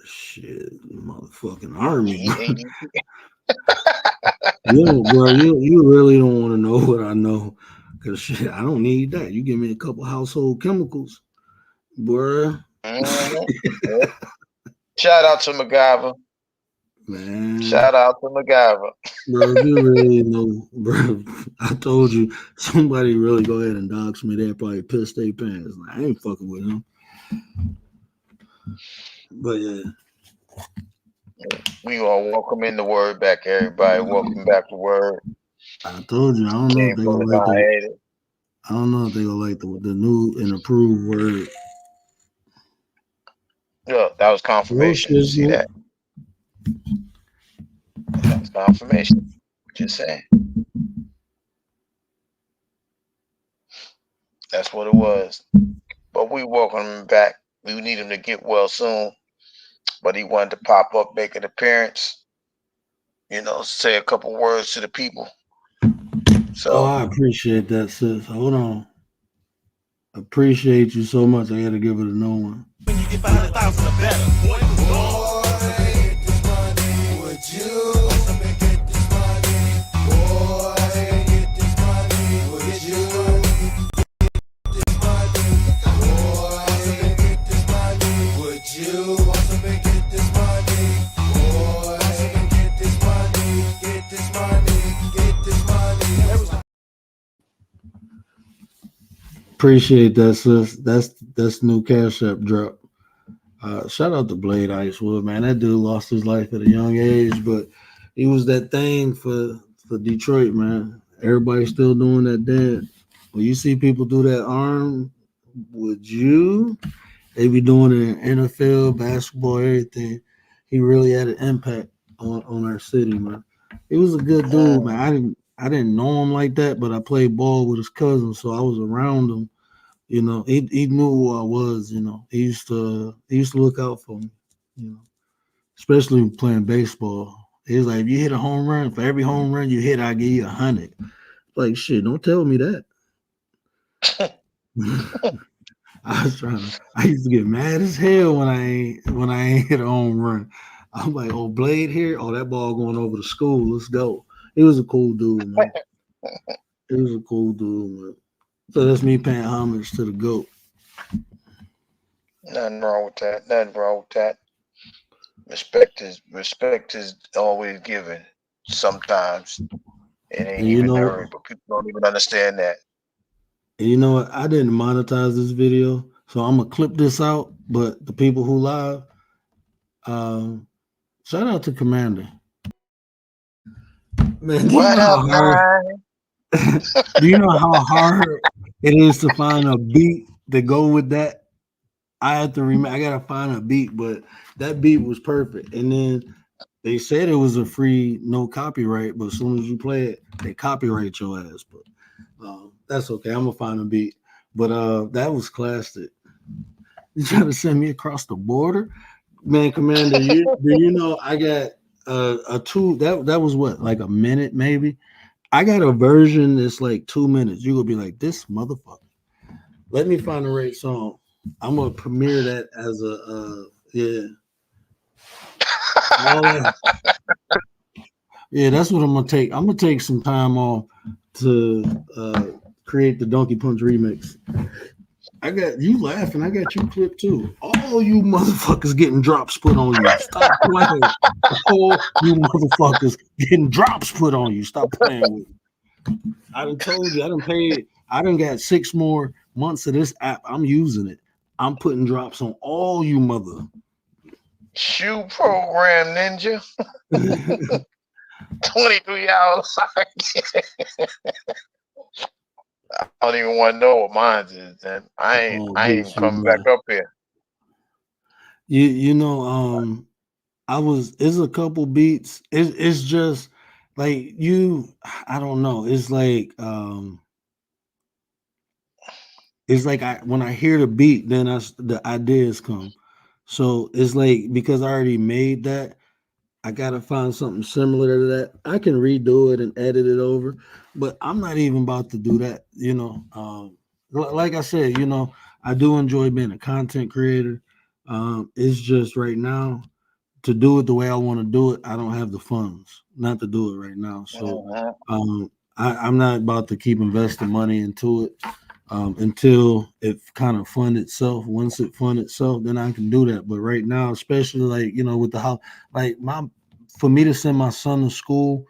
Shit, motherfucking army, He bro. ADT. You really don't want to know what I know, cause shit, I don't need that. You give me a couple household chemicals, bruh. Yep. Shout out to MacGyver. Man, Shout out to MacGyver. bro, if you really know, bro, I told you, somebody really go ahead and dox me. They'll probably piss their pants. Like, I ain't fucking with him. But yeah. We gonna welcome in the word back, everybody. Welcome back to word. I told you, I don't know if they gonna like the. I don't know if they gonna like the new and approved word. Yeah, that was confirmation. See that? That was confirmation. Just saying. That's what it was. But we welcome him back. We need him to get well soon. But he wanted to pop up, make an appearance. You know, say a couple words to the people. So I appreciate that, sis. Hold on. Appreciate you so much. I gotta give it a no one. When you get 500,000 or better. Boy, get this money. Would you also get this money? Boy, get this money. Would you get this money? Boy, get this money. Would you also get this money? Boy, get this money. Get this money. Get this money. Appreciate that, sis. That's new Cash App drop. Shout out to Blade Icewood, man. That dude lost his life at a young age, but he was that thing for Detroit, man. Everybody's still doing that dance. When you see people do that arm, would you? They be doing it in NFL, basketball, everything. He really had an impact on our city, man. He was a good dude, man. I didn't know him like that, but I played ball with his cousin, so I was around him. You know, he knew who I was. You know, he used to look out for me. You know, especially playing baseball. He was like, if you hit a home run, for every home run you hit, I give you 100. Like, shit, don't tell me that. I used to get mad as hell when I ain't hit a home run. I'm like, oh, Blade here, oh, that ball going over to school. Let's go. He was a cool dude, man. He was a cool dude, man. So that's me paying homage to the GOAT. nothing wrong with that. Nothing wrong with that. Respect is always given. Sometimes it ain't even earned, but people don't even understand that. And you know what? I didn't monetize this video, so I'm gonna clip this out. But the people who live, shout out to Commander. Man, do What up, man? Do you know how hard it is to find a beat to go with that? I had to I gotta find a beat, but that beat was perfect. And then they said it was a free, no copyright, but as soon as you play it, they copyright your ass. But that's okay. I'm gonna find a beat. But that was classic. You trying to send me across the border, man, Commander? Do you know I got a two that was what, like a minute maybe? I got a version that's like 2 minutes. You're gonna be like, this motherfucker. Let me find the right song. I'm gonna premiere that as a yeah. Yeah, that's what I'm gonna take. I'm gonna take some time off to create the Donkey Punch remix. I got you laughing. I got you clipped too. All you motherfuckers getting drops put on you. Stop playing. All you motherfuckers getting drops put on you. Stop playing with me. I done told you. I I done got 6 more months of this app. I'm using it. I'm putting drops on all you mother. Shoe program ninja. 23 hours. I don't even want to know what mine is. And I ain't even coming back up here. You know, it's a couple beats. It's just like I don't know. It's like when I hear the beat, then the ideas come. So it's like, because I already made that, I gotta find something similar to that. I can redo it and edit it over, but I'm not even about to do that. Like I said, I do enjoy being a content creator. It's just right now, to do it the way I want to do it, I don't have the funds not to do it right now. So I'm not about to keep investing money into it until it kind of fund itself. Once it fund itself, then I can do that. But right now, especially with the house, for me to send my son to school,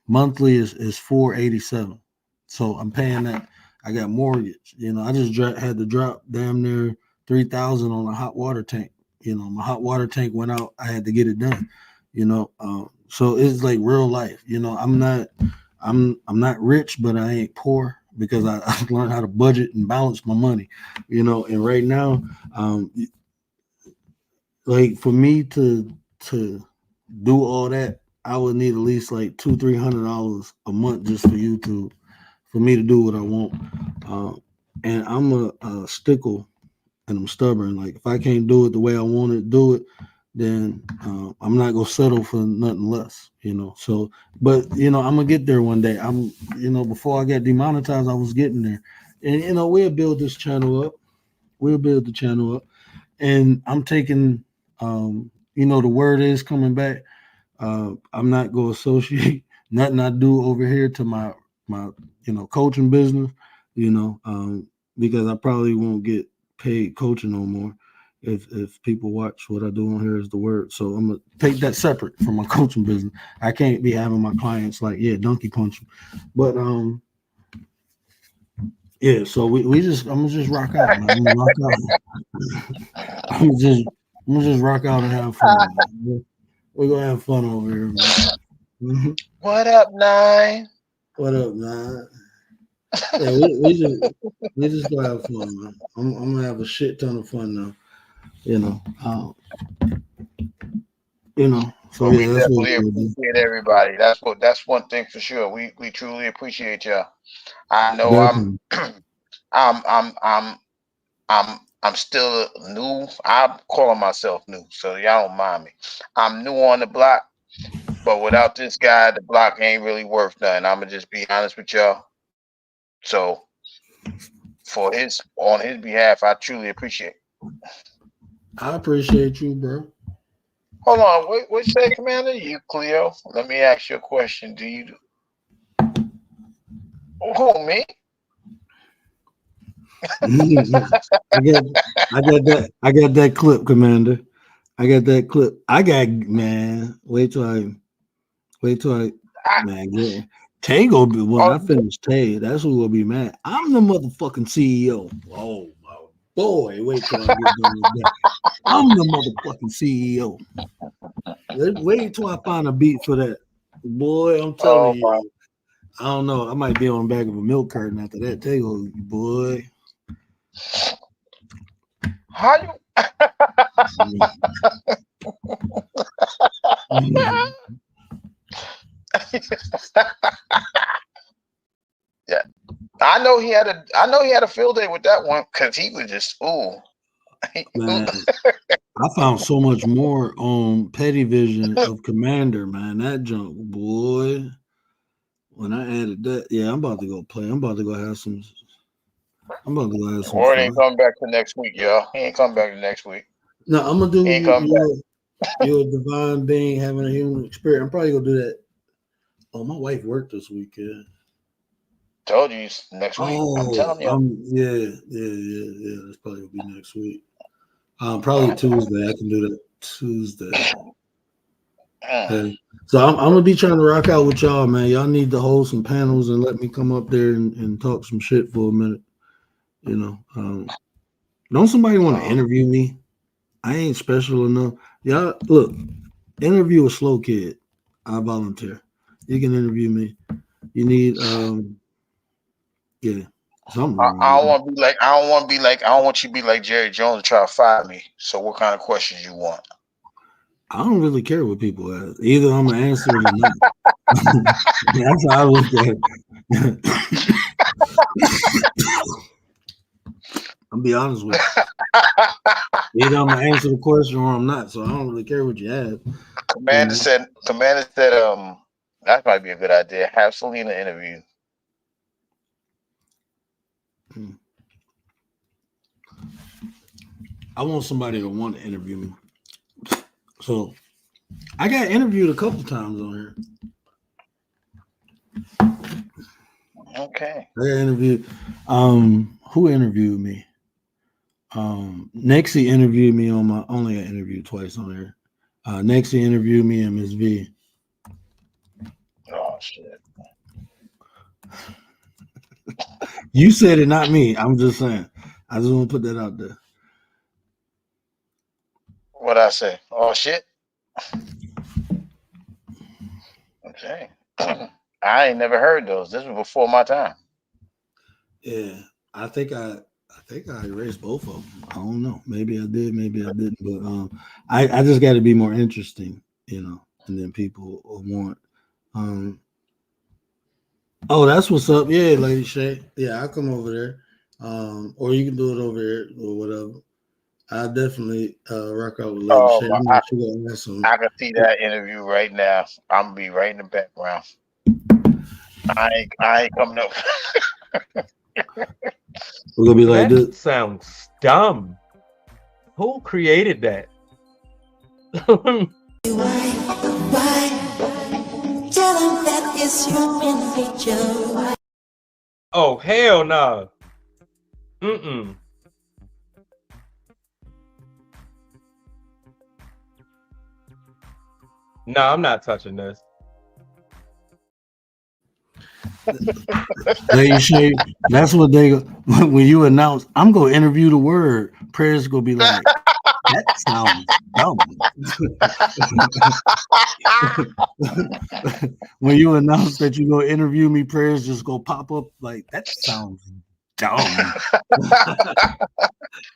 monthly is $487. So I'm paying that. I got mortgage. I just had to drop damn near $3,000 on a hot water tank. My hot water tank went out. I had to get it done. So it's like real life. I'm not rich, but I ain't poor, because I learned how to budget and balance my money. And right now, like for me to do all that, I would need at least like $200-300 a month just for YouTube, for me to do what I want. And I'm a stickle, and I'm stubborn. Like, if I can't do it the way I want to do it, then I'm not gonna settle for nothing less. So, but I'm gonna get there one day. Before I got demonetized, I was getting there, and we'll build this channel up. We'll build the channel up, and I'm taking, the word is coming back. I'm not gonna associate nothing I do over here to my coaching business, because I probably won't get paid coaching no more if people watch what I do on here as the word. So I'm gonna take that separate from my coaching business. I can't be having my clients like, donkey punch them. But so I'm gonna just rock out, man. I'm gonna rock out. I'm gonna just rock out and have fun, man. We're gonna have fun over here, man. What up, Nine? What up, man? Yeah, we just gonna have fun, man. I'm gonna have a shit ton of fun now. So we that's what definitely appreciate everybody. That's one thing for sure. We truly appreciate y'all. I know I'm still new. I'm calling myself new, so y'all don't mind me. I'm new on the block, but without this guy, the block ain't really worth nothing. I'm gonna just be honest with y'all. So on his behalf, I truly appreciate it. I appreciate you, bro. Hold on, what you say, Commander? You, Cleo? Let me ask you a question. Do you? Who, me? I got that clip, Commander. I got that clip. Man. Wait till I man, yeah. Tay go be when I finish Tay. That's who will be mad. I'm the motherfucking CEO. Oh my boy, wait till I get done with that. I'm the motherfucking CEO. Wait till I find a beat for that. Boy, I'm telling you. I don't know. I might be on the back of a milk carton after that. Tay go, boy. How you? Yeah, I know he had a field day with that one, because he was just Man, I found so much more on Petty Vision of Commander, man. That junk, boy. When I added that, I'm about to go play. I'm about to go have some. Ward ain't coming back to next week, y'all. He ain't coming back to next week. No, I'm gonna do. You're a divine being having a human experience. I'm probably gonna do that. Oh, my wife worked this weekend. Told you next week. I'm telling you. Yeah. That's probably gonna be next week. Probably Tuesday. I can do that Tuesday. Hey, so I'm gonna be trying to rock out with y'all, man. Y'all need to hold some panels and let me come up there and talk some shit for a minute. You know, don't somebody want to interview me? I ain't special enough. Y'all, look, interview a slow kid. I volunteer. You can interview me. You need, yeah, something wrong I with don't me. want to be like. I don't want to be like. I don't want you to be like Jerry Jones and try to fire me. So, what kind of questions you want? I don't really care what people ask. Either I'm gonna answer it or not. That's how I look at it. I'll be honest with you. Either I'm gonna answer the question or I'm not. So I don't really care what you ask. You Commander know? said. Commander said. That might be a good idea. Have Selena interview. I want somebody to want to interview me. So I got interviewed a couple times on here. Okay. I got interviewed. Who interviewed me? Nexie interviewed me on my only got interviewed twice on there. Nexie interviewed me and Miss V. Oh shit. You said it, not me. I'm just saying. I just want to put that out there. What I say? Oh shit. Okay. I ain't never heard those. This was before my time. Yeah, I think I erased both of them. I don't know. Maybe I did, maybe I didn't. But I just got to be more interesting, you know. And then people will want. Oh, that's what's up. Yeah, Lady Shay. Yeah, I'll come over there. Or you can do it over here or whatever. I definitely rock out with Lady Oh Shay. I my! know she got some. I can see that interview right now. I'm gonna be right in the background. I ain't coming up. We're gonna be like That this. sounds dumb. Who created that? Tell them that it's human nature. Oh, hell no. Mm-mm. No, I'm not touching this. Lady Shay, that's what they when you announce I'm gonna interview the word, prayers gonna be like, that sounds dumb. When you announce that you're gonna interview me, prayers just go pop up like that sounds dumb.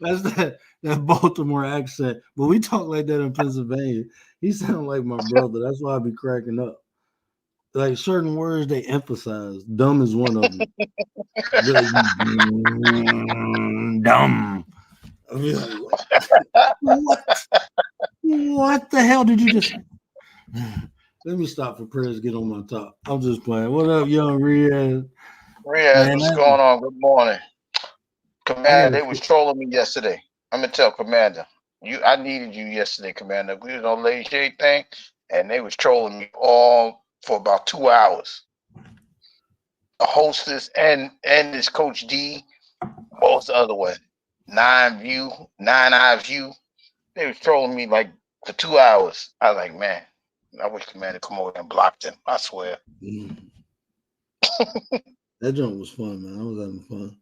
That's that Baltimore accent. But we talk like that in Pennsylvania. He sounds like my brother. That's why I be cracking up. Like certain words they emphasize. Dumb is one of them. Like, dumb. I be like, what? What the hell did you just say? Let me stop for prayers. Get on my top. I'm just playing. What up, young Riaz? Riaz, Man, what's going on? Good morning, I Commander. gotta. They was trolling me yesterday. I'm gonna tell Commander. I needed you yesterday, Commander. We was on Lady Shade thing, and they was trolling me all for about 2 hours. The hostess and this Coach D. What was the other one? Nine Eye View. They was trolling me like for 2 hours. I was like, man, I wish Commander come over and blocked them. I swear. That joint was fun, man. I was having fun.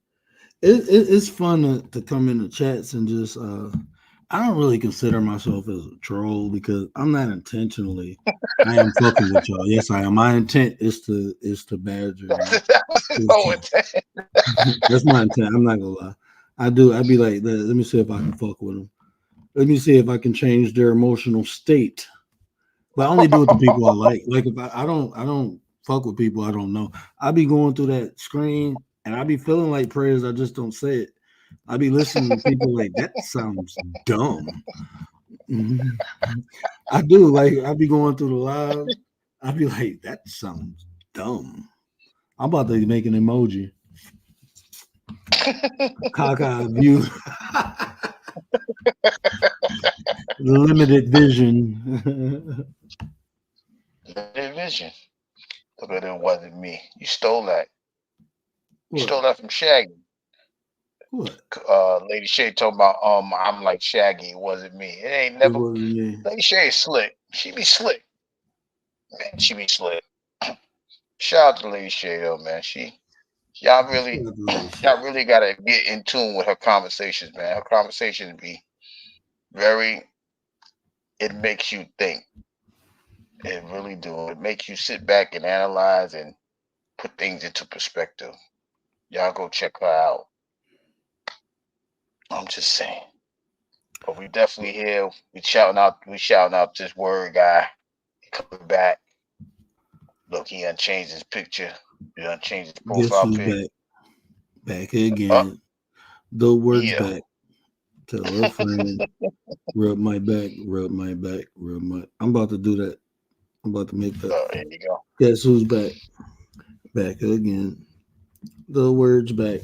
It's fun to come in the chats and just I don't really consider myself as a troll because I'm not intentionally. I am fucking with y'all. Yes, I am. My intent is to badger. That was his whole intent. That's my intent. I'm not gonna lie. I'd be like, let me see if I can fuck with them. Let me see if I can change their emotional state. But I only do it to people I like. Like if I don't fuck with people I don't know. I be going through that screen and I be feeling like prayers. I just don't say it. I be listening to people like that sounds dumb. I do. Like I be going through the live. I be like that sounds dumb. I'm about to make an emoji. Cockeyed view. Limited vision. Limited vision. But it wasn't me. You stole that. You What? stole that from Shaggy. What? Lady Shay talking about I'm like Shaggy. It wasn't me. It ain't It never. wasn't me. Lady Shay is slick. She be slick. Man, she be slick. Shout out to Lady Shay though, man. Y'all really gotta get in tune with her conversations, man. Her conversations be very. It makes you think. It really do. It makes you sit back and analyze and put things into perspective. Y'all go check her out. I'm just saying. But we definitely here. We shouting out this word guy. He coming back. Look, he done changed his picture. He done changed his Guess profile who's pic. back again. The word's Yeah. back. Tell a friend. Rub my back. Rub my back. Rub my. I'm about to do that. I'm about to make that. Oh, here you go. Guess who's back? Back again. The word's back.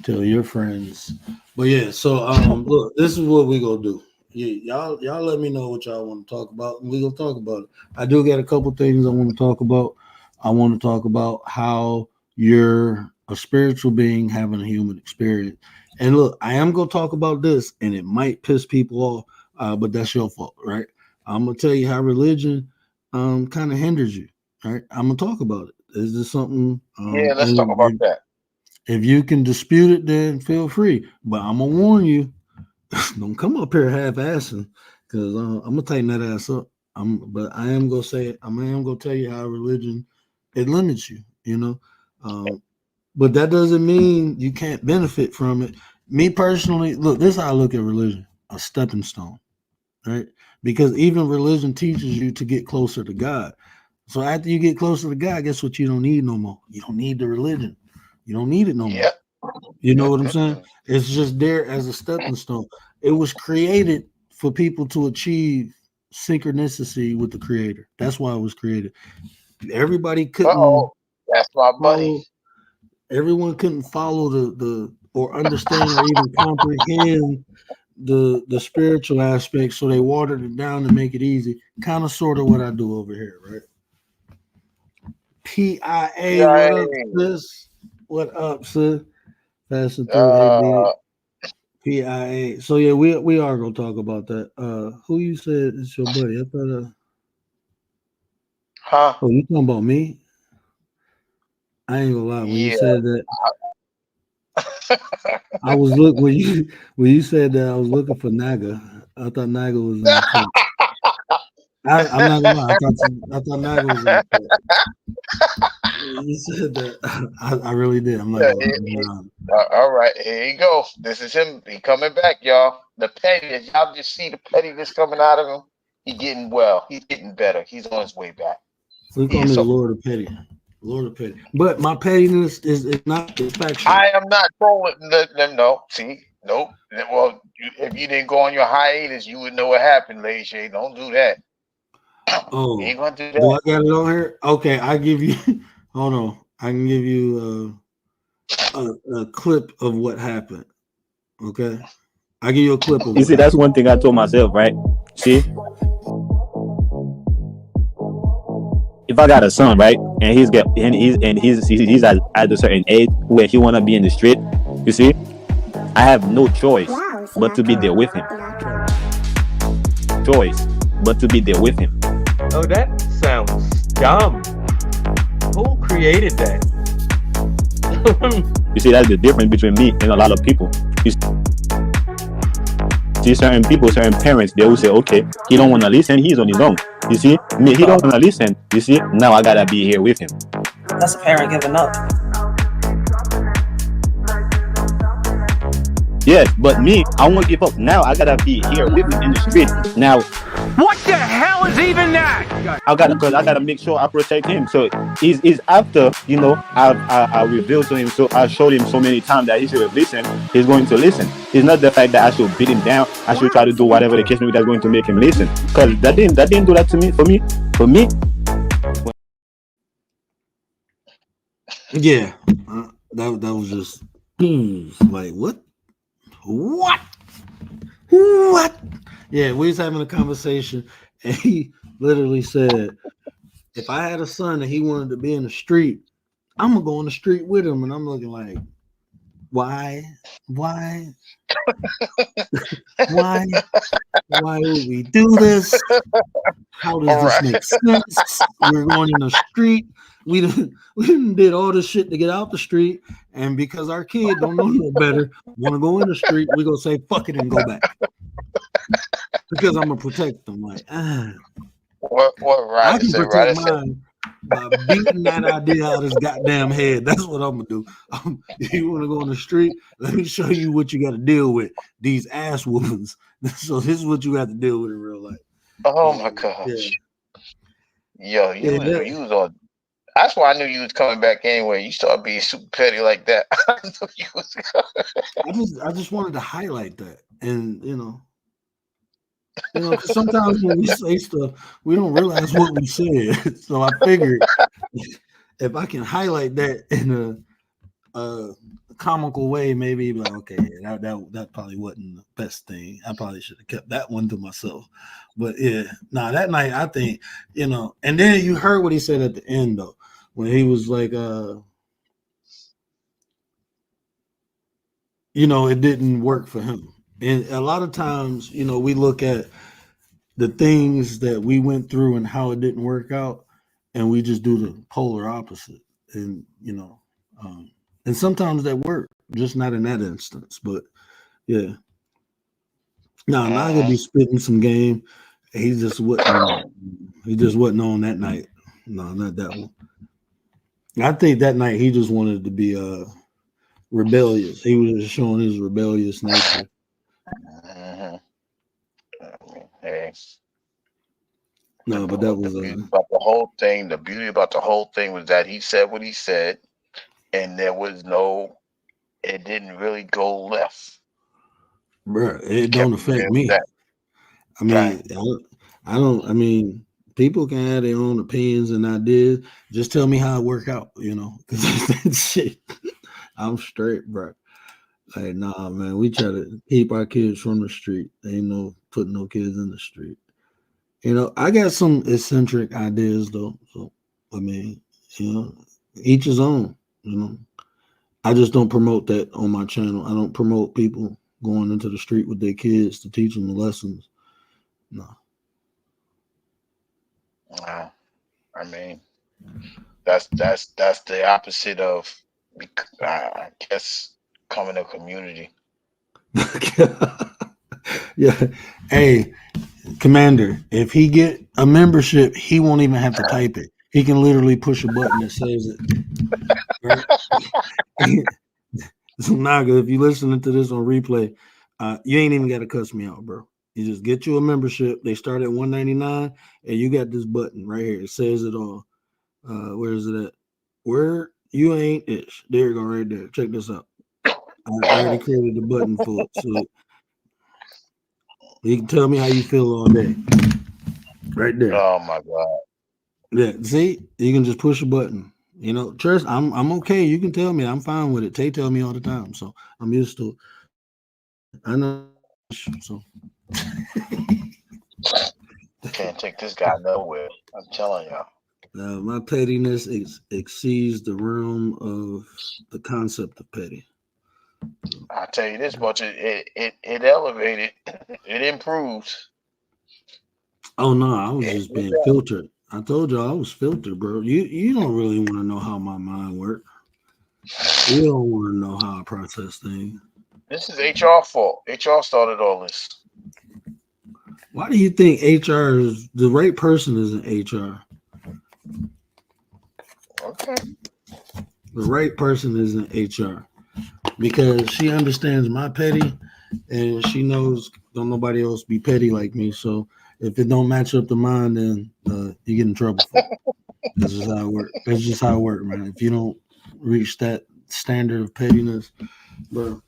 Tell your friends. But yeah, so look, this is what we gonna do. Y'all let me know what y'all want to talk about, and we gonna talk about it. I do got a couple things I want to talk about. I want to talk about how you're a spiritual being having a human experience. And look, I am gonna talk about this, and it might piss people off, but that's your fault, right? I'm gonna tell you how religion kind of hinders you, right? I'm gonna talk about it. Is this something? Yeah, let's talk about that. If you can dispute it, then feel free. But I'm gonna warn you, don't come up here half-assing, because I'm gonna tighten that ass up. But I am gonna say it. I am gonna tell you how religion it limits you. But that doesn't mean you can't benefit from it. Me personally, look, this is how I look at religion: a stepping stone, right? Because even religion teaches you to get closer to God. So after you get closer to God, guess what? You don't need no more. You don't need the religion. You don't need it no more. You know what I'm saying? It's just there as a stepping stone. It was created for people to achieve synchronicity with the creator. That's why it was created. Everybody couldn't. That's my buddy. Everyone couldn't follow the or understand or even comprehend the spiritual aspect, so they watered it down to make it easy. Kind of sort of what I do over here, right? PIA, what up, sis? What up, sis? Passing through PIA. So yeah, we are gonna talk about that. Who you said is your buddy? I thought huh? Oh, you talking about me? I ain't gonna lie. When you said that, I was when you said that, I was looking for Naga. I thought Naga was in the chat. I'm not gonna lie. I thought Naga was in the chat. You said that. I really did. I'm not gonna lie. All right, here you go. This is him. He coming back, y'all. The pettiness. Y'all just see the pettiness coming out of him. He getting well. He's getting better. He's on his way back. We call me the Lord of Petty. Lord of Petty. But my pettiness is not factual. I am not trolling. No. See? Nope. Well, if you didn't go on your hiatus, you would know what happened, Lady Shay. Don't do that. Oh, you ain't gonna do that. Do I got it on here? Okay, I give you. Hold on. I can give you a clip of what happened. Okay, I give you a clip of. You see, that's one thing I told myself, right? See, if I got a son, right, and he's at a certain age where he wanna be in the street, you see, I have no choice but to be there with him. Oh, that sounds dumb. Who created that? You see, that's the difference between me and a lot of people. You see, certain people, certain parents, they will say, okay, he don't want to listen, he's on his own. You see, me, he don't want to listen. You see, now I gotta be here with him. That's a parent giving up. Yes, but me, I won't give up. Now I gotta be here with him in the street. Now, what the hell is even that? I gotta make sure I protect him. So he's after, you know, I revealed to him, so I showed him so many times that he should listen. He's going to listen. It's not the fact that I should beat him down. I should try to do whatever the case may be that's going to make him listen. Because that didn't do that to me. For me. Yeah, that was just like what? Yeah, we was having a conversation, and he literally said, if I had a son and he wanted to be in the street, I'm gonna go on the street with him. And I'm looking like, why why would we do this? How does All this right. make sense? We're going in the street. We did all this shit to get out the street, and because our kid don't know no better, want to go in the street, we gonna say fuck it and go back because I'm gonna protect them. Like, What I Ryder can said? protect Ryder said, mine by beating that idea out of his goddamn head. That's what I'm gonna do. You want to go on the street? Let me show you what you got to deal with. These ass whoopings. So this is what you got to deal with in real life. "Oh my Yeah, gosh, yo, yeah. you was on." That's why I knew you was coming back anyway. You started being super petty like that. I knew you was coming. I just wanted to highlight that, and because sometimes when we say stuff, we don't realize what we said. So I figured if I can highlight that in a comical way, maybe be like, okay, that probably wasn't the best thing. I probably should have kept that one to myself. But yeah, that night I think, and then you heard what he said at the end though, when he was like, it didn't work for him. And a lot of times, we look at the things that we went through and how it didn't work out, and we just do the polar opposite. And and sometimes that worked, just not in that instance. But yeah, Naga be spitting some game. He just wasn't. He just wasn't on that night. No, not that one. I think that night he just wanted to be rebellious. He was just showing his rebellious nature. Hey. No, but that was the beauty about the whole thing. The beauty about the whole thing was that he said what he said, and there was no. It didn't really go left. Bruh, it don't affect me. That. I mean, I don't. I mean, people can have their own opinions and ideas. Just tell me how it work out, because shit, I'm straight, bro. Like, nah, man, we try to keep our kids from the street. Ain't no putting no kids in the street. I got some eccentric ideas though. So I mean, each his own. I just don't promote that on my channel. I don't promote people going into the street with their kids to teach them the lessons. No. I mean, that's the opposite of, I guess, coming to community. Yeah. Hey, Commander, if he get a membership, he won't even have to type it. He can literally push a button that says it. Right? So Naga, if you listening to this on replay, you ain't even got to cuss me out, bro. You just get you a membership. They start at $199, and you got this button right here. It says it all. Where is it at? Where you ain't ish. There you go, right there. Check this out. I already created the button for it, so you can tell me how you feel all day. Right there. Oh my God. Yeah, see, you can just push a button. Trust, I'm okay. You can tell me. I'm fine with it. Tay tell me all the time, so I'm used to it. I know. So Can't take this guy nowhere. I'm telling y'all. My pettiness exceeds the realm of the concept of petty. I'll tell you this much: it elevated, it improved. Oh no, I was just being filtered. I told you I was filtered, bro. You don't really want to know how my mind works. You don't want to know how I process things. This is HR fault. HR started all this. Why do you think HR is the right person? Is in HR? Okay. The right person is in HR because she understands my petty, and she knows don't nobody else be petty like me. So if it don't match up to mine, then you get in trouble for it. That's just how it works. That's just how it works, man. If you don't reach that standard of pettiness, bro,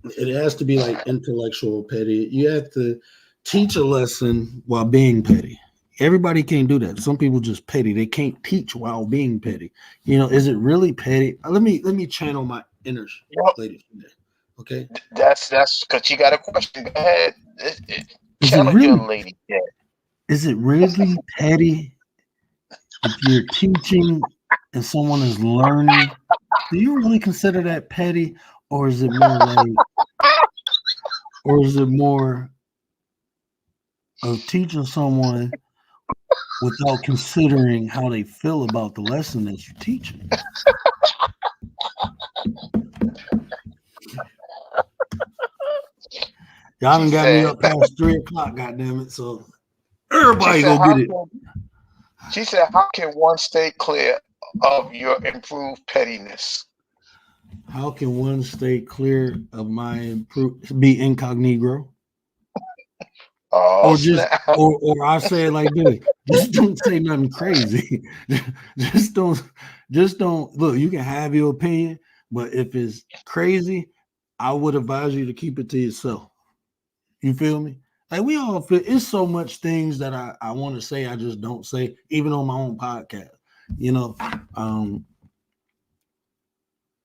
it has to be like intellectual petty. You have to teach a lesson while being petty. Everybody can't do that. Some people just petty. They can't teach while being petty. Is it really petty? Let me channel my inner lady. Okay. That's because you got a question. Go ahead. Challenge really, your lady. Yeah. Is it really petty if you're teaching and someone is learning? Do you really consider that petty, or is it more like, or is it more of teaching someone without considering how they feel about the lesson that you're teaching. Y'all She done got me said, up past 3 o'clock, goddamn it. So she everybody said, go get it. she said, how can one stay clear of your improved pettiness? How can one stay clear of my be incognito? Oh, Or just snap. or I say it like this. Just don't say nothing crazy. just don't look, you can have your opinion, but if it's crazy, I would advise you to keep it to yourself. You feel me? Like we all feel it's so much things that I want to say, I just don't say, even on my own podcast. You know,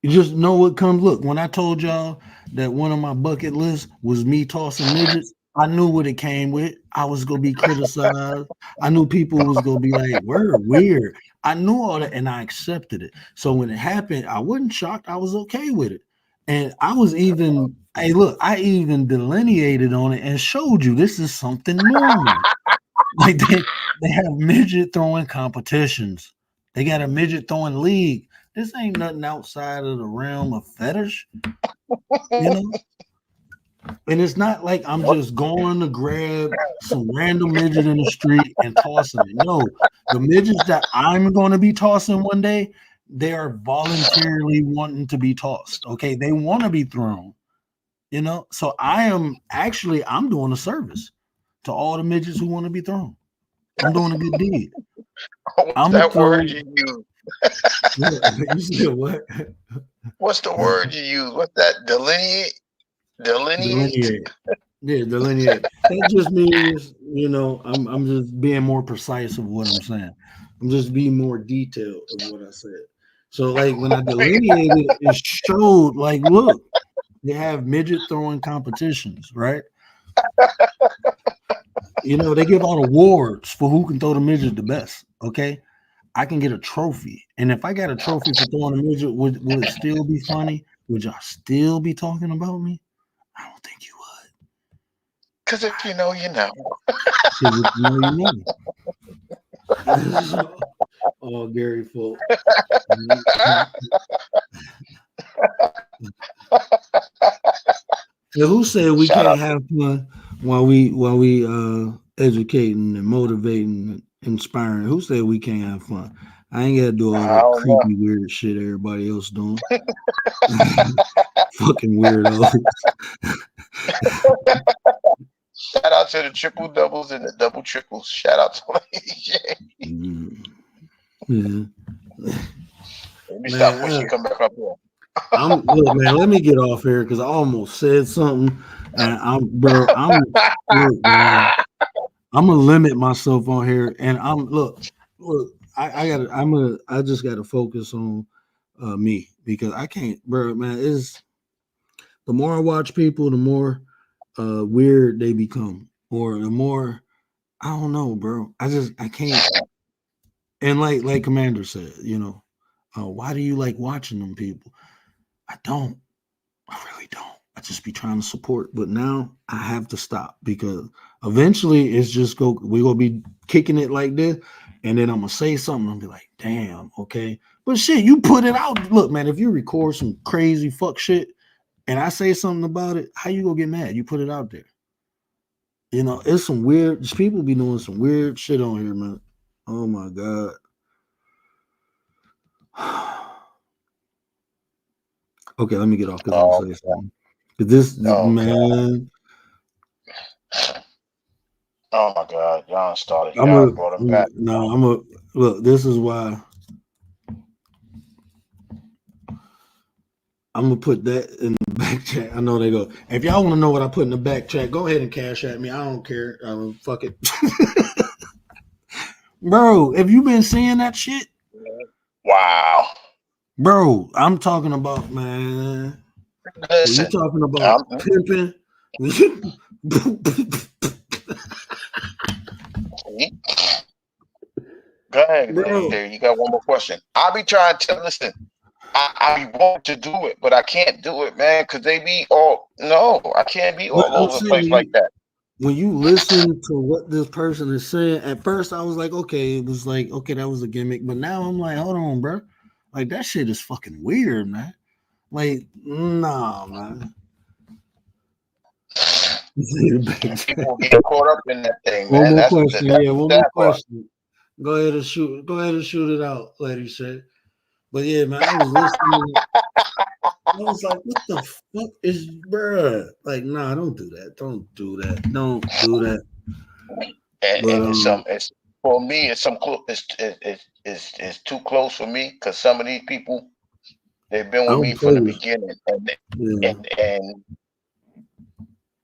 you just know what comes. Look, when I told y'all that one of my bucket lists was me tossing midgets, I knew what it came with. I was gonna be criticized. I knew people was gonna be like, "We're weird." I knew all that, and I accepted it. So when it happened, I wasn't shocked. I was okay with it, and I was even. Hey, look, I even delineated on it and showed you this is something normal. Like they have midget throwing competitions. They got a midget throwing league. This ain't nothing outside of the realm of fetish, you know. And it's not like I'm just going to grab some random midget in the street and tossing it. No, the midgets that I'm going to be tossing one day, they are voluntarily wanting to be tossed. Okay, they want to be thrown. You know, so I'm doing a service to all the midgets who want to be thrown. I'm doing a good deed. What's I'm gonna that throw. word you use? You said what? What's the word you use? What's that? Delineate? Delineate? Delineate. Yeah, delineate. That just means, you know, I'm just being more precise of what I'm saying. I'm just being more detailed of what I said. So like when I delineated, it showed like, look, they have midget throwing competitions, right? You know, they give out awards for who can throw the midget the best. Okay. I can get a trophy. And if I got a trophy for throwing a midget, would it still be funny? Would y'all still be talking about me? I don't think you would. Because if you know, you know. Because if you know, you know. Oh, Gary Folk. Now, who said we Shout can't out. have fun while we educating and motivating and inspiring? Who said we can't have fun? I ain't gotta do all I that don't know. creepy weird shit everybody else doing. Fucking weirdo. Shout out to the triple doubles and the double triples. Shout out to Yeah. Let me stop before she Man, come back up here. look, man, let me get off here because I almost said something. And look, man, I'm gonna limit myself on here. And look, I just gotta focus on me because I can't, bro, man, is the more I watch people, the more weird they become, or the more I don't know, bro. I can't. And like Commander said, you know, why do you like watching them people? I don't. I really don't. I just be trying to support, but now I have to stop because eventually it's just we're gonna be kicking it like this, and then I'm gonna say something. I'll be like, damn, okay. But shit, you put it out. Look, man, if you record some crazy fuck shit and I say something about it, how you gonna get mad? You put it out there. You know, it's some weird people be doing some weird shit on here, man. Oh my god. Okay, let me get off because I'm Oh, gonna say something. This God. man, Oh my God. Y'all started. I'm Y'all a brought him back. no, I'm a look. This is why I'm gonna put that in the back chat. I know they go. If y'all want to know what I put in the back chat, go ahead and cash at me. I don't care. Fuck it, bro. Have you been seeing that shit, Wow. bro? I'm talking about, man. When you Listen. talking about I'm, pimping, go ahead, bro. Legendary. You got one more question. I'll be trying to listen. I be wanting to do it, but I can't do it, man, because they be all no, I can't be But all I'm over the saying place like that. when you listen to what this person is saying, at first I was like, okay, it was like, okay, that was a gimmick. But now I'm like, hold on, bro. Like that shit is fucking weird, man. Like, nah, man. People get caught up in that thing, One man. more That's question. the Yeah, one more sad part. question. Go ahead and shoot. Go ahead and shoot it out, Lady Shay. But yeah, man, I was listening. I was like, what the fuck is, bruh? Like, nah, don't do that. Don't do that. Don't do that. But And it's for me. It's it's too close for me because some of these people they've been I with don't me play from the with. beginning, Yeah.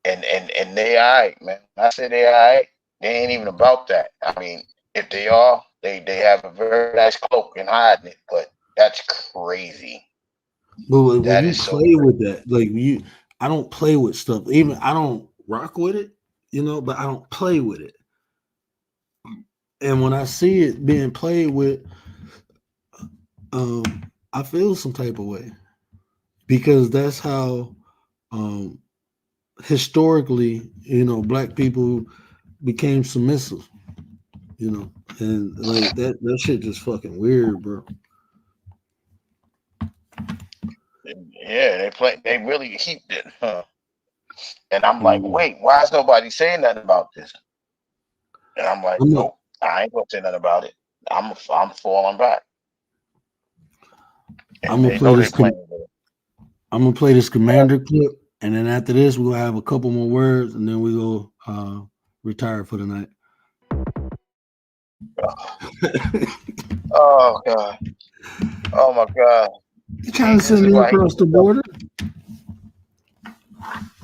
and and and they all right, man. When I say they all right, they ain't even about that. I mean, if they are, they have a very nice cloak and hiding it, but that's crazy. But when That you is so play with crazy. that, like I don't play with stuff. Even I don't rock with it, but I don't play with it. And when I see it being played with, um, I feel some type of way because that's how um historically, black people became submissive, and like that shit just fucking weird, bro. Yeah, they really heaped it, huh? And I'm like, Mm. wait, why is nobody saying nothing about this? And I'm like, I'm nope, I ain't gonna say nothing about it. I'm falling back, and gonna they play know they this. playing with it. I'm gonna play this commander clip, and then after this, we'll have a couple more words, and then we go retire for the night. Oh god, oh my god, You trying see, to this send is me why he across needs the to go. border?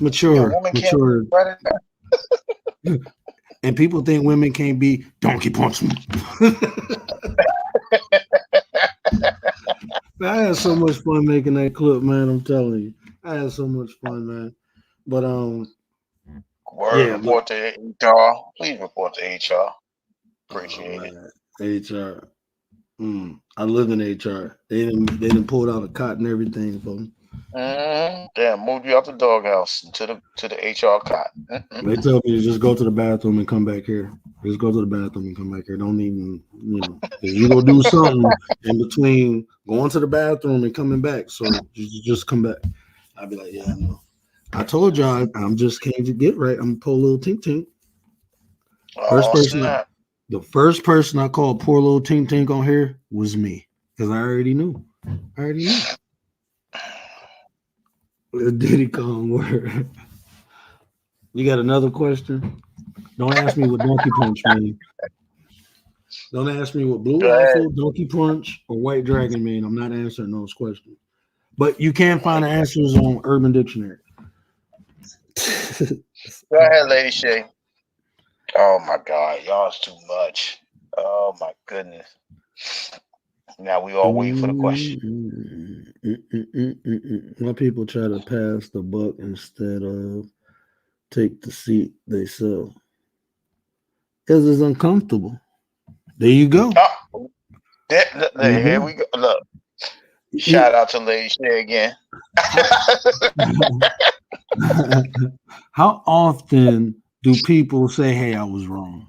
Yo, Mature, woman can't mature, credit and people think women can't be donkey punching. I had so much fun making that clip, man. I'm telling you, I had so much fun, man. But Word yeah, but report to HR. Please report to HR. oh Appreciate it. man, HR. I live in HR. They didn't pull out a cot and everything for me. Damn, moved you out the doghouse to the HR cot. They tell me to just go to the bathroom and come back here. Just go to the bathroom and come back here. Don't even, if you go do something in between going to the bathroom and coming back. So just come back. I'd be like, yeah, I know. I told y'all I'm just came to get right. I'm poor little tink tink. First Oh person, snap! the first person I called poor little tink tink on here was me because I already knew. I already knew. Diddy Kong word. You got another question? Don't ask me what donkey punch means. Don't ask me what blue Go ahead. waffle, donkey punch, or white dragon mean. I'm not answering those questions. But you can find the answers on Urban Dictionary. Go ahead, Lady Shay. Oh my God, y'all is too much. Oh my goodness. Now we all wait for the question. My people try to pass the buck instead of take the seat they sell because it's uncomfortable. There you go. Oh, here we go. Look, shout out to Lady Shay again. How often do people say, "Hey, I was wrong"?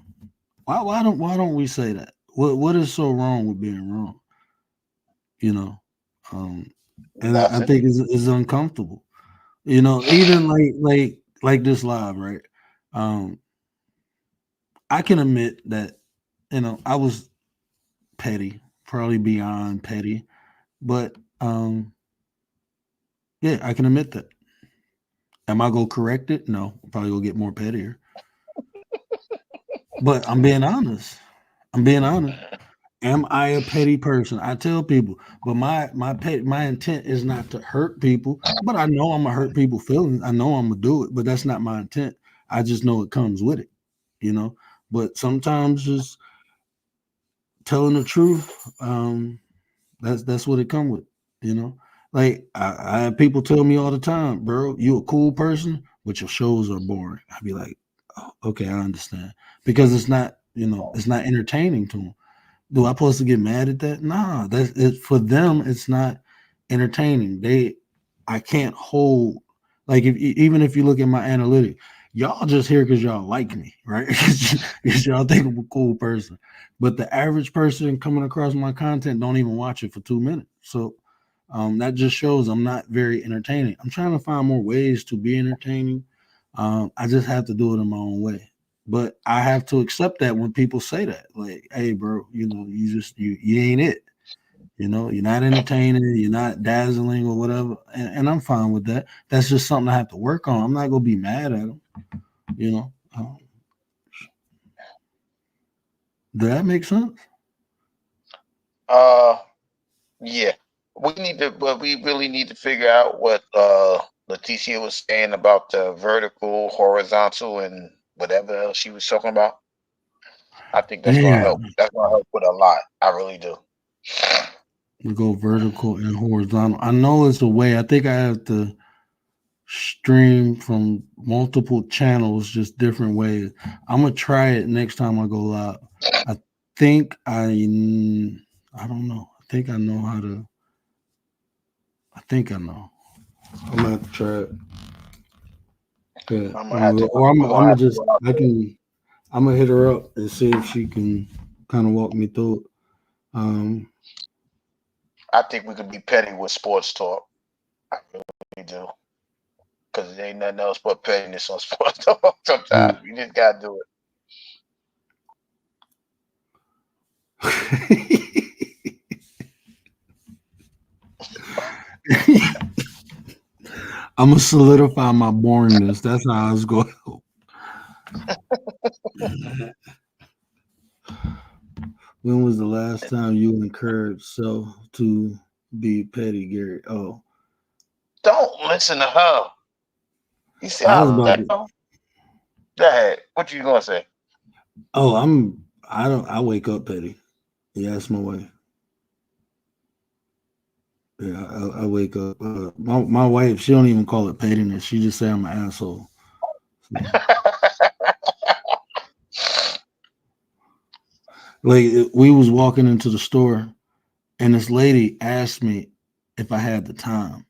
Why don't we say that? What is so wrong with being wrong? You know, um, and I Nothing. think it's uncomfortable. Even like this live, right? Um, I can admit that I was petty, probably beyond petty, but yeah, I can admit that. Am I gonna correct it? No, probably gonna get more pettier. But I'm being honest. I'm being honest. Am I a petty person? I tell people, but my intent is not to hurt people. But I know I'm gonna hurt people feelings. I know I'm gonna do it, but that's not my intent. I just know it comes with it, you know. But sometimes just telling the truth, that's what it come with, you know. Like I have people tell me all the time, bro, you a cool person, but your shows are boring. I'd be like, oh, okay, I understand because it's not, it's not entertaining to them. Do I supposed to get mad at that? Nah, that's it for them. It's not entertaining. I can't hold like even if you look at my analytics, y'all just here because y'all like me, right? Because y'all think I'm a cool person. But the average person coming across my content don't even watch it for 2 minutes. So that just shows I'm not very entertaining. I'm trying to find more ways to be entertaining. I just have to do it in my own way. But I have to accept that when people say that, like, hey, bro, you ain't it. You're not entertaining, you're not dazzling or whatever. And I'm fine with that. That's just something I have to work on. I'm not going to be mad at them, you know. Does that make sense? Yeah. But we really need to figure out what Leticia was saying about the vertical, horizontal, and whatever else she was talking about. I think that's gonna Yeah, help. That's gonna help with a lot. I really do. we go vertical and horizontal. I know it's a way. I think I have to stream from multiple channels, just different ways. I'm gonna try it next time I go live. I think I don't know. I think I know how to. I think I know. I'm gonna have to try it. Yeah, I'm gonna have to. I'm We're gonna gonna have to just go out there. I'm gonna hit her up and see if she can kind of walk me through it. I think we could be petty with sports talk. I really do. Because there ain't nothing else but pettiness on sports talk. Sometimes you just gotta do I'm gonna solidify my boringness. That's how I was going. When was the last time you encouraged self to be petty, Gary? Oh, Don't listen to her. You see I was how about that to. go? Go ahead. What you gonna say? Oh, I wake up petty. Yeah, that's my wife. Yeah, I wake up. My wife, she don't even call it pettiness. She just say I'm an asshole. So, like we was walking into the store, and this lady asked me if I had the time,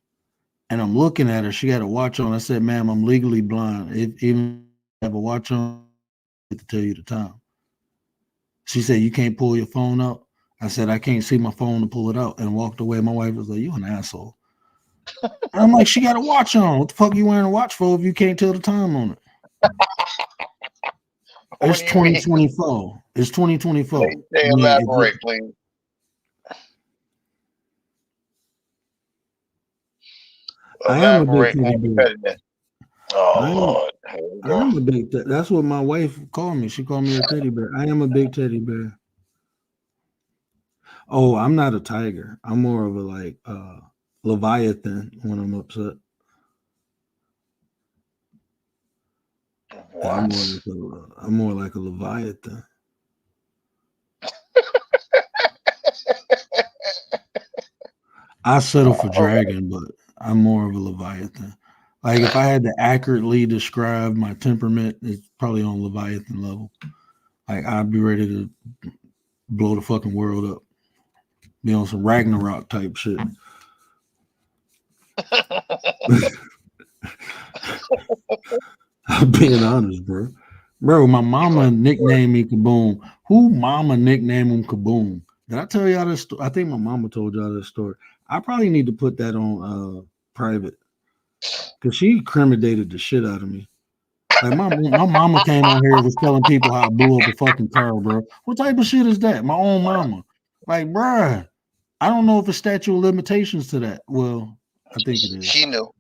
and I'm looking at her. She had a watch on. I said, "Ma'am, I'm legally blind. If even if I have a watch on, I have to tell you the time." She said, "You can't pull your phone out." I said, "I can't see my phone to pull it out," and walked away. My wife was like, "You an asshole." And I'm like, "She got a watch on. What the fuck are you wearing a watch for if you can't tell the time on it?" What It's do you mean? 2024. It's 2024. Say I mean, elaborate, please. I am a big Elaborate teddy on the bear. pettiness. Oh I am. Lord. Here we I go. am a big. That's what my wife called me. She called me a teddy bear. I am a big teddy bear. Oh, I'm not a tiger. I'm more of a like Leviathan when I'm upset. Yeah, What? I'm more like a Leviathan. I settle for All right. dragon, but I'm more of a Leviathan. Like if I had to accurately describe my temperament, it's probably on Leviathan level. Like I'd be ready to blow the fucking world up. Be on some Ragnarok type shit. I'm being honest, bro. Bro, my You mama gonna nicknamed me Kaboom. Who mama nicknamed him Kaboom? Did I tell y'all this story? I think my mama told y'all this story. I probably need to put that on private because she incriminated the shit out of me. Like my mama came on here and was telling people how I blew up a fucking car, bro. What type of shit is that? My own mama. Like, bruh, I don't know if it's statute of limitations to that. Well, I think it is. She knew.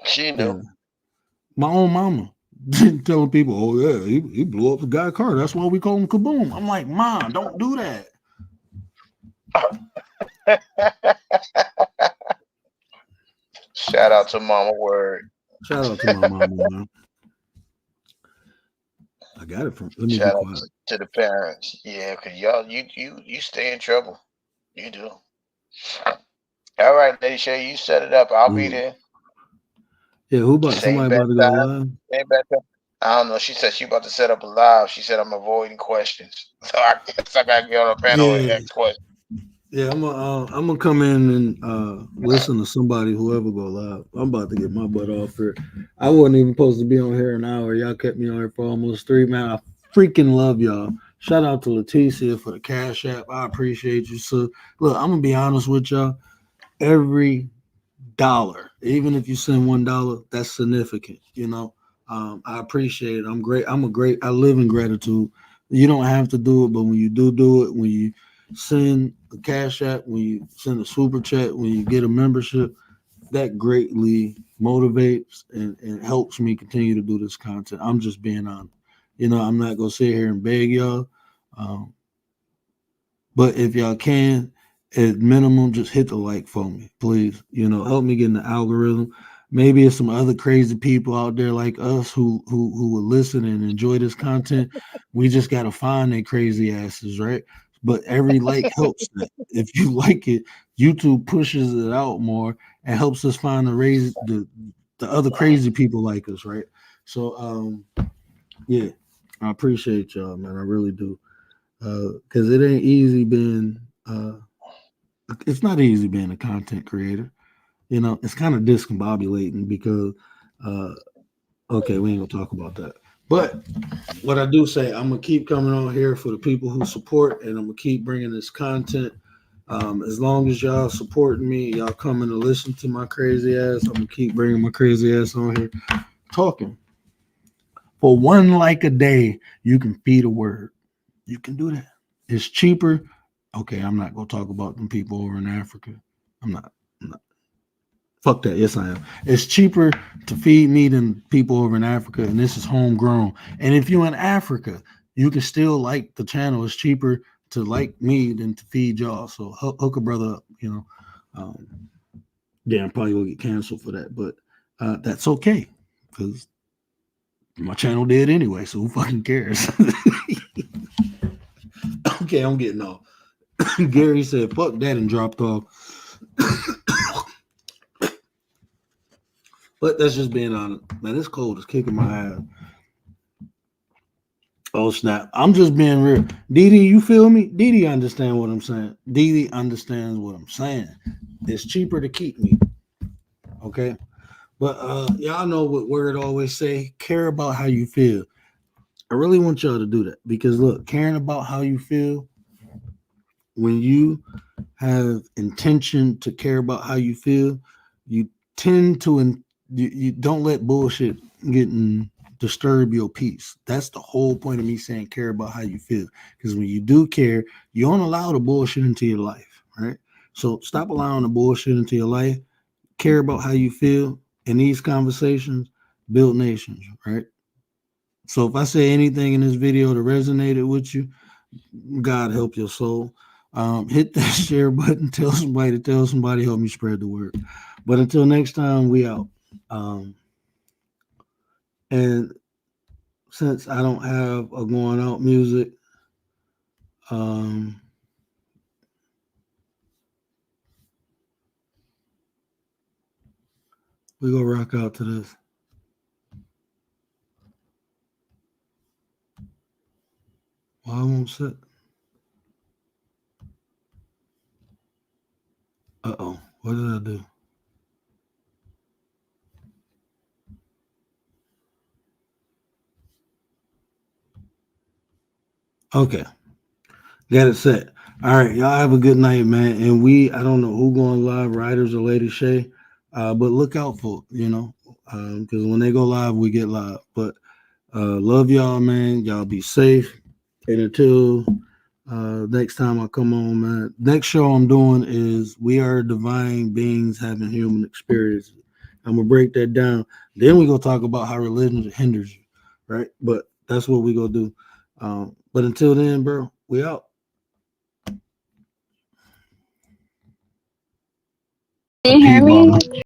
She knew. Yeah. My own mama telling people, oh yeah, he blew up the guy's car. That's why we call him Kaboom. I'm like, Mom, don't do that. Shout out to Mama Word. Shout out to my mama, man. I got it from. Let me be Shout out quiet. to the parents. Yeah, cause y'all you stay in trouble. You do. All right, Lady Shay, you set it up. I'll be Mm. there. Yeah, who about Same somebody bad about to go time. live? Same bad time. I don't know. She said she about to set up a live. She said I'm avoiding questions. So I guess I gotta get on a panel and Yeah, ask questions. Yeah, I'm gonna come in and listen to somebody whoever go live. I'm about to get my butt off here. I wasn't even supposed to be on here an hour. Y'all kept me on here for almost 3. Man, I freaking love y'all. Shout out to Leticia for the Cash App. I appreciate you. So look, I'm gonna be honest with y'all. Every dollar, even if you send $1, that's significant. I appreciate it. I'm great. I live in gratitude. You don't have to do it, but when you do it, when you send a cash app, when you send a super chat, when you get a membership, that greatly motivates and helps me continue to do this content. I'm just being honest. I'm not gonna sit here and beg y'all. Um, but if y'all can, at minimum, just hit the like for me, please. Help me get in the algorithm. Maybe it's some other crazy people out there like us who will listen and enjoy this content. We just gotta find their crazy asses, right? But every like helps that. If you like it, YouTube pushes it out more and helps us find the other crazy people like us, right? So yeah, I appreciate y'all, man. I really do. Because it ain't easy being it's not easy being a content creator. It's kind of discombobulating because okay, we ain't gonna talk about that. But what I do say, I'm gonna keep coming on here for the people who support, and I'm gonna keep bringing this content. As long as y'all supporting me, y'all coming to listen to my crazy ass, I'm gonna keep bringing my crazy ass on here talking. For one like a day, you can feed a word. You can do that. It's cheaper. Okay, I'm not gonna talk about them people over in Africa. I'm not. I'm not. Fuck that. Yes, I am. It's cheaper to feed me than people over in Africa, and this is homegrown. And if you're in Africa, you can still like the channel. It's cheaper to like me than to feed y'all. So hook a brother up. Yeah, I'm probably gonna get canceled for that, but that's okay because my channel did anyway. So who fucking cares? Okay, I'm getting off. Gary said, fuck that, and dropped off. But that's just being honest. Man, this cold is kicking my ass. Oh, snap. I'm just being real. Didi, you feel me? Didi understand what I'm saying. Didi understands what I'm saying. It's cheaper to keep me. Okay? But y'all know what word always say, care about how you feel. I really want y'all to do that because look, caring about how you feel, when you have intention to care about how you feel, you tend to you don't let bullshit get and disturb your peace. That's the whole point of me saying care about how you feel. Because when you do care, you don't allow the bullshit into your life, right? So stop allowing the bullshit into your life. Care about how you feel. In these conversations, build nations, right? So if I say anything in this video that resonated with you, God help your soul. Hit that share button, tell somebody to tell somebody, help me spread the word. But until next time, we out. And since I don't have a going out music, we gonna rock out to this. Well, I won't sit. Uh-oh, what did I do? Okay, got it set. All right, y'all have a good night, man. And I don't know who going live, Riders or Lady Shay, but look out for because when they go live, we get live. But love y'all, man. Y'all be safe. And until next time I come on, man. Next show I'm doing is We Are Divine Beings Having Human Experiences. I'm gonna break that down. Then we gonna talk about how religion hinders you, right? But that's what we gonna do. But until then, bro, we out. Can you hear me?